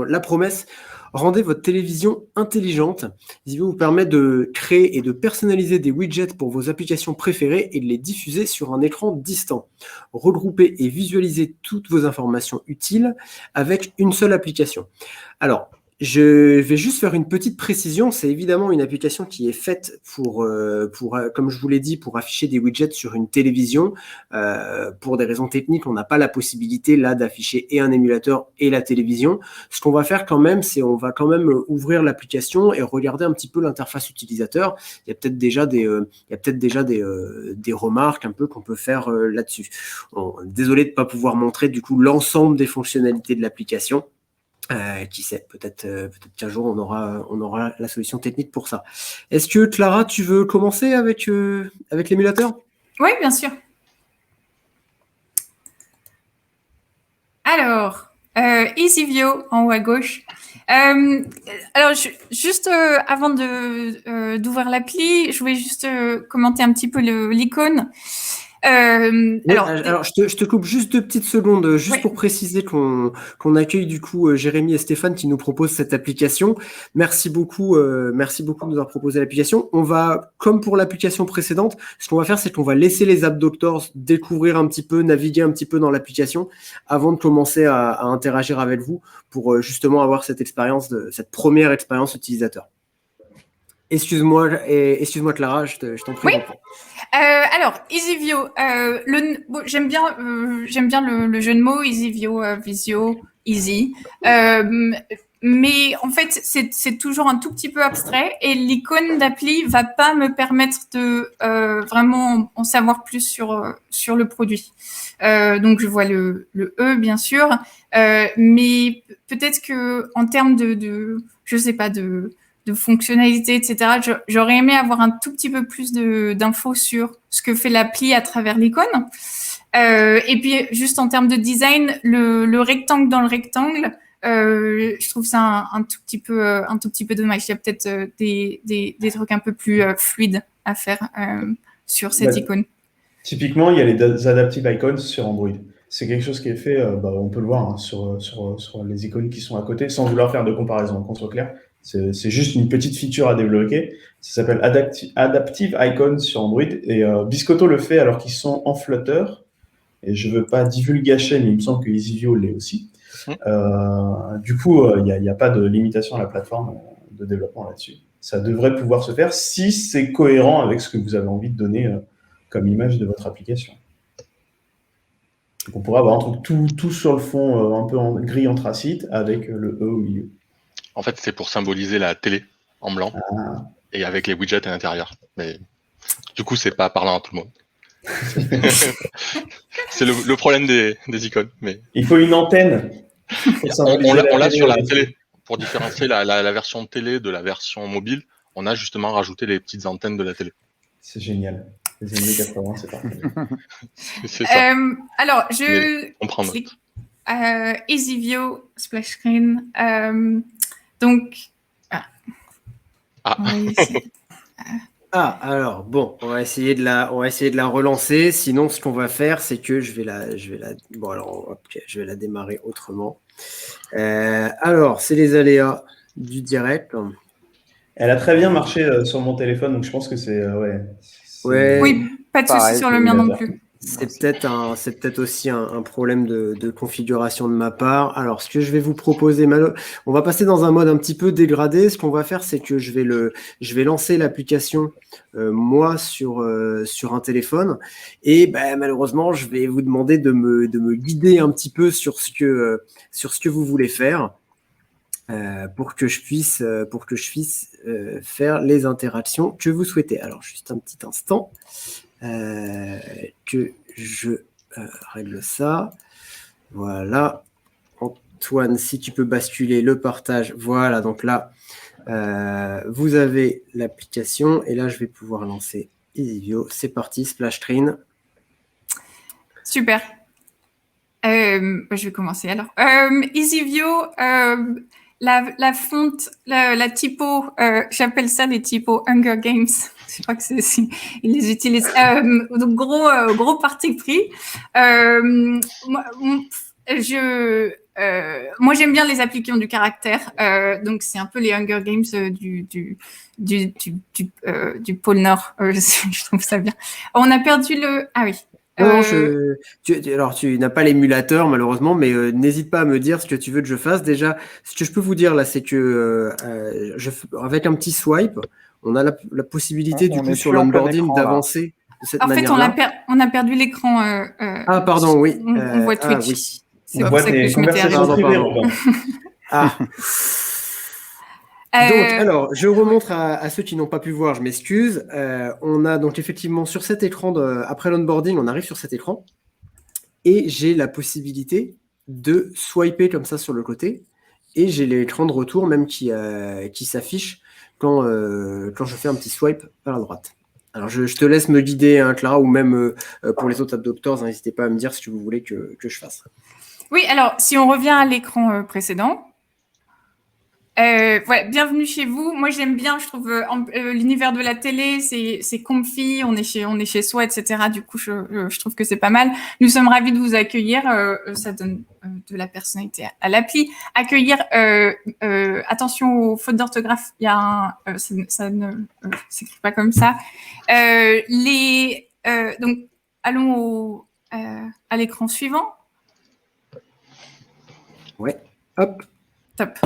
La promesse, rendez votre télévision intelligente. EasyView vous permet de créer et de personnaliser des widgets pour vos applications préférées et de les diffuser sur un écran distant. Regrouper et visualiser toutes vos informations utiles avec une seule application. Alors, je vais juste faire une petite précision. C'est évidemment une application qui est faite pour, comme je vous l'ai dit, pour afficher des widgets sur une télévision. Pour des raisons techniques, on n'a pas la possibilité là d'afficher et un émulateur et la télévision. Ce qu'on va faire quand même, c'est on va quand même ouvrir l'application et regarder un petit peu l'interface utilisateur. Il y a peut-être déjà des remarques un peu qu'on peut faire là-dessus. Désolé de ne pas pouvoir montrer du coup l'ensemble des fonctionnalités de l'application. Qui sait, peut-être qu'un jour on aura la solution technique pour ça. Est-ce que Clara, tu veux commencer avec l'émulateur? Oui, bien sûr. Alors, EasyView en haut à gauche. Alors, juste avant d'ouvrir l'appli, je voulais juste commenter un petit peu l'icône. Alors, je te coupe juste 2 petites secondes, juste pour préciser qu'on accueille du coup Jérémy et Stéphane qui nous proposent cette application. Merci beaucoup de nous avoir proposé l'application. On va, comme pour l'application précédente, ce qu'on va faire, c'est qu'on va laisser les App Doctors découvrir un petit peu, naviguer un petit peu dans l'application avant de commencer à interagir avec vous pour justement avoir cette première expérience utilisateur. Excuse-moi Clara, je t'en prie. Oui. Alors, EasyView, j'aime bien le jeu de mots, EasyView, Visio, Easy. Mais en fait, c'est toujours un tout petit peu abstrait et l'icône d'appli va pas me permettre de vraiment en savoir plus sur le produit. Donc, je vois le E, bien sûr, mais peut-être que en termes je sais pas, de fonctionnalités, etc. J'aurais aimé avoir un tout petit peu plus d'infos sur ce que fait l'appli à travers l'icône. Et puis, juste en termes de design, le rectangle dans le rectangle, je trouve ça un tout petit peu dommage. Il y a peut-être des trucs un peu plus fluides à faire sur cette icône. Typiquement, il y a les Adaptive Icons sur Android. C'est quelque chose qui est fait, on peut le voir sur les icônes qui sont à côté, sans vouloir faire de comparaison, qu'on soit clair. C'est juste une petite feature à débloquer. Ça s'appelle Adaptive Icons sur Android. Et Biscotto le fait alors qu'ils sont en Flutter. Et je ne veux pas divulgacher, mais il me semble que EasyView l'est aussi. Du coup, il n'y a pas de limitation à la plateforme de développement là-dessus. Ça devrait pouvoir se faire si c'est cohérent avec ce que vous avez envie de donner comme image de votre application. Donc on pourrait avoir un truc tout sur le fond, un peu en gris anthracite, avec le E au milieu. En fait, c'est pour symboliser la télé en blanc et avec les widgets à l'intérieur. Mais du coup, c'est pas parlant à tout le monde. C'est le problème des icônes. Mais il faut une antenne. On l'a sur la télé. Pour différencier la version télé de la version mobile, on a justement rajouté les petites antennes de la télé. C'est génial. Les années 80, c'est parfait. C'est ça. Alors, on prend note. EasyView, splash screen. Donc, alors bon, on va essayer de la relancer. Sinon, ce qu'on va faire, c'est que je vais la démarrer autrement. Alors, c'est les aléas du direct. Elle a très bien marché sur mon téléphone, donc je pense que c'est oui, pas de souci sur le mien non plus. C'est peut-être aussi un problème de configuration de ma part. Alors, ce que je vais vous proposer, on va passer dans un mode un petit peu dégradé. Ce qu'on va faire, c'est que je vais lancer l'application moi sur un téléphone et malheureusement, je vais vous demander de me guider un petit peu sur ce que vous voulez faire. Pour que je puisse faire les interactions que vous souhaitez. Alors, juste un petit instant que je règle ça. Voilà. Antoine, si tu peux basculer le partage. Voilà, donc là, vous avez l'application et là, je vais pouvoir lancer EasyView. C'est parti, splash screen. Super. Je vais commencer alors. EasyView, la fonte, la typo, j'appelle ça les typos Hunger Games. Je crois que ils les utilisent. Donc gros parti pris. Moi j'aime bien les applis qui ont du caractère. Donc c'est un peu les Hunger Games du pôle Nord. Je trouve ça bien. On a perdu le. Ah oui. Non, tu n'as pas l'émulateur malheureusement, mais n'hésite pas à me dire ce que tu veux que je fasse. Déjà, ce que je peux vous dire là, c'est que avec un petit swipe, on a la possibilité du coup sur l'onboarding d'avancer de cette manière-là. En fait, on a perdu l'écran. Pardon, oui. On voit Twitch. Oui. C'est pour ça que je m'étais Donc, alors, je remonte à ceux qui n'ont pas pu voir, je m'excuse. On a donc effectivement sur cet écran, après l'onboarding, on arrive sur cet écran et j'ai la possibilité de swiper comme ça sur le côté et j'ai l'écran de retour même qui s'affiche quand je fais un petit swipe vers la droite. Alors, je te laisse me guider, hein, Clara, ou même pour les autres App Doctors, n'hésitez pas à me dire ce que vous voulez que je fasse. Oui, alors, si on revient à l'écran précédent, Voilà, bienvenue chez vous. Moi, j'aime bien, je trouve, l'univers de la télé, c'est comfy, on est chez soi, etc. Du coup, je trouve que c'est pas mal. Nous sommes ravis de vous accueillir. Ça donne de la personnalité à l'appli. Accueillir, attention aux fautes d'orthographe. Il y a ça ne s'écrit pas comme ça. Donc, allons à l'écran suivant. Ouais, hop. Top.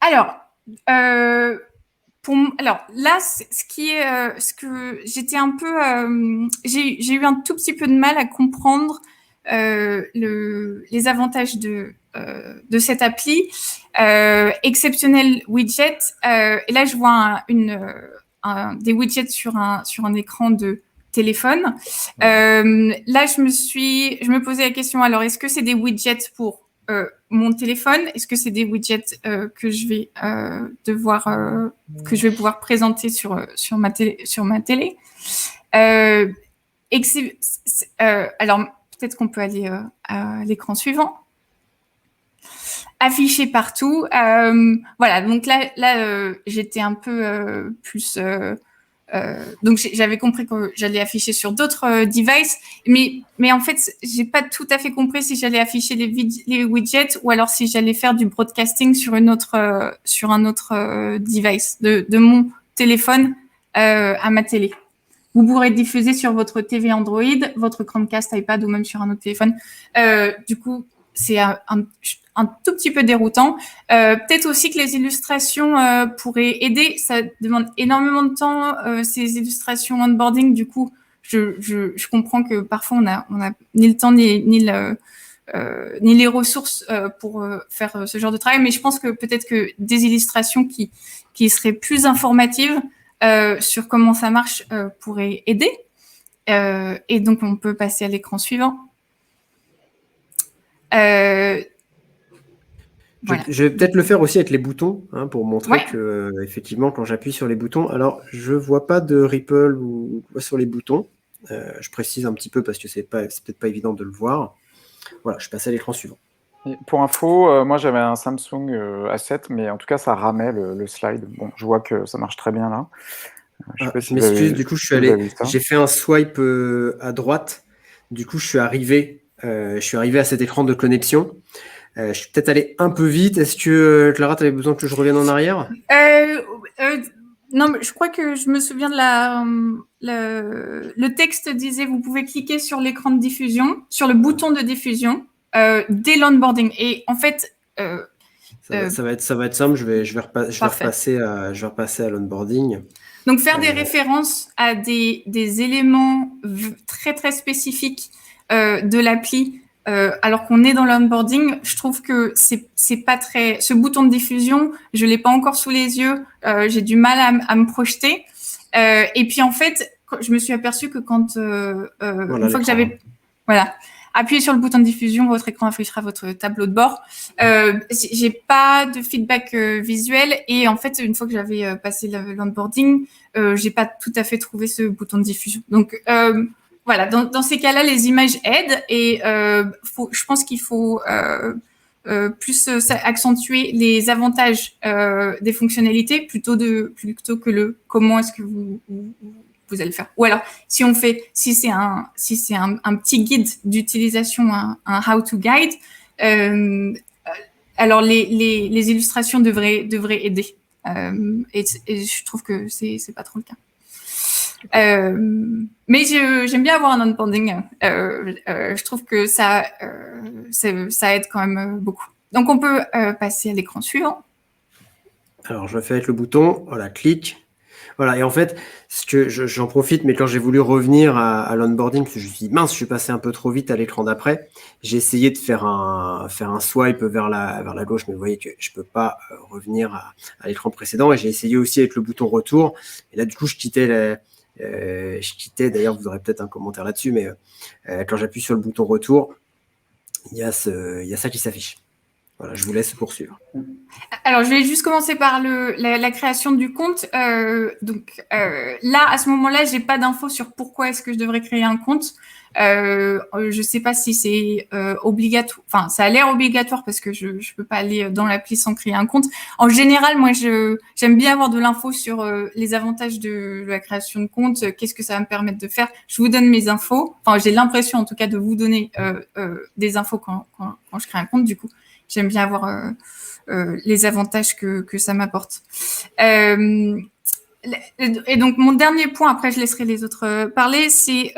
Alors là, ce que j'étais un peu, j'ai eu un tout petit peu de mal à comprendre les avantages de cette appli. Exceptionnel widget. Et là, je vois des widgets sur un écran de téléphone. Là, je me posais la question. Alors, est-ce que c'est des widgets pour mon téléphone? Est-ce que c'est des widgets que je vais pouvoir présenter sur ma télé? Alors peut-être qu'on peut aller à l'écran suivant. Affiché partout. Voilà. Donc là, j'étais un peu plus. Donc j'avais compris que j'allais afficher sur d'autres devices, mais en fait j'ai pas tout à fait compris si j'allais afficher les widgets ou alors si j'allais faire du broadcasting sur un autre device de mon téléphone à ma télé. Vous pourrez diffuser sur votre TV Android, votre Chromecast, iPad ou même sur un autre téléphone. Du coup, c'est un tout petit peu déroutant. Peut-être aussi que les illustrations pourraient aider. Ça demande énormément de temps, ces illustrations onboarding. Du coup, je comprends que parfois on a ni le temps ni les ressources pour faire ce genre de travail. Mais je pense que peut-être que des illustrations qui seraient plus informatives sur comment ça marche pourraient aider. Et donc, on peut passer à l'écran suivant. Voilà. Je vais peut-être le faire aussi avec les boutons, pour montrer que, effectivement, quand j'appuie sur les boutons, alors je vois pas de ripple ou sur les boutons. Je précise un petit peu parce que c'est peut-être pas évident de le voir. Voilà, je passe à l'écran suivant. Et pour info, moi j'avais un Samsung A7, mais en tout cas ça ramait le slide. Bon, je vois que ça marche très bien là. Je m'excuse, du coup j'ai fait un swipe à droite. Du coup, je suis arrivé à cet écran de connexion. Je suis peut-être allé un peu vite. Est-ce que, Clara, tu avais besoin que je revienne en arrière? Non, mais je crois que je me souviens de le texte disait vous pouvez cliquer sur l'écran de diffusion, sur le bouton de diffusion dès l'onboarding. Et en fait, ça va être simple. Je vais repasser à l'onboarding. Donc faire des références à des éléments très très spécifiques de l'appli. Alors qu'on est dans l'onboarding, je trouve que c'est pas très. Ce bouton de diffusion, je l'ai pas encore sous les yeux. J'ai du mal à me projeter. Et puis en fait, je me suis aperçue que quand une fois que j'avais appuyé sur le bouton de diffusion, votre écran affichera votre tableau de bord. J'ai pas de feedback visuel et en fait, une fois que j'avais passé l'onboarding, j'ai pas tout à fait trouvé ce bouton de diffusion. Donc voilà, dans ces cas-là, les images aident et je pense qu'il faut plus accentuer les avantages des fonctionnalités plutôt que le comment est-ce que vous allez le faire. Ou alors, si c'est un petit guide d'utilisation, un how-to guide, alors les illustrations devraient aider. Et je trouve que c'est pas trop le cas. Mais j'aime bien avoir un onboarding. Je trouve que ça aide quand même beaucoup. Donc, on peut passer à l'écran suivant. Alors, je fais avec le bouton. Voilà, clic. Voilà, et en fait, ce que j'en profite, mais quand j'ai voulu revenir à l'onboarding, parce que je me suis dit, mince, je suis passé un peu trop vite à l'écran d'après, j'ai essayé de faire un swipe vers la gauche, mais vous voyez que je peux pas revenir à l'écran précédent, et j'ai essayé aussi avec le bouton retour, et là, du coup, je quittais, d'ailleurs, vous aurez peut-être un commentaire là-dessus, mais quand j'appuie sur le bouton retour, il y a ça qui s'affiche. Voilà, je vous laisse poursuivre. Alors, je vais juste commencer par la création du compte. Donc là, à ce moment-là, j'ai pas d'infos sur pourquoi est-ce que je devrais créer un compte. Je sais pas si c'est obligatoire. Enfin, ça a l'air obligatoire parce que je peux pas aller dans l'appli sans créer un compte. En général, moi, j'aime bien avoir de l'info sur les avantages de la création de compte. Qu'est-ce que ça va me permettre de faire? Je vous donne mes infos. Enfin, j'ai l'impression, en tout cas, de vous donner des infos quand je crée un compte. Du coup, j'aime bien avoir les avantages que ça m'apporte. Et donc, mon dernier point, après je laisserai les autres parler, c'est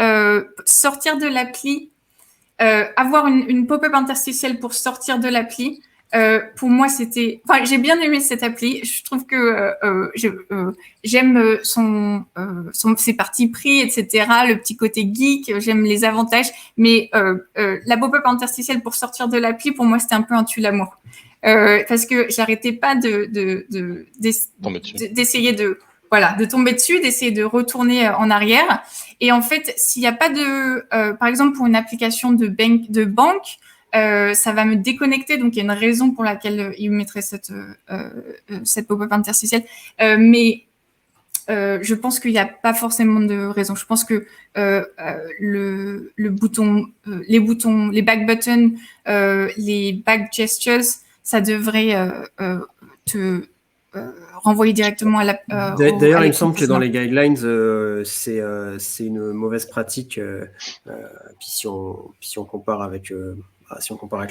sortir de l'appli, avoir une pop-up interstitielle pour sortir de l'appli. Pour moi, c'était... Enfin, j'ai bien aimé cette appli. Je trouve que j'aime ses partis pris, etc., le petit côté geek, j'aime les avantages. Mais la pop-up interstitielle pour sortir de l'appli, pour moi, c'était un peu un tue-l'amour. Parce que j'arrêtais pas d'essayer de tomber dessus, d'essayer de retourner en arrière. Et en fait, s'il n'y a pas par exemple, pour une application de banque, ça va me déconnecter. Donc, il y a une raison pour laquelle il mettrait cette pop-up interstitielle. Mais je pense qu'il n'y a pas forcément de raison. Je pense que les back buttons, les back gestures, ça devrait te renvoyer directement à la. D'ailleurs, il me semble que dans les guidelines, c'est une mauvaise pratique. Puis si on compare avec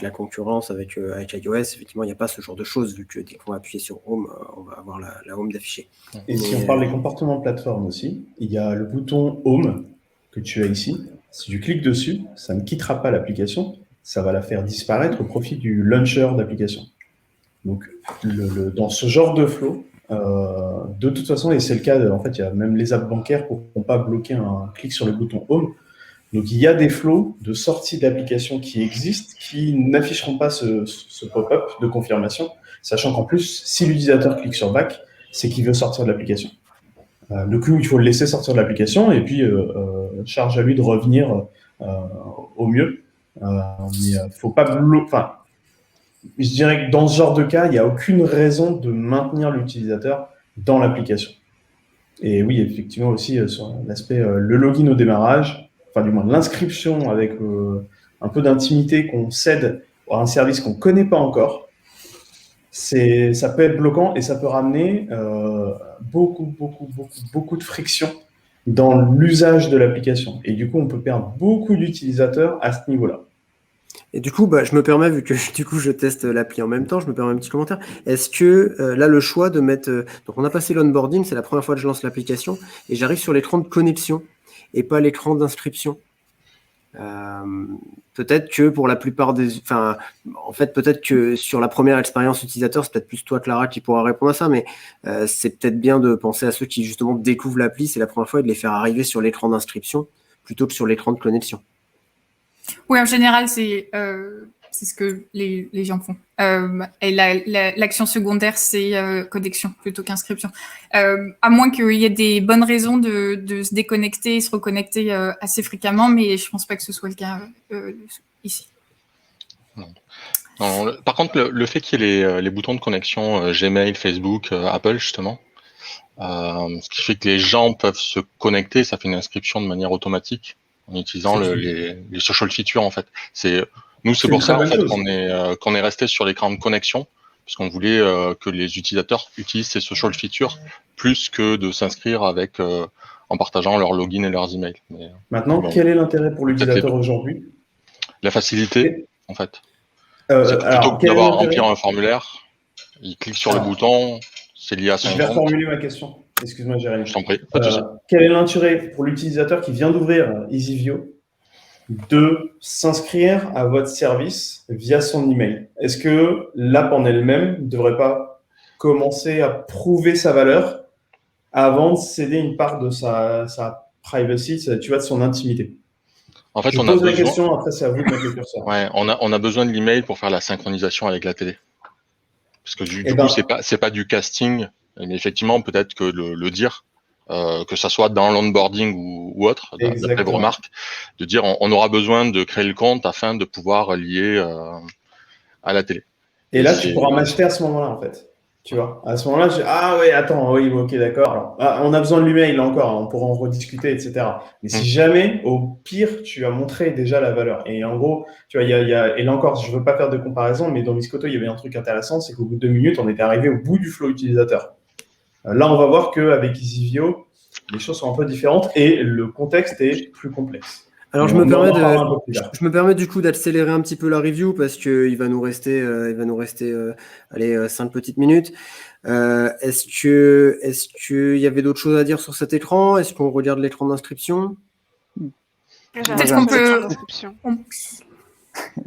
la concurrence, avec iOS, effectivement, il n'y a pas ce genre de choses, vu que dès qu'on va appuyer sur Home, on va avoir la Home d'afficher. Et si on parle des comportements de plateforme aussi, il y a le bouton Home que tu as ici. Si tu cliques dessus, ça ne quittera pas l'application, ça va la faire disparaître au profit du launcher d'application. Donc, dans ce genre de flow, de toute façon, et c'est le cas, en fait, il y a même les apps bancaires pour ne pas bloquer un clic sur le bouton Home. Donc, il y a des flows de sortie d'application qui existent, qui n'afficheront pas ce pop-up de confirmation, sachant qu'en plus, si l'utilisateur clique sur Back, c'est qu'il veut sortir de l'application. Du coup, il faut le laisser sortir de l'application et puis charge à lui de revenir au mieux. Mais il ne faut pas bloquer. Enfin, je dirais que dans ce genre de cas, il n'y a aucune raison de maintenir l'utilisateur dans l'application. Et oui, effectivement aussi sur l'aspect le login au démarrage, enfin du moins l'inscription avec un peu d'intimité qu'on cède à un service qu'on ne connaît pas encore, ça peut être bloquant et ça peut ramener beaucoup de friction dans l'usage de l'application. Et du coup, on peut perdre beaucoup d'utilisateurs à ce niveau-là. Et du coup, je me permets, vu que du coup je teste l'appli en même temps, je me permets un petit commentaire. Est-ce que là, le choix de mettre... donc on a passé l'onboarding, c'est la première fois que je lance l'application, et j'arrive sur l'écran de connexion et pas l'écran d'inscription. Peut-être que pour la plupart des... Enfin, en fait, peut-être que sur la première expérience utilisateur, c'est peut-être plus toi, Clara, qui pourra répondre à ça, mais c'est peut-être bien de penser à ceux qui justement découvrent l'appli, c'est la première fois, et de les faire arriver sur l'écran d'inscription plutôt que sur l'écran de connexion. Oui, en général, c'est ce que les gens font. Et l'action secondaire, c'est connexion plutôt qu'inscription. À moins qu'il y ait des bonnes raisons de se déconnecter et se reconnecter assez fréquemment, mais je ne pense pas que ce soit le cas ici. Non, par contre, le fait qu'il y ait les boutons de connexion Gmail, Facebook, Apple, justement, ce qui fait que les gens peuvent se connecter, ça fait une inscription de manière automatique en utilisant les social features, en fait. C'est pour ça en fait, qu'on est resté sur l'écran de connexion, parce qu'on voulait que les utilisateurs utilisent ces social features plus que de s'inscrire en partageant leur login et leurs emails. Mais, maintenant, quel est l'intérêt pour l'utilisateur aujourd'hui? La facilité, en fait. Plutôt que d'avoir à remplir un formulaire, il clique sur le bouton, c'est lié à son compte. Je vais reformuler ma question. Excuse-moi, Jérémy. Je t'en prie. Quel est l'intérêt pour l'utilisateur qui vient d'ouvrir EasyView de s'inscrire à votre service via son email? Est-ce que l'app en elle-même ne devrait pas commencer à prouver sa valeur avant de céder une part de sa privacy, tu vois, de son intimité? En fait, je pose la question, après c'est à vous de mettre le curseur. Ouais, on a besoin de l'email pour faire la synchronisation avec la télé. Parce que du coup, c'est pas du casting, mais effectivement, peut-être que le dire, que ça soit dans l'onboarding ou autre, d'après vos remarques, de dire on aura besoin de créer le compte afin de pouvoir lier à la télé. Et là, tu pourras m'acheter à ce moment-là, en fait. Tu vois, à ce moment-là, ah oui, attends, oui, ok, d'accord. Alors, on a besoin de l'email là encore, on pourra en rediscuter, etc. Mais si jamais, au pire, tu as montré déjà la valeur. Et en gros, tu vois, et là encore, je veux pas faire de comparaison, mais dans Miscoto, il y avait un truc intéressant, c'est qu'au bout de 2 minutes, on était arrivé au bout du flow utilisateur. Là, on va voir qu'avec EasyVio, les choses sont un peu différentes et le contexte est plus complexe. Alors, je me permets du coup d'accélérer un petit peu la review parce qu'il va nous rester, allez, 5 petites minutes. Est-ce qu'il y avait d'autres choses à dire sur cet écran? Est-ce qu'on regarde l'écran d'inscription? Peut-être qu'on peut.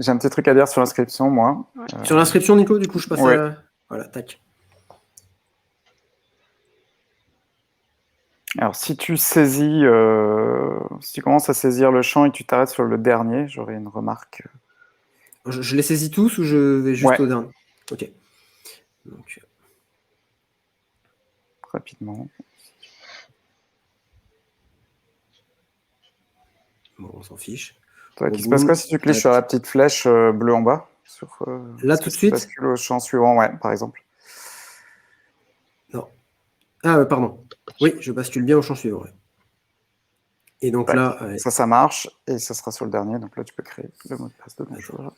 J'ai un petit truc à dire sur l'inscription, moi. Ouais. Sur l'inscription, Nico, du coup, je passe à... Voilà, tac. Alors, si tu saisis, si tu commences à saisir le champ et que tu t'arrêtes sur le dernier, j'aurais une remarque. Je les saisis tous ou je vais juste au dernier? Ok. Donc... Rapidement. Bon, on s'en fiche. Il se passe quoi si tu cliques sur la petite flèche bleue en bas là, tout de suite? Bascule au champ suivant, ouais, par exemple. Non. Ah, pardon. Oui, je bascule bien au champ suivant. Ouais. Et donc là... Ça marche, et ça sera sur le dernier. Donc là, tu peux créer le mot de passe de ton choix.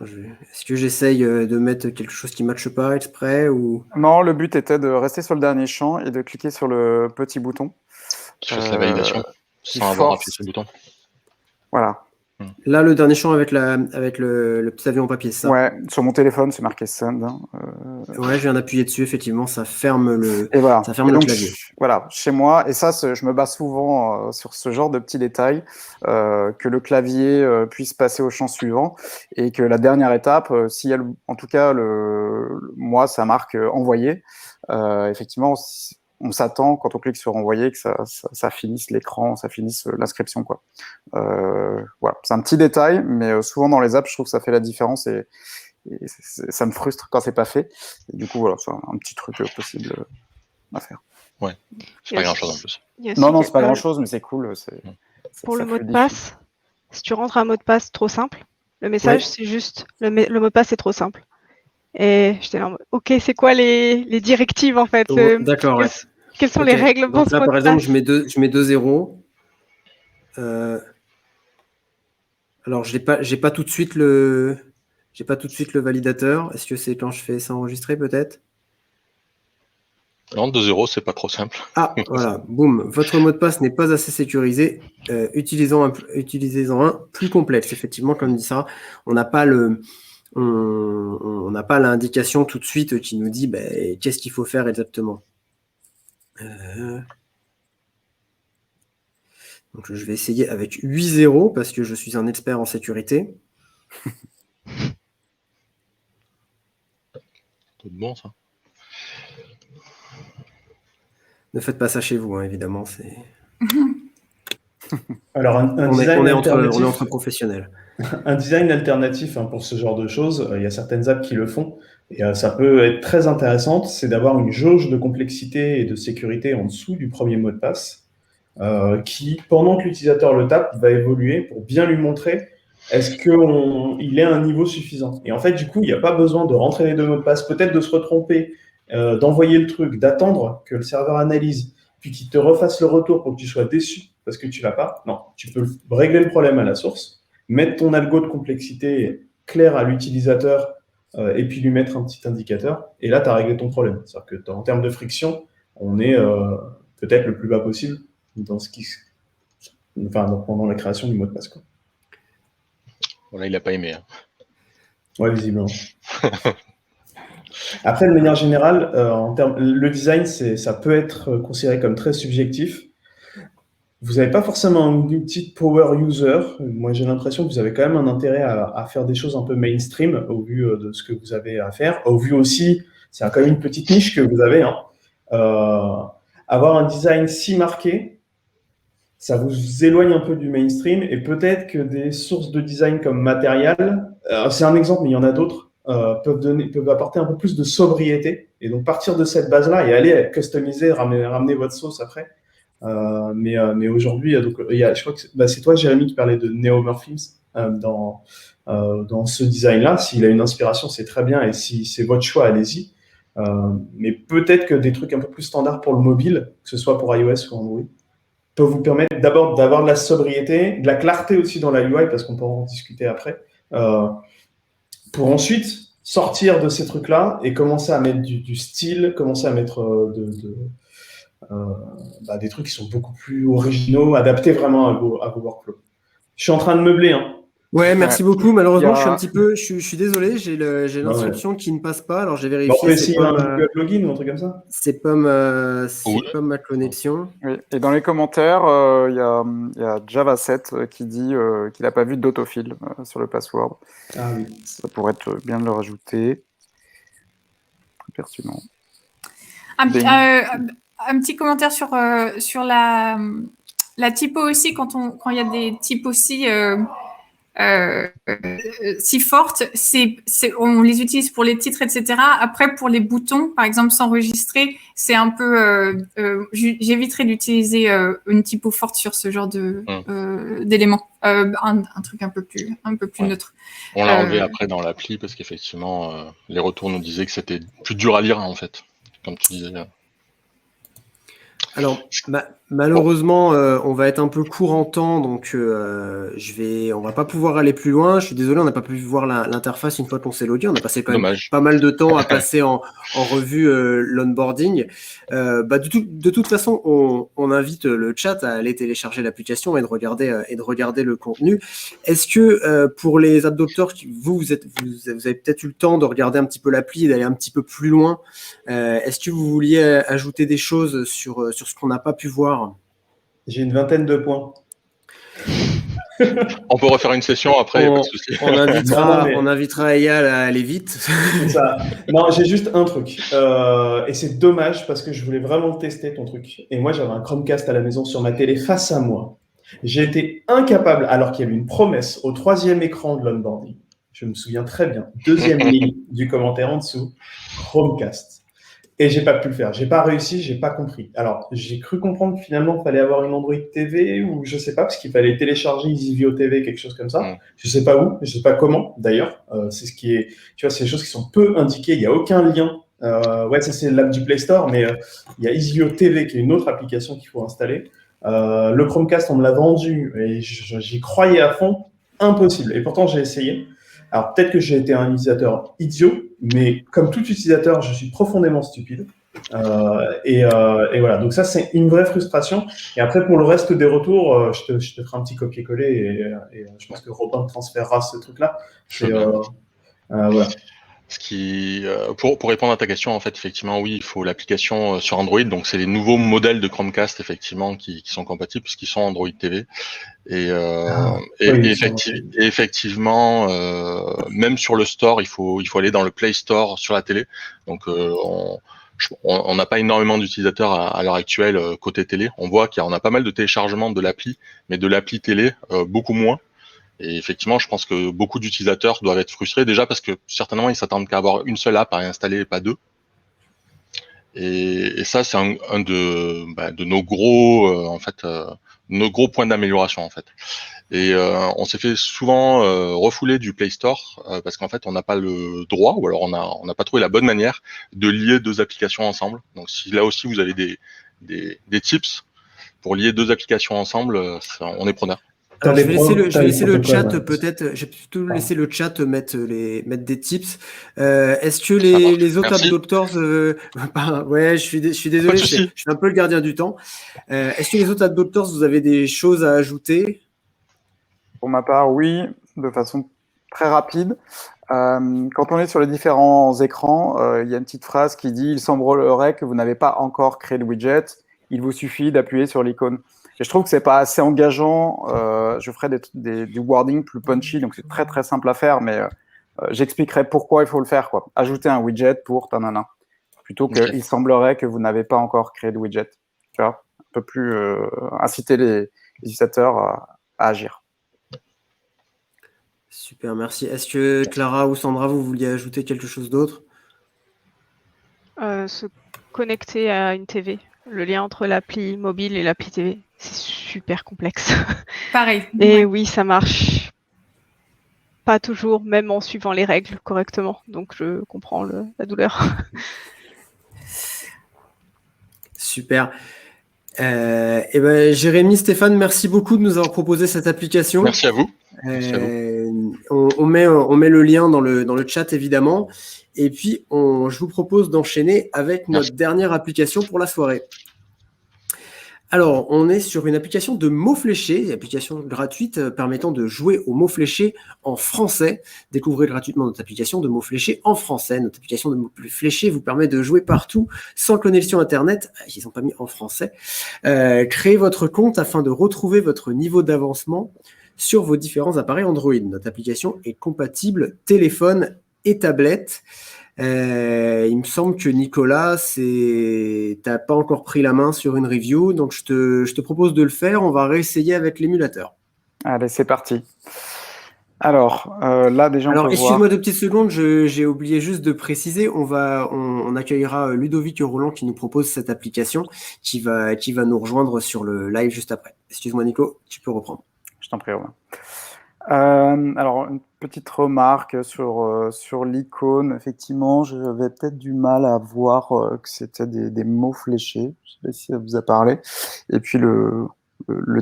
Est-ce que j'essaye de mettre quelque chose qui ne matche pas exprès ou... Non, le but était de rester sur le dernier champ et de cliquer sur le petit bouton. Qui fasse la validation, sans avoir appuyé sur le bouton. Voilà. Là, le dernier champ avec le petit avion en papier, ça. Ouais, sur mon téléphone, c'est marqué Send. Ouais, je viens d'appuyer dessus, effectivement, ça ferme le, et voilà. ça ferme le clavier. Voilà, chez moi, et ça, je me base souvent sur ce genre de petits détails, que le clavier puisse passer au champ suivant, et que la dernière étape, si elle, en tout cas, moi, ça marque envoyer. Effectivement, on s'attend, quand on clique sur envoyer, que ça finisse l'écran, ça finisse l'inscription, quoi. Voilà, c'est un petit détail, mais souvent dans les apps, je trouve que ça fait la différence et ça me frustre quand c'est pas fait. Et du coup, voilà, c'est un petit truc possible à faire. Ouais, c'est pas grand-chose en plus. Non, c'est pas grand-chose, mais c'est cool. Pour le mot de passe, si tu rentres un mot de passe trop simple, le message, c'est juste le mot de passe est trop simple. Et j'étais là en mode, ok, c'est quoi les directives en fait? D'accord, ouais. Quelles sont les règles pour ce mot de passe? Par exemple, je mets 2 zéros. Alors, j'ai pas tout de suite le validateur. Est-ce que c'est quand je fais ça enregistrer peut-être? Non, 2 zéros, c'est pas trop simple. Ah, voilà, boum. Votre mot de passe n'est pas assez sécurisé. Utilisez-en un plus complexe. Effectivement, comme dit Sarah, on n'a pas l'indication tout de suite qui nous dit qu'est-ce qu'il faut faire exactement. Donc, je vais essayer avec 8 zéros parce que je suis un expert en sécurité. C'est bon, ça. Ne faites pas ça chez vous, hein, évidemment. Alors, on est entre professionnels. Un design alternatif pour ce genre de choses, il y a certaines apps qui le font, et ça peut être très intéressant, c'est d'avoir une jauge de complexité et de sécurité en dessous du premier mot de passe, qui, pendant que l'utilisateur le tape, va évoluer pour bien lui montrer est-ce qu'il est à un niveau suffisant. Et en fait, du coup, il n'y a pas besoin de rentrer les 2 mots de passe, peut-être de se retromper, d'envoyer le truc, d'attendre que le serveur analyse, puis qu'il te refasse le retour pour que tu sois déçu parce que tu l'as pas. Non, tu peux régler le problème à la source, mettre ton algo de complexité clair à l'utilisateur et puis lui mettre un petit indicateur. Et là, tu as réglé ton problème. C'est-à-dire qu'en termes de friction, on est peut-être le plus bas possible pendant la création du mot de passe, quoi. Voilà, il n'a pas aimé. Hein. Ouais, visiblement. Après, de manière générale, le design, ça peut être considéré comme très subjectif. Vous n'avez pas forcément une petite power user. Moi, j'ai l'impression que vous avez quand même un intérêt à faire des choses un peu mainstream au vu de ce que vous avez à faire. Au vu aussi, c'est quand même une petite niche que vous avez. Avoir un design si marqué, ça vous éloigne un peu du mainstream et peut-être que des sources de design comme Material, c'est un exemple, mais il y en a d'autres, peuvent apporter un peu plus de sobriété et donc partir de cette base-là et aller customiser, ramener votre sauce après. Mais aujourd'hui, je crois que c'est toi, Jérémy, qui parlait de neomorphisme. dans ce design-là. S'il a une inspiration, c'est très bien, et si c'est votre choix, allez-y. Mais peut-être que des trucs un peu plus standards pour le mobile, que ce soit pour iOS ou Android, peuvent vous permettre d'abord d'avoir de la sobriété, de la clarté aussi dans la UI, parce qu'on peut en discuter après, pour ensuite sortir de ces trucs-là et commencer à mettre du style, commencer à mettre des trucs qui sont beaucoup plus originaux, adaptés vraiment à vos workflows. Je suis en train de meubler, hein. Ouais, merci beaucoup. Malheureusement, Il y a- je suis désolé, j'ai l'inscription qui ne passe pas. Alors j'ai On peut vérifié, essayer un Google Login ou un truc comme ça. c'est pas ma connexion. Oui. Et dans les commentaires, il y a Java7 qui dit qu'il n'a pas vu d'autofill sur le password. Ah oui. Ça pourrait être bien de le rajouter. Pertinent. Un petit commentaire sur la typo aussi, quand il y a des typos aussi si fortes, on les utilise pour les titres, etc. Après, pour les boutons, par exemple, s'enregistrer, c'est un peu... j'éviterai d'utiliser une typo forte sur ce genre d'éléments. Un truc un peu plus neutre. On l'a enlevé après dans l'appli parce qu'effectivement, les retours nous disaient que c'était plus dur à lire, en fait, comme tu disais. Alors, malheureusement, on va être un peu court en temps, donc on va pas pouvoir aller plus loin. Je suis désolé, on n'a pas pu voir l'interface une fois qu'on s'est logué. On a passé quand même pas mal de temps à passer en revue l'onboarding. De toute façon, on invite le chat à aller télécharger l'application et de regarder le contenu. Est-ce que pour les adopteurs, vous avez peut-être eu le temps de regarder un petit peu l'appli et d'aller un petit peu plus loin. Est-ce que vous vouliez ajouter des choses sur ce qu'on n'a pas pu voir? J'ai une vingtaine de points. On peut refaire une session après, pas de souci. On invitera Eyal à aller vite. C'est ça. Non, j'ai juste un truc. Et c'est dommage parce que je voulais vraiment le tester, ton truc. Et moi, j'avais un Chromecast à la maison sur ma télé face à moi. J'ai été incapable, alors qu'il y avait une promesse au 3e écran de l'onboarding. Je me souviens très bien. 2e ligne du commentaire en dessous, Chromecast. Et j'ai pas pu le faire. J'ai pas réussi, j'ai pas compris. Alors, j'ai cru comprendre que finalement, il fallait avoir une Android TV ou je sais pas, parce qu'il fallait télécharger EasyView TV, quelque chose comme ça. Je sais pas où, je sais pas comment, d'ailleurs. C'est ce qui est, tu vois, c'est des choses qui sont peu indiquées. Il y a aucun lien. Ouais, ça, c'est l'app du Play Store, mais il y a EasyView TV qui est une autre application qu'il faut installer. Le Chromecast, on me l'a vendu et j'y croyais à fond. Impossible. Et pourtant, j'ai essayé. Alors, peut-être que j'ai été un utilisateur idiot, mais comme tout utilisateur, je suis profondément stupide. Et voilà, donc ça, c'est une vraie frustration. Et après, pour le reste des retours, je te ferai un petit copier-coller et je pense que Robin transférera ce truc-là. Voilà. Pour répondre à ta question, en fait, effectivement, oui, il faut l'application sur Android. Donc, c'est les nouveaux modèles de Chromecast, effectivement, qui sont compatibles puisqu'ils sont Android TV. Effectivement, même sur le store, il faut aller dans le Play Store sur la télé. Donc, on n'a pas énormément d'utilisateurs à l'heure actuelle côté télé. On voit qu'on a pas mal de téléchargements de l'appli, mais de l'appli télé, beaucoup moins. Et effectivement, je pense que beaucoup d'utilisateurs doivent être frustrés, déjà parce que certainement, ils s'attendent qu'à avoir une seule app à installer et pas deux. Et ça, c'est un de nos gros, nos gros points d'amélioration, en fait. Et on s'est fait souvent refouler du Play Store parce qu'en fait, on n'a pas le droit, ou alors on n'a pas trouvé la bonne manière de lier deux applications ensemble. Donc, si là aussi, vous avez des tips pour lier deux applications ensemble, on est preneur. Alors, je vais laisser le chat peut-être. Je vais plutôt laisser le chat mettre des tips. Est-ce que les autres App Doctors, ouais, je suis désolé, je suis un peu le gardien du temps. Est-ce que les autres App Doctors, vous avez des choses à ajouter? Pour ma part, oui, de façon très rapide. Quand on est sur les différents écrans, il y a une petite phrase qui dit « Il semblerait que vous n'avez pas encore créé de widget, il vous suffit d'appuyer sur l'icône ». Et je trouve que c'est pas assez engageant. Je ferai du wording plus punchy, donc c'est très très simple à faire, mais j'expliquerai pourquoi il faut le faire, quoi. Ajouter un widget pour tanana, plutôt que il semblerait que vous n'avez pas encore créé de widget. Tu vois, un peu plus inciter les utilisateurs à agir. Super, merci. Est-ce que Clara ou Sandra, vous vouliez ajouter quelque chose d'autre? Se connecter à une TV. Le lien entre l'appli mobile et l'appli TV, c'est super complexe. Pareil. Et oui, ça marche pas toujours, même en suivant les règles correctement. Donc je comprends la douleur. Super. Et ben, Jérémy, Stéphane, merci beaucoup de nous avoir proposé cette application. Merci à vous. Merci à vous. On met le lien dans le chat, évidemment. Et puis, je vous propose d'enchaîner avec notre dernière application pour la soirée. Alors, on est sur une application de mots fléchés, une application gratuite permettant de jouer aux mots fléchés en français. Découvrez gratuitement notre application de mots fléchés en français. Notre application de mots fléchés vous permet de jouer partout sans connexion Internet. Ils n'ont pas mis en français. Créez votre compte afin de retrouver votre niveau d'avancement sur vos différents appareils Android. Notre application est compatible téléphone et tablette. Il me semble que Nicolas, t'as pas encore pris la main sur une review, donc je te propose de le faire. On va réessayer avec l'émulateur. Allez, c'est parti. Alors, là, déjà, on peut voir... Excuse-moi 2 petites secondes, j'ai oublié juste de préciser, on accueillera Ludovic Roland qui nous propose cette application, qui va nous rejoindre sur le live juste après. Excuse-moi Nico, tu peux reprendre. Je t'en prie, Romain. Alors, une petite remarque sur l'icône. Effectivement, j'avais peut-être du mal à voir que c'était des mots fléchés. Je ne sais pas si ça vous a parlé. Et puis, le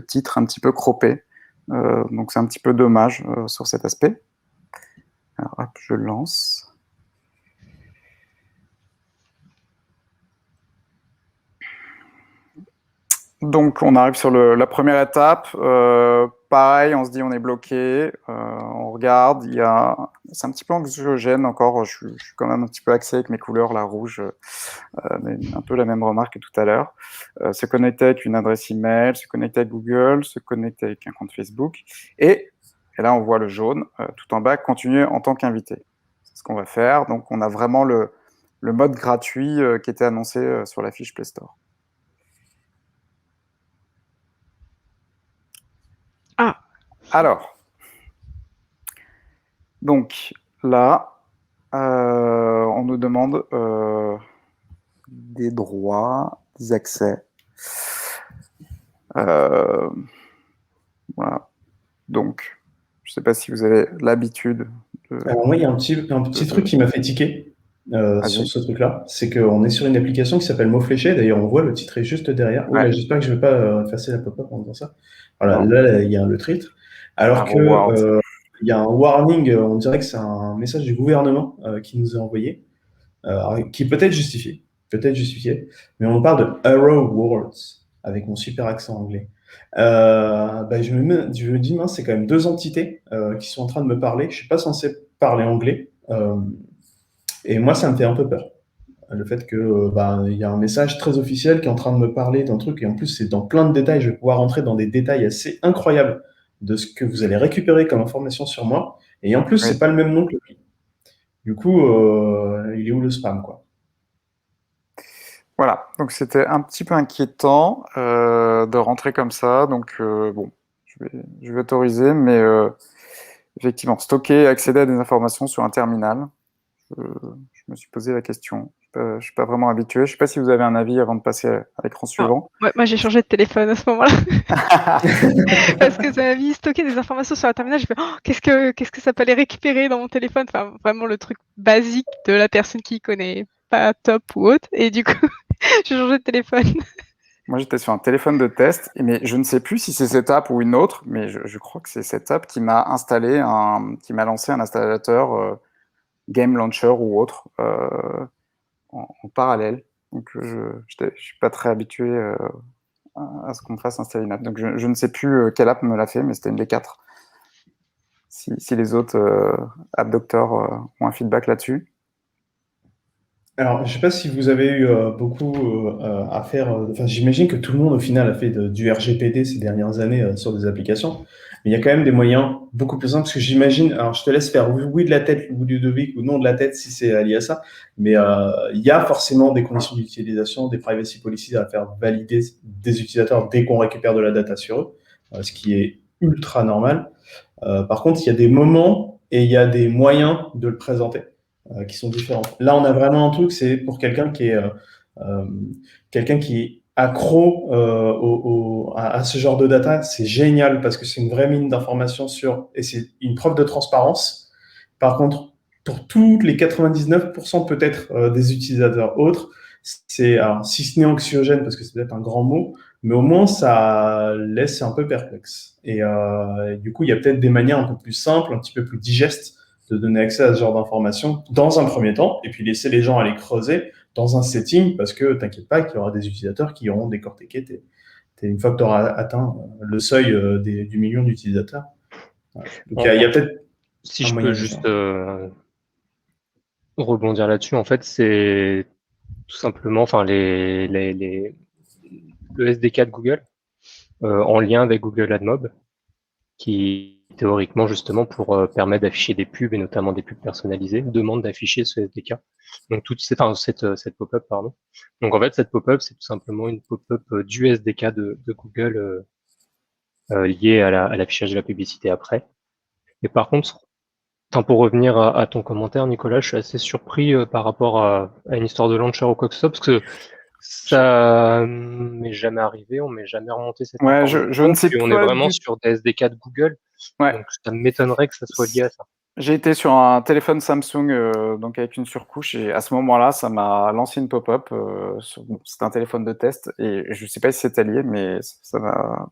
titre un petit peu croppé. Donc, c'est un petit peu dommage sur cet aspect. Alors, hop, je lance. Donc, on arrive sur la première étape. Pareil, on se dit on est bloqué, on regarde, c'est un petit peu anxiogène encore, je suis quand même un petit peu axé avec mes couleurs, la rouge, mais un peu la même remarque que tout à l'heure. Se connecter avec une adresse email, se connecter avec Google, se connecter avec un compte Facebook, et là on voit le jaune, tout en bas, continuer en tant qu'invité. C'est ce qu'on va faire, donc on a vraiment le mode gratuit qui était annoncé sur la fiche Play Store. Ah. Alors, donc là, on nous demande des droits, des accès. Voilà. Donc, je ne sais pas si vous avez l'habitude de... Alors moi, il y a un petit truc qui m'a fait tiquer sur ce truc-là. C'est qu'on est sur une application qui s'appelle Mots Fléchés. D'ailleurs, on voit le titre est juste derrière. Ouais. Là, j'espère que je ne vais pas effacer la pop-up en disant ça. Voilà, là, il y a le titre. Alors que il y a un warning, on dirait que c'est un message du gouvernement qui nous est envoyé, qui peut être justifié, mais on parle de Arrow Words, avec mon super accent anglais. Je me dis, mince, c'est quand même 2 entités qui sont en train de me parler. Je ne suis pas censé parler anglais. Et moi, ça me fait un peu peur. Le fait que y a un message très officiel qui est en train de me parler d'un truc, et en plus, c'est dans plein de détails. Je vais pouvoir rentrer dans des détails assez incroyables de ce que vous allez récupérer comme information sur moi. Et en plus, c'est pas le même nom que le prix. Du coup, il est où le spam, quoi? Voilà, donc c'était un petit peu inquiétant de rentrer comme ça. Donc, bon, je vais autoriser, mais effectivement, stocker et accéder à des informations sur un terminal, je me suis posé la question. Je ne suis pas vraiment habitué. Je ne sais pas si vous avez un avis avant de passer à l'écran suivant. Ouais, moi, j'ai changé de téléphone à ce moment-là. Parce que ça m'a mis stocker des informations sur un terminal. Je me suis dit, qu'est-ce que ça peut aller récupérer dans mon téléphone? Enfin, vraiment le truc basique de la personne qui connaît pas top ou autre. Et du coup, j'ai changé de téléphone. Moi, j'étais sur un téléphone de test, mais je ne sais plus si c'est cette app ou une autre, mais je crois que c'est cette app qui m'a lancé un installateur Game Launcher ou autre en parallèle. Donc, je suis pas très habitué à ce qu'on me fasse installer une app. Donc, je ne sais plus quelle app me l'a fait, mais c'était une des 4. Si les autres App Doctor ont un feedback là-dessus. Alors, je ne sais pas si vous avez eu beaucoup à faire. J'imagine que tout le monde, au final, a fait du RGPD ces dernières années sur des applications. Mais il y a quand même des moyens beaucoup plus simples. Parce que j'imagine, alors je te laisse faire oui de la tête, ou du Ludovic, ou non de la tête si c'est lié à ça. Mais il y a forcément des conditions d'utilisation, des privacy policies à faire valider des utilisateurs dès qu'on récupère de la data sur eux, ce qui est ultra normal. Par contre, il y a des moments et il y a des moyens de le présenter. Qui sont différents. Là, on a vraiment un truc, c'est pour quelqu'un qui est accro à ce genre de data, c'est génial parce que c'est une vraie mine d'informations et c'est une preuve de transparence. Par contre, pour toutes les 99% peut-être des utilisateurs autres, alors, si ce n'est anxiogène parce que c'est peut-être un grand mot, mais au moins ça laisse un peu perplexe. Et du coup, il y a peut-être des manières un peu plus simples, un petit peu plus digestes de donner accès à ce genre d'informations dans un premier temps, et puis laisser les gens aller creuser dans un setting, parce que t'inquiète pas qu'il y aura des utilisateurs qui auront décortiqué une fois que tu auras atteint le seuil du million d'utilisateurs. Voilà. Donc il y a peut-être si je peux juste rebondir là-dessus, en fait, c'est tout simplement, enfin, le SDK de Google en lien avec Google AdMob, qui théoriquement justement pour permettre d'afficher des pubs et notamment des pubs personnalisées, demande d'afficher ce SDK. Donc cette pop-up, pardon. Donc en fait, cette pop-up, c'est tout simplement une pop-up du SDK de Google liée à l'affichage de la publicité après. Et par contre, pour revenir à ton commentaire, Nicolas, je suis assez surpris par rapport à une histoire de launcher ou quoi que ce soit, parce que ça m'est jamais arrivé, on m'est jamais remonté cette information. Je ne sais on est vraiment sur des SDK de Google, donc ça m'étonnerait que ça soit lié à ça. J'ai été sur un téléphone Samsung donc avec une surcouche et à ce moment-là, ça m'a lancé une pop-up. C'était un téléphone de test et je ne sais pas si c'était lié, mais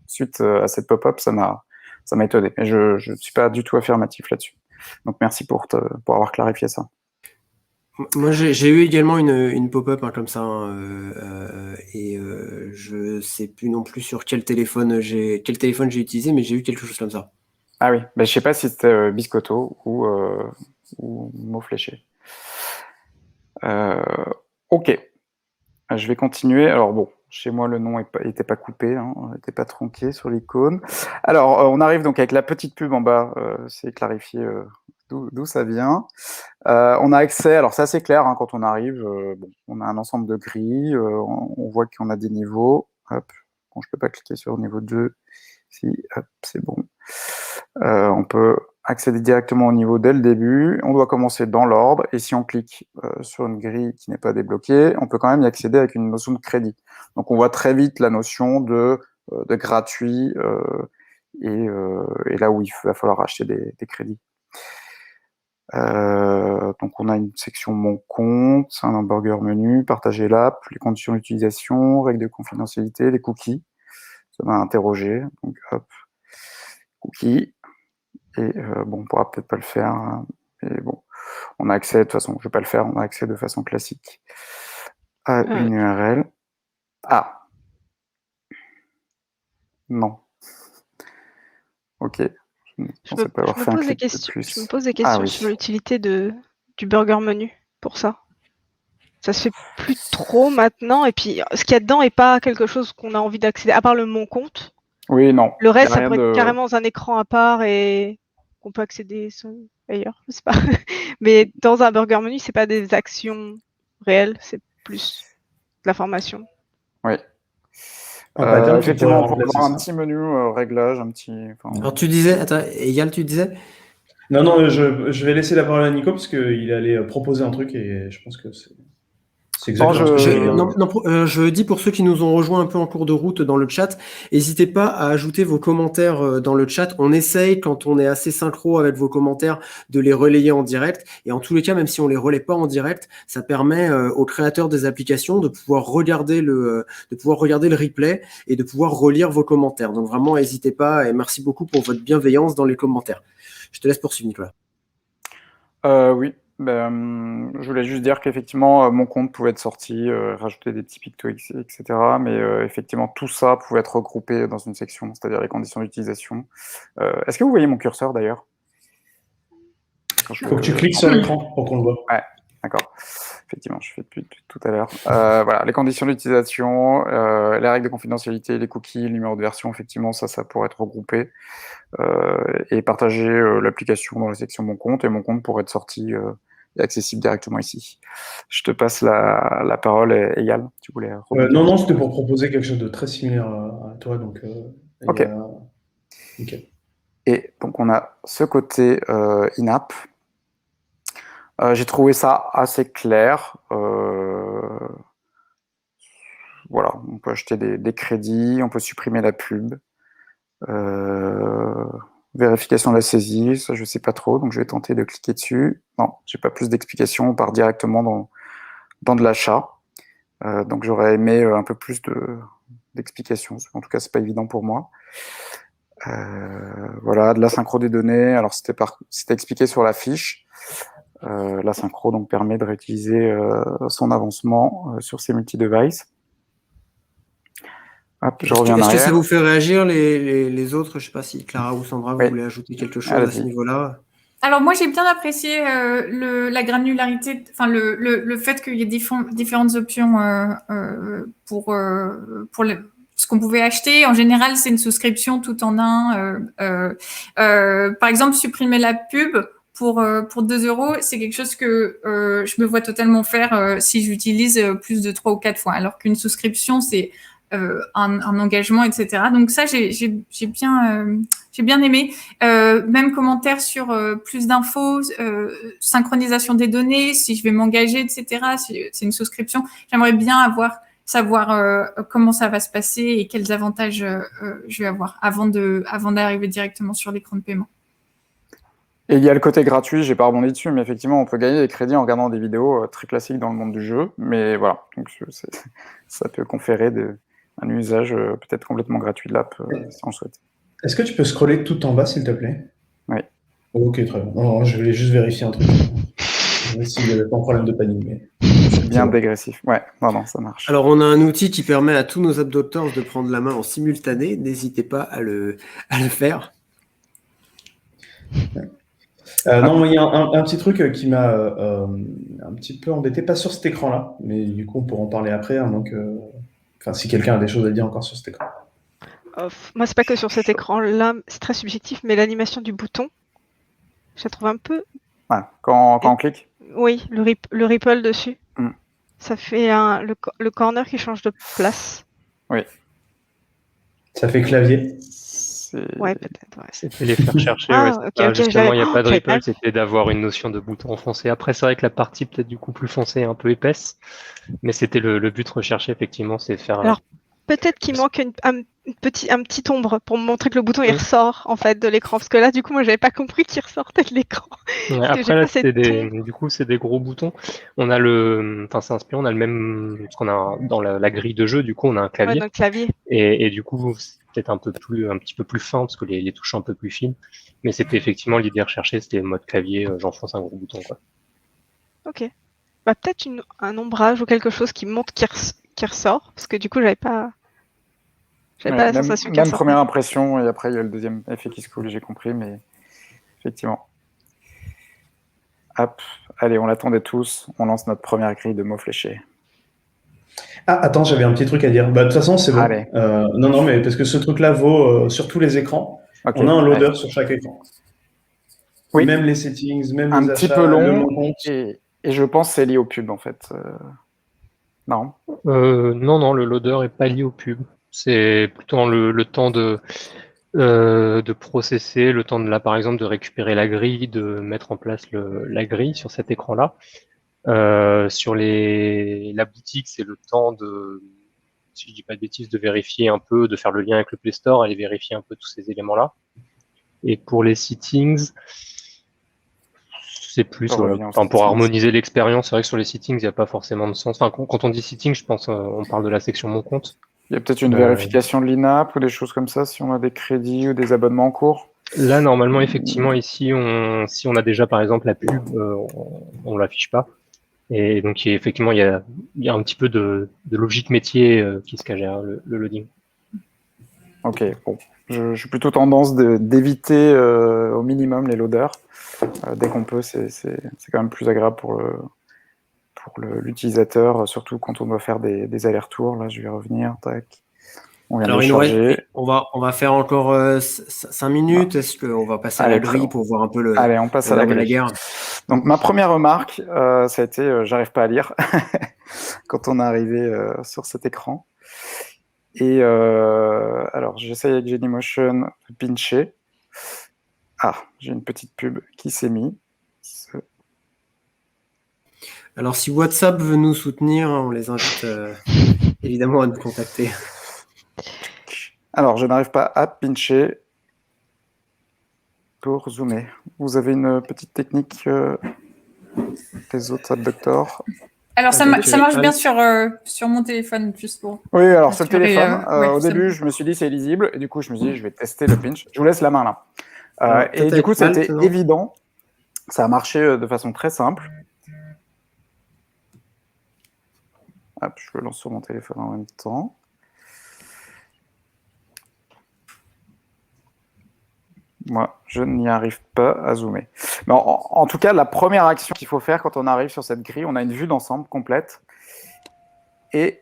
suite à cette pop-up, ça m'a étonné. Mais je ne suis pas du tout affirmatif là-dessus. Donc merci pour avoir clarifié ça. Moi, j'ai eu également une pop-up comme ça, et je sais plus non plus sur quel téléphone j'ai utilisé, mais j'ai eu quelque chose comme ça. Ah oui, je sais pas si c'était Biscotto ou mot fléché. Ok, je vais continuer. Alors bon, chez moi le nom n'était pas coupé, n'était pas tronqué sur l'icône. Alors on arrive donc avec la petite pub en bas, c'est clarifié d'où ça vient. On a accès, alors c'est assez clair quand on arrive, on a un ensemble de grilles, on voit qu'on a des niveaux. Hop, bon, je peux pas cliquer sur niveau 2, si, hop, c'est bon. On peut accéder directement au niveau dès le début, on doit commencer dans l'ordre, et si on clique sur une grille qui n'est pas débloquée, on peut quand même y accéder avec une notion de crédit. Donc on voit très vite la notion de gratuit, et là où il va falloir acheter des crédits. Donc on a une section Mon compte, un hamburger menu, partager l'app, les conditions d'utilisation, règles de confidentialité, les cookies. Ça m'a interrogé, donc hop, cookies. Et bon, on pourra peut-être pas le faire, hein, mais bon, on a accès, de toute façon, je vais pas le faire, on a accès de façon classique à une URL. Ah, non. Ok. Je me pose des questions sur l'utilité du burger menu pour ça. Ça se fait plus trop maintenant, et puis ce qu'il y a dedans n'est pas quelque chose qu'on a envie d'accéder, à part le Mon compte. Oui, non. Le reste, ça pourrait être carrément dans un écran à part et qu'on peut accéder ailleurs, je sais pas. Mais dans un burger menu, c'est pas des actions réelles, c'est plus de l'information. Oui. Effectivement, on peut avoir un petit menu réglage, un petit. Alors tu disais, attends, Eyal, tu disais? Non, je vais laisser la parole à Nico parce qu'il allait proposer un truc et je pense que c'est exactement je dis pour ceux qui nous ont rejoints un peu en cours de route dans le chat, n'hésitez pas à ajouter vos commentaires dans le chat. On essaye, quand on est assez synchro avec vos commentaires, de les relayer en direct. Et en tous les cas, même si on les relaie pas en direct, ça permet aux créateurs des applications de pouvoir regarder le replay et de pouvoir relire vos commentaires. Donc vraiment, n'hésitez pas et merci beaucoup pour votre bienveillance dans les commentaires. Je te laisse poursuivre, Nicolas. Oui. Je voulais juste dire qu'effectivement, mon compte pouvait être sorti, rajouter des petits pictos, etc. Mais effectivement, tout ça pouvait être regroupé dans une section, c'est-à-dire les conditions d'utilisation. Est-ce que vous voyez mon curseur d'ailleurs? Il faut que tu cliques sur l'écran pour qu'on le voit. Ouais, d'accord. Effectivement, je fais depuis tout à l'heure. Voilà, les conditions d'utilisation, les règles de confidentialité, les cookies, le numéro de version, effectivement, ça pourrait être regroupé. Et partager l'application dans la section Mon compte, et mon compte pourrait être sorti et accessible directement ici. Je te passe la parole, Eyal, tu voulais non, c'était pour proposer quelque chose de très similaire à toi. Donc, ok. Nickel. Et donc on a ce côté in-app. J'ai trouvé ça assez clair. voilà, on peut acheter des crédits, on peut supprimer la pub. Vérification de la saisie, ça je sais pas trop, donc je vais tenter de cliquer dessus. Non, j'ai pas plus d'explications, on part directement dans de l'achat. Donc j'aurais aimé un peu plus d'explications. En tout cas, c'est pas évident pour moi. Voilà, de la synchro des données. Alors c'était expliqué sur la fiche. La synchro donc permet de réutiliser son avancement sur ces multi-devices. Hop, je reviens en Est-ce que ça arrière. vous fait réagir les autres? Je sais pas si Clara ou Sandra, vous Oui. voulez ajouter quelque chose à Allez-y. ce niveau-là? Alors moi j'ai bien apprécié la granularité, enfin le fait qu'il y ait différentes options pour ce qu'on pouvait acheter. En général c'est une souscription tout en un. Par exemple supprimer la pub pour 2 €, c'est quelque chose que je me vois totalement faire si j'utilise plus de 3 ou 4 fois. Alors qu'une souscription c'est un engagement, etc. Donc ça j'ai bien aimé. Même commentaire sur plus d'infos, synchronisation des données, si je vais m'engager, etc. Si c'est une souscription, j'aimerais bien savoir comment ça va se passer et quels avantages je vais avoir avant d'arriver directement sur l'écran de paiement. Et il y a le côté gratuit, j'ai pas rebondi dessus, mais effectivement, on peut gagner des crédits en regardant des vidéos très classiques dans le monde du jeu. Mais voilà, donc ça peut conférer un usage peut-être complètement gratuit de l'app si on le souhaite. Est-ce que tu peux scroller tout en bas, s'il te plaît? Oui. Ok, très bien. Non, je voulais juste vérifier un truc. S'il n'y avait pas un problème de panique. Mais... C'est bien dégressif. Ouais, non, ça marche. Alors, on a un outil qui permet à tous nos abductors de prendre la main en simultané. N'hésitez pas à le faire. Non, il y a un petit truc qui m'a un petit peu embêté, pas sur cet écran-là, mais du coup, on pourra en parler après. Hein, donc, si quelqu'un a des choses à dire encore sur cet écran. Moi, c'est pas que sur cet écran-là, c'est très subjectif, mais l'animation du bouton, je la trouve un peu... Ah, quand on clique? Oui, le ripple dessus. Ça fait le corner qui change de place. Oui. Ça fait clavier. Ouais, peut-être. Ouais. C'était les faire chercher. Justement, il n'y a pas de ripple, c'était d'avoir une notion de bouton foncé. Après, c'est vrai que la partie peut-être du coup plus foncée est un peu épaisse, mais c'était le but recherché, effectivement, c'est de faire... Alors, peut-être qu'il manque un petit ombre pour me montrer que le bouton il ressort en fait de l'écran, parce que là du coup moi j'avais pas compris qu'il ressortait de l'écran. Ouais, après là c'est des gros boutons. On a c'est inspiré, on a le même, parce qu'on a dans la grille de jeu, du coup on a un clavier. Ouais, dans le clavier. Et du coup c'est peut-être un petit peu plus fin parce que les touches sont un peu plus fines, mais c'était effectivement l'idée recherchée, c'était mode clavier, j'enfonce un gros bouton quoi. Ok. Bah peut-être un ombrage ou quelque chose qui montre qui ressort, parce que du coup j'avais pas la sensation qu'il Même première impression, et après il y a le deuxième effet qui se coule, j'ai compris, mais effectivement. Hop, allez, on l'attendait tous, on lance notre première grille de mots fléchés. Ah, attends, j'avais un petit truc à dire. Bah, de toute façon, c'est bon. Allez. Non, mais parce que ce truc-là vaut sur tous les écrans. Okay. On a un loader sur chaque écran. Oui. Même les settings, même les achats. Un petit peu long, et je pense que c'est lié aux pubs, en fait. Non. Non, le loader n'est pas lié aux pubs. C'est plutôt le temps de processer, le temps par exemple de récupérer la grille, de mettre en place la grille sur cet écran-là. Sur la boutique, c'est le temps si je dis pas de bêtises, de vérifier un peu, de faire le lien avec le Play Store, aller vérifier un peu tous ces éléments-là. Et pour les settings, c'est plus pour harmoniser l'expérience. C'est vrai que sur les settings, il n'y a pas forcément de sens. Enfin, quand on dit settings, je pense on parle de la section Mon compte. Il y a peut-être une vérification de l'INAP ou des choses comme ça, si on a des crédits ou des abonnements en cours. Là, normalement, effectivement, ici, si on a déjà, par exemple, la pub, on ne l'affiche pas. Et donc, effectivement, il y a un petit peu de logique métier qui se cache derrière le loading. Ok, bon. Je suis plutôt tendance d'éviter au minimum les loaders. Dès qu'on peut, c'est quand même plus agréable pour l'utilisateur, surtout quand on doit faire des allers-retours. Là, je vais revenir. Tac. On vient de charger. On va faire encore 5 minutes. Est-ce qu'on va passer à la grille pour voir un peu le... Allez, on passe à la guerre. Donc, ma première remarque, ça a été j'arrive pas à lire quand on est arrivé sur cet écran. Et alors, j'essaye avec Genymotion de pincher. Ah, j'ai une petite pub qui s'est mise. Alors, si WhatsApp veut nous soutenir, on les invite évidemment à nous contacter. Alors, je n'arrive pas à pincher pour zoomer. Vous avez une petite technique, les autres abductors? Alors, ça Avec, marche bien Al- sur mon téléphone, juste pour. Oui, alors sur le assurer, téléphone, ouais, au ça début, me- je me suis dit c'est lisible, et du coup, je me suis dit je vais tester le pinch. Je vous laisse la main là. Alors, Et peut-être du coup, avec Alt, c'était non évident. Ça a marché de façon très simple. Hop, je le lance sur mon téléphone en même temps. Moi, je n'y arrive pas à zoomer. Mais en tout cas, la première action qu'il faut faire quand on arrive sur cette grille, on a une vue d'ensemble complète. Et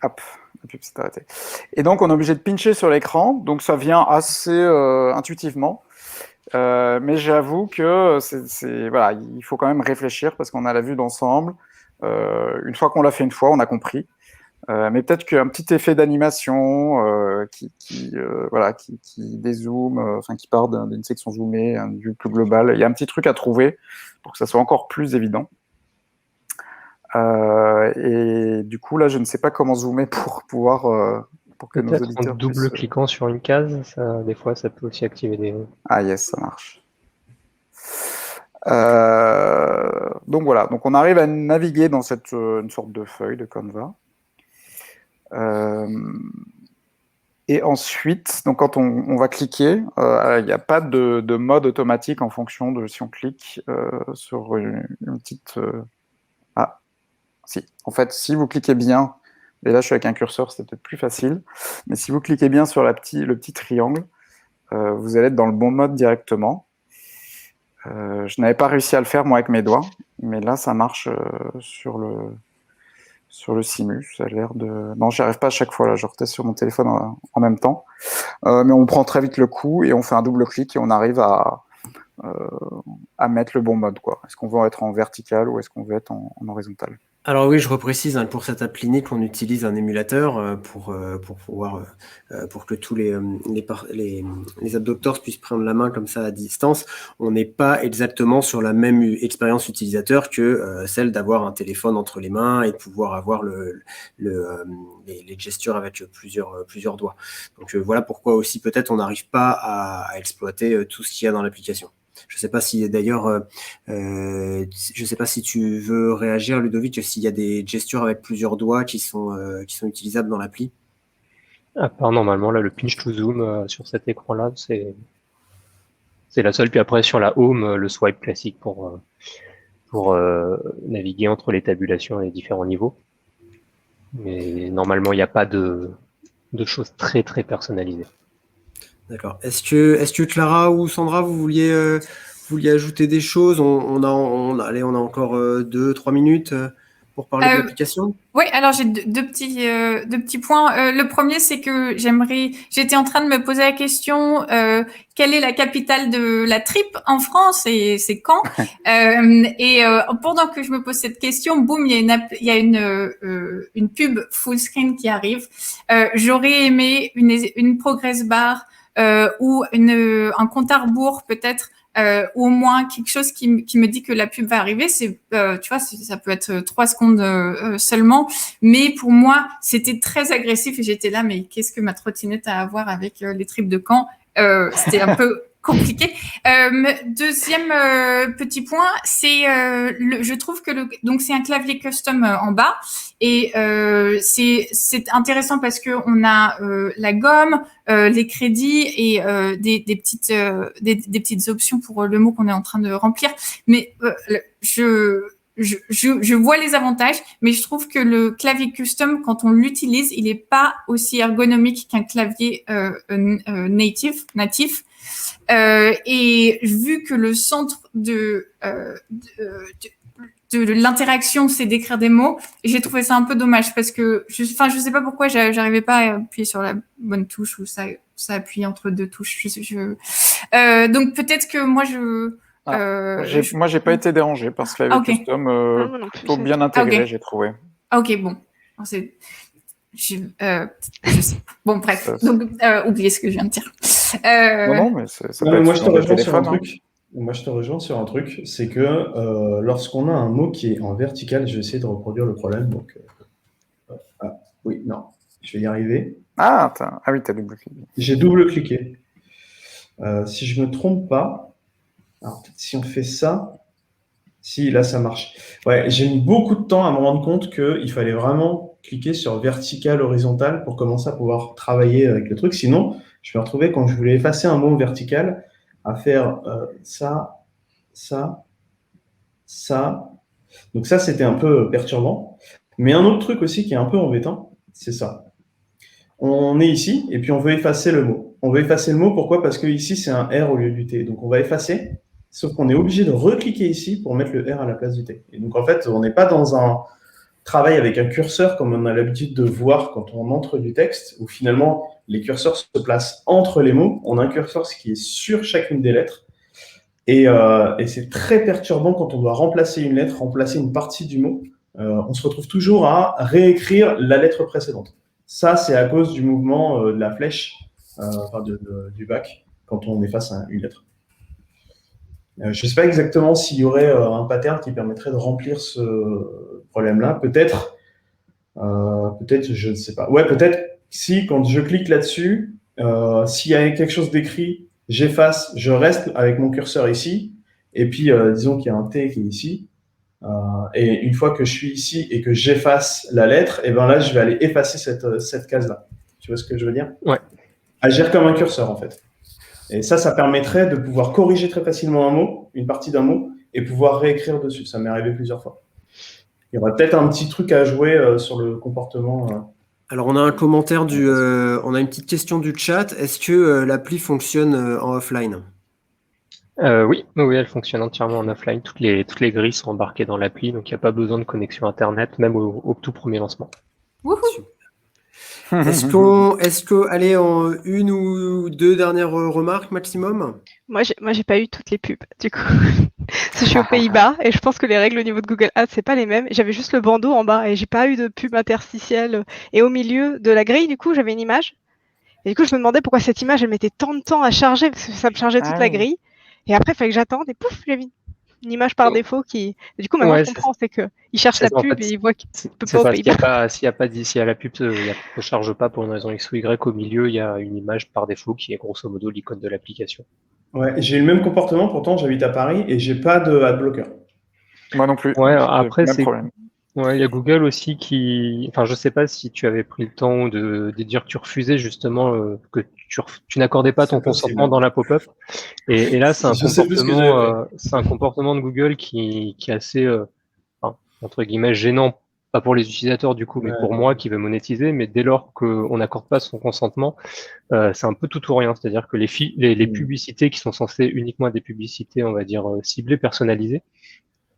hop, la pub s'est arrêtée. Et donc, on est obligé de pincher sur l'écran. Donc, ça vient assez intuitivement. Mais j'avoue que voilà, il faut quand même réfléchir parce qu'on a la vue d'ensemble. Une fois qu'on l'a fait une fois, on a compris. Mais peut-être qu'un petit effet d'animation voilà, qui dézoome, enfin qui part d'une section zoomée, une vue plus globale. Il y a un petit truc à trouver pour que ça soit encore plus évident. Et du coup, là, je ne sais pas comment zoomer pour pouvoir pour que nos Peut-être en auditeurs double-cliquant sur une case, des fois, ça peut aussi activer des... Ah yes, ça marche. Donc voilà, donc on arrive à naviguer dans une sorte de feuille de Canva. Et ensuite, donc quand on va cliquer, il n'y a pas de mode automatique en fonction de si on clique sur une petite... Ah, si. En fait, si vous cliquez bien, et là je suis avec un curseur, c'est peut-être plus facile, mais si vous cliquez bien sur le petit triangle, vous allez être dans le bon mode directement. Je n'avais pas réussi à le faire moi avec mes doigts, mais là ça marche sur le Simu. Ça a l'air de... Non, j'y arrive pas à chaque fois, là je reteste sur mon téléphone en même temps. Mais on prend très vite le coup et on fait un double clic et on arrive à mettre le bon mode, quoi. Est-ce qu'on veut être en vertical ou est-ce qu'on veut être en horizontal? Alors oui, je reprécise, hein, pour cette appli Nick, on utilise un émulateur pour pouvoir pour que tous les abductors puissent prendre la main comme ça à distance. On n'est pas exactement sur la même expérience utilisateur que celle d'avoir un téléphone entre les mains et de pouvoir avoir les gestures avec plusieurs doigts. Donc voilà pourquoi aussi peut-être on n'arrive pas à exploiter tout ce qu'il y a dans l'application. Je ne sais pas si d'ailleurs, je sais pas si tu veux réagir, Ludovic, s'il y a des gestures avec plusieurs doigts qui sont utilisables dans l'appli. À part normalement, là, le pinch to zoom sur cet écran-là, c'est la seule. Puis après, sur la home, le swipe classique pour naviguer entre les tabulations et les différents niveaux. Mais normalement, il n'y a pas de choses très très personnalisées. D'accord. Est-ce que Clara ou Sandra, vous vouliez ajouter des choses? On a encore 2-3 minutes pour parler de l'application. Oui, alors j'ai deux petits points. Le premier, c'est que j'étais en train de me poser la question, quelle est la capitale de la tripe en France et c'est Caen. Pendant que je me pose cette question, boum, il y a une pub full screen qui arrive. J'aurais aimé une progress bar ou un compte à rebours peut-être. Ou au moins quelque chose qui me dit que la pub va arriver. C'est, tu vois, ça peut être 3 secondes seulement, mais pour moi, c'était très agressif et j'étais là, mais qu'est-ce que ma trottinette a à voir avec les tripes de Caen? C'était un peu compliqué. Deuxième petit point, c'est je trouve que donc c'est un clavier custom en bas et c'est intéressant parce que on a la gomme, les crédits et des petites options pour le mot qu'on est en train de remplir. Mais je vois les avantages, mais je trouve que le clavier custom, quand on l'utilise, il n'est pas aussi ergonomique qu'un clavier natif. Et vu que le centre de l'interaction, c'est d'écrire des mots, j'ai trouvé ça un peu dommage parce que, je sais pas pourquoi j'arrivais pas à appuyer sur la bonne touche ou ça appuie entre deux touches. Donc peut-être que moi moi, j'ai pas été dérangé par ce clavier custom, plutôt bien intégré, j'ai trouvé. Ok, bon. Je sais. Bon, bref. Donc, oubliez ce que je viens de dire. Non, mais ça peut être moi, je te sur le réponds sur un téléphone, truc. Moi, je te rejoins sur un truc, c'est que lorsqu'on a un mot qui est en vertical, je vais essayer de reproduire le problème. Donc, oui, non, je vais y arriver. Ah oui, t'as double-cliqué. J'ai double-cliqué. Si je ne me trompe pas, alors peut-être si on fait ça, si là ça marche. Ouais, j'ai mis beaucoup de temps à me rendre compte qu'il fallait vraiment cliquer sur vertical, horizontal pour commencer à pouvoir travailler avec le truc. Sinon, je me retrouvais quand je voulais effacer un mot vertical à faire ça, ça, ça. Donc ça, c'était un peu perturbant. Mais un autre truc aussi qui est un peu embêtant, c'est ça. On est ici et puis on veut effacer le mot. On veut effacer le mot, pourquoi? Parce que ici, c'est un R au lieu du T. Donc on va effacer, sauf qu'on est obligé de recliquer ici pour mettre le R à la place du T. Et donc en fait, on n'est pas dans un travail avec un curseur comme on a l'habitude de voir quand on entre du texte, où finalement les curseurs se placent entre les mots. On a un curseur qui est sur chacune des lettres. Et c'est très perturbant quand on doit remplacer une lettre, remplacer une partie du mot. On se retrouve toujours à réécrire la lettre précédente. Ça, c'est à cause du mouvement de la flèche, du bac, quand on efface une lettre. Je ne sais pas exactement s'il y aurait un pattern qui permettrait de remplir ce problème-là. Peut-être, je ne sais pas. Ouais, peut-être si, quand je clique là-dessus, s'il y a quelque chose d'écrit, j'efface, je reste avec mon curseur ici, et puis disons qu'il y a un T qui est ici, et une fois que je suis ici et que j'efface la lettre, et ben là, je vais aller effacer cette case-là. Tu vois ce que je veux dire? Ouais. Agir comme un curseur, en fait. Et ça permettrait de pouvoir corriger très facilement un mot, une partie d'un mot, et pouvoir réécrire dessus. Ça m'est arrivé plusieurs fois. Il y aurait peut-être un petit truc à jouer sur le comportement. Alors, on a un commentaire on a une petite question du chat. Est-ce que l'appli fonctionne en offline? Oui, elle fonctionne entièrement en offline. Toutes les grilles sont embarquées dans l'appli, donc il n'y a pas besoin de connexion Internet, même au tout premier lancement. Wouhou! Est-ce que, allez, en une ou deux dernières remarques maximum? Moi, j'ai pas eu toutes les pubs, du coup. Je suis aux Pays-Bas et je pense que les règles au niveau de Google Ads, c'est pas les mêmes. J'avais juste le bandeau en bas et j'ai pas eu de pub interstitielle. Et au milieu de la grille, du coup, j'avais une image. Et du coup, je me demandais pourquoi cette image, elle mettait tant de temps à charger, parce que ça me chargeait toute la grille. Et après, il fallait que j'attende et pouf, j'avais une image par défaut qui. Et du coup, maintenant, je comprends, c'est que il cherche la pub et il voit qu'il peut pas aux Pays-Bas. S'il y a la pub, ne charge pas pour une raison X ou Y. Au milieu, il y a une image par défaut qui est grosso modo l'icône de l'application. Ouais, j'ai eu le même comportement, pourtant j'habite à Paris et j'ai pas de adblocker. Moi non plus. Ouais, après, même problème. Ouais, il y a Google aussi qui. Enfin, je sais pas si tu avais pris le temps de dire que tu refusais justement que tu n'accordais pas ton consentement dans la pop-up. Et là, c'est un comportement de Google qui est assez, entre guillemets, gênant, pas pour les utilisateurs du coup, mais pour moi qui veux monétiser. Mais dès lors qu'on n'accorde pas son consentement, c'est un peu tout ou rien. C'est-à-dire que les publicités qui sont censées uniquement être des publicités, on va dire, ciblées, personnalisées,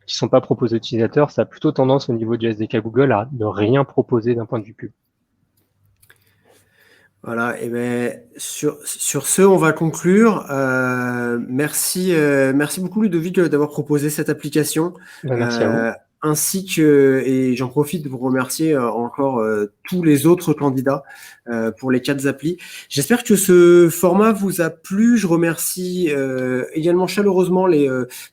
qui sont pas proposés aux utilisateurs, ça a plutôt tendance au niveau du SDK Google à ne rien proposer d'un point de vue pub. Voilà, et ben sur ce, on va conclure. Merci beaucoup Ludovic d'avoir proposé cette application. Merci à vous. Ainsi que, et j'en profite de vous remercier encore tous les autres candidats pour les 4 applis. J'espère que ce format vous a plu. Je remercie également chaleureusement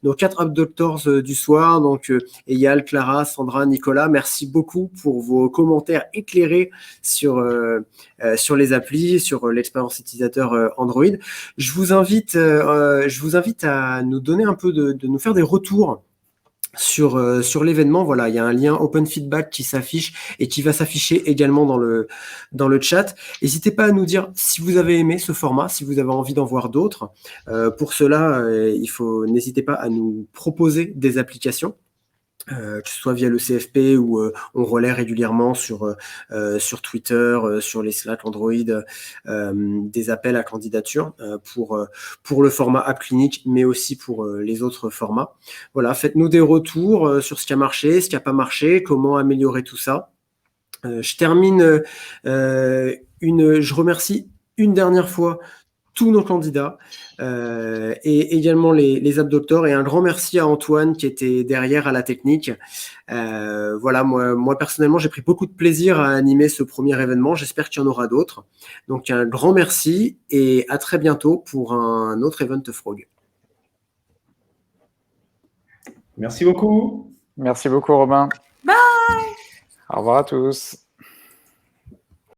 nos 4 App Doctors du soir, donc Eyal, Clara, Sandra, Nicolas. Merci beaucoup pour vos commentaires éclairés sur les applis, sur l'expérience utilisateur Android. Je vous invite à nous donner un peu de nous faire des retours sur l'événement. Voilà, il y a un lien Open Feedback qui s'affiche et qui va s'afficher également dans le chat. N'hésitez pas à nous dire si vous avez aimé ce format, si vous avez envie d'en voir d'autres. Pour cela, n'hésitez pas à nous proposer des applications. Que ce soit via le CFP ou on relaie régulièrement sur Twitter, sur les Slack Android, des appels à candidature pour le format App Clinique, mais aussi pour les autres formats. Voilà, faites-nous des retours sur ce qui a marché, ce qui n'a pas marché, comment améliorer tout ça. Je termine, je remercie une dernière fois tous nos candidats et également les App Doctors, et un grand merci à Antoine qui était derrière à la technique. Voilà, moi personnellement, j'ai pris beaucoup de plaisir à animer ce premier événement. J'espère qu'il y en aura d'autres. Donc un grand merci et à très bientôt pour un autre Event Frog. Merci beaucoup. Merci beaucoup, Robin. Bye. Au revoir à tous.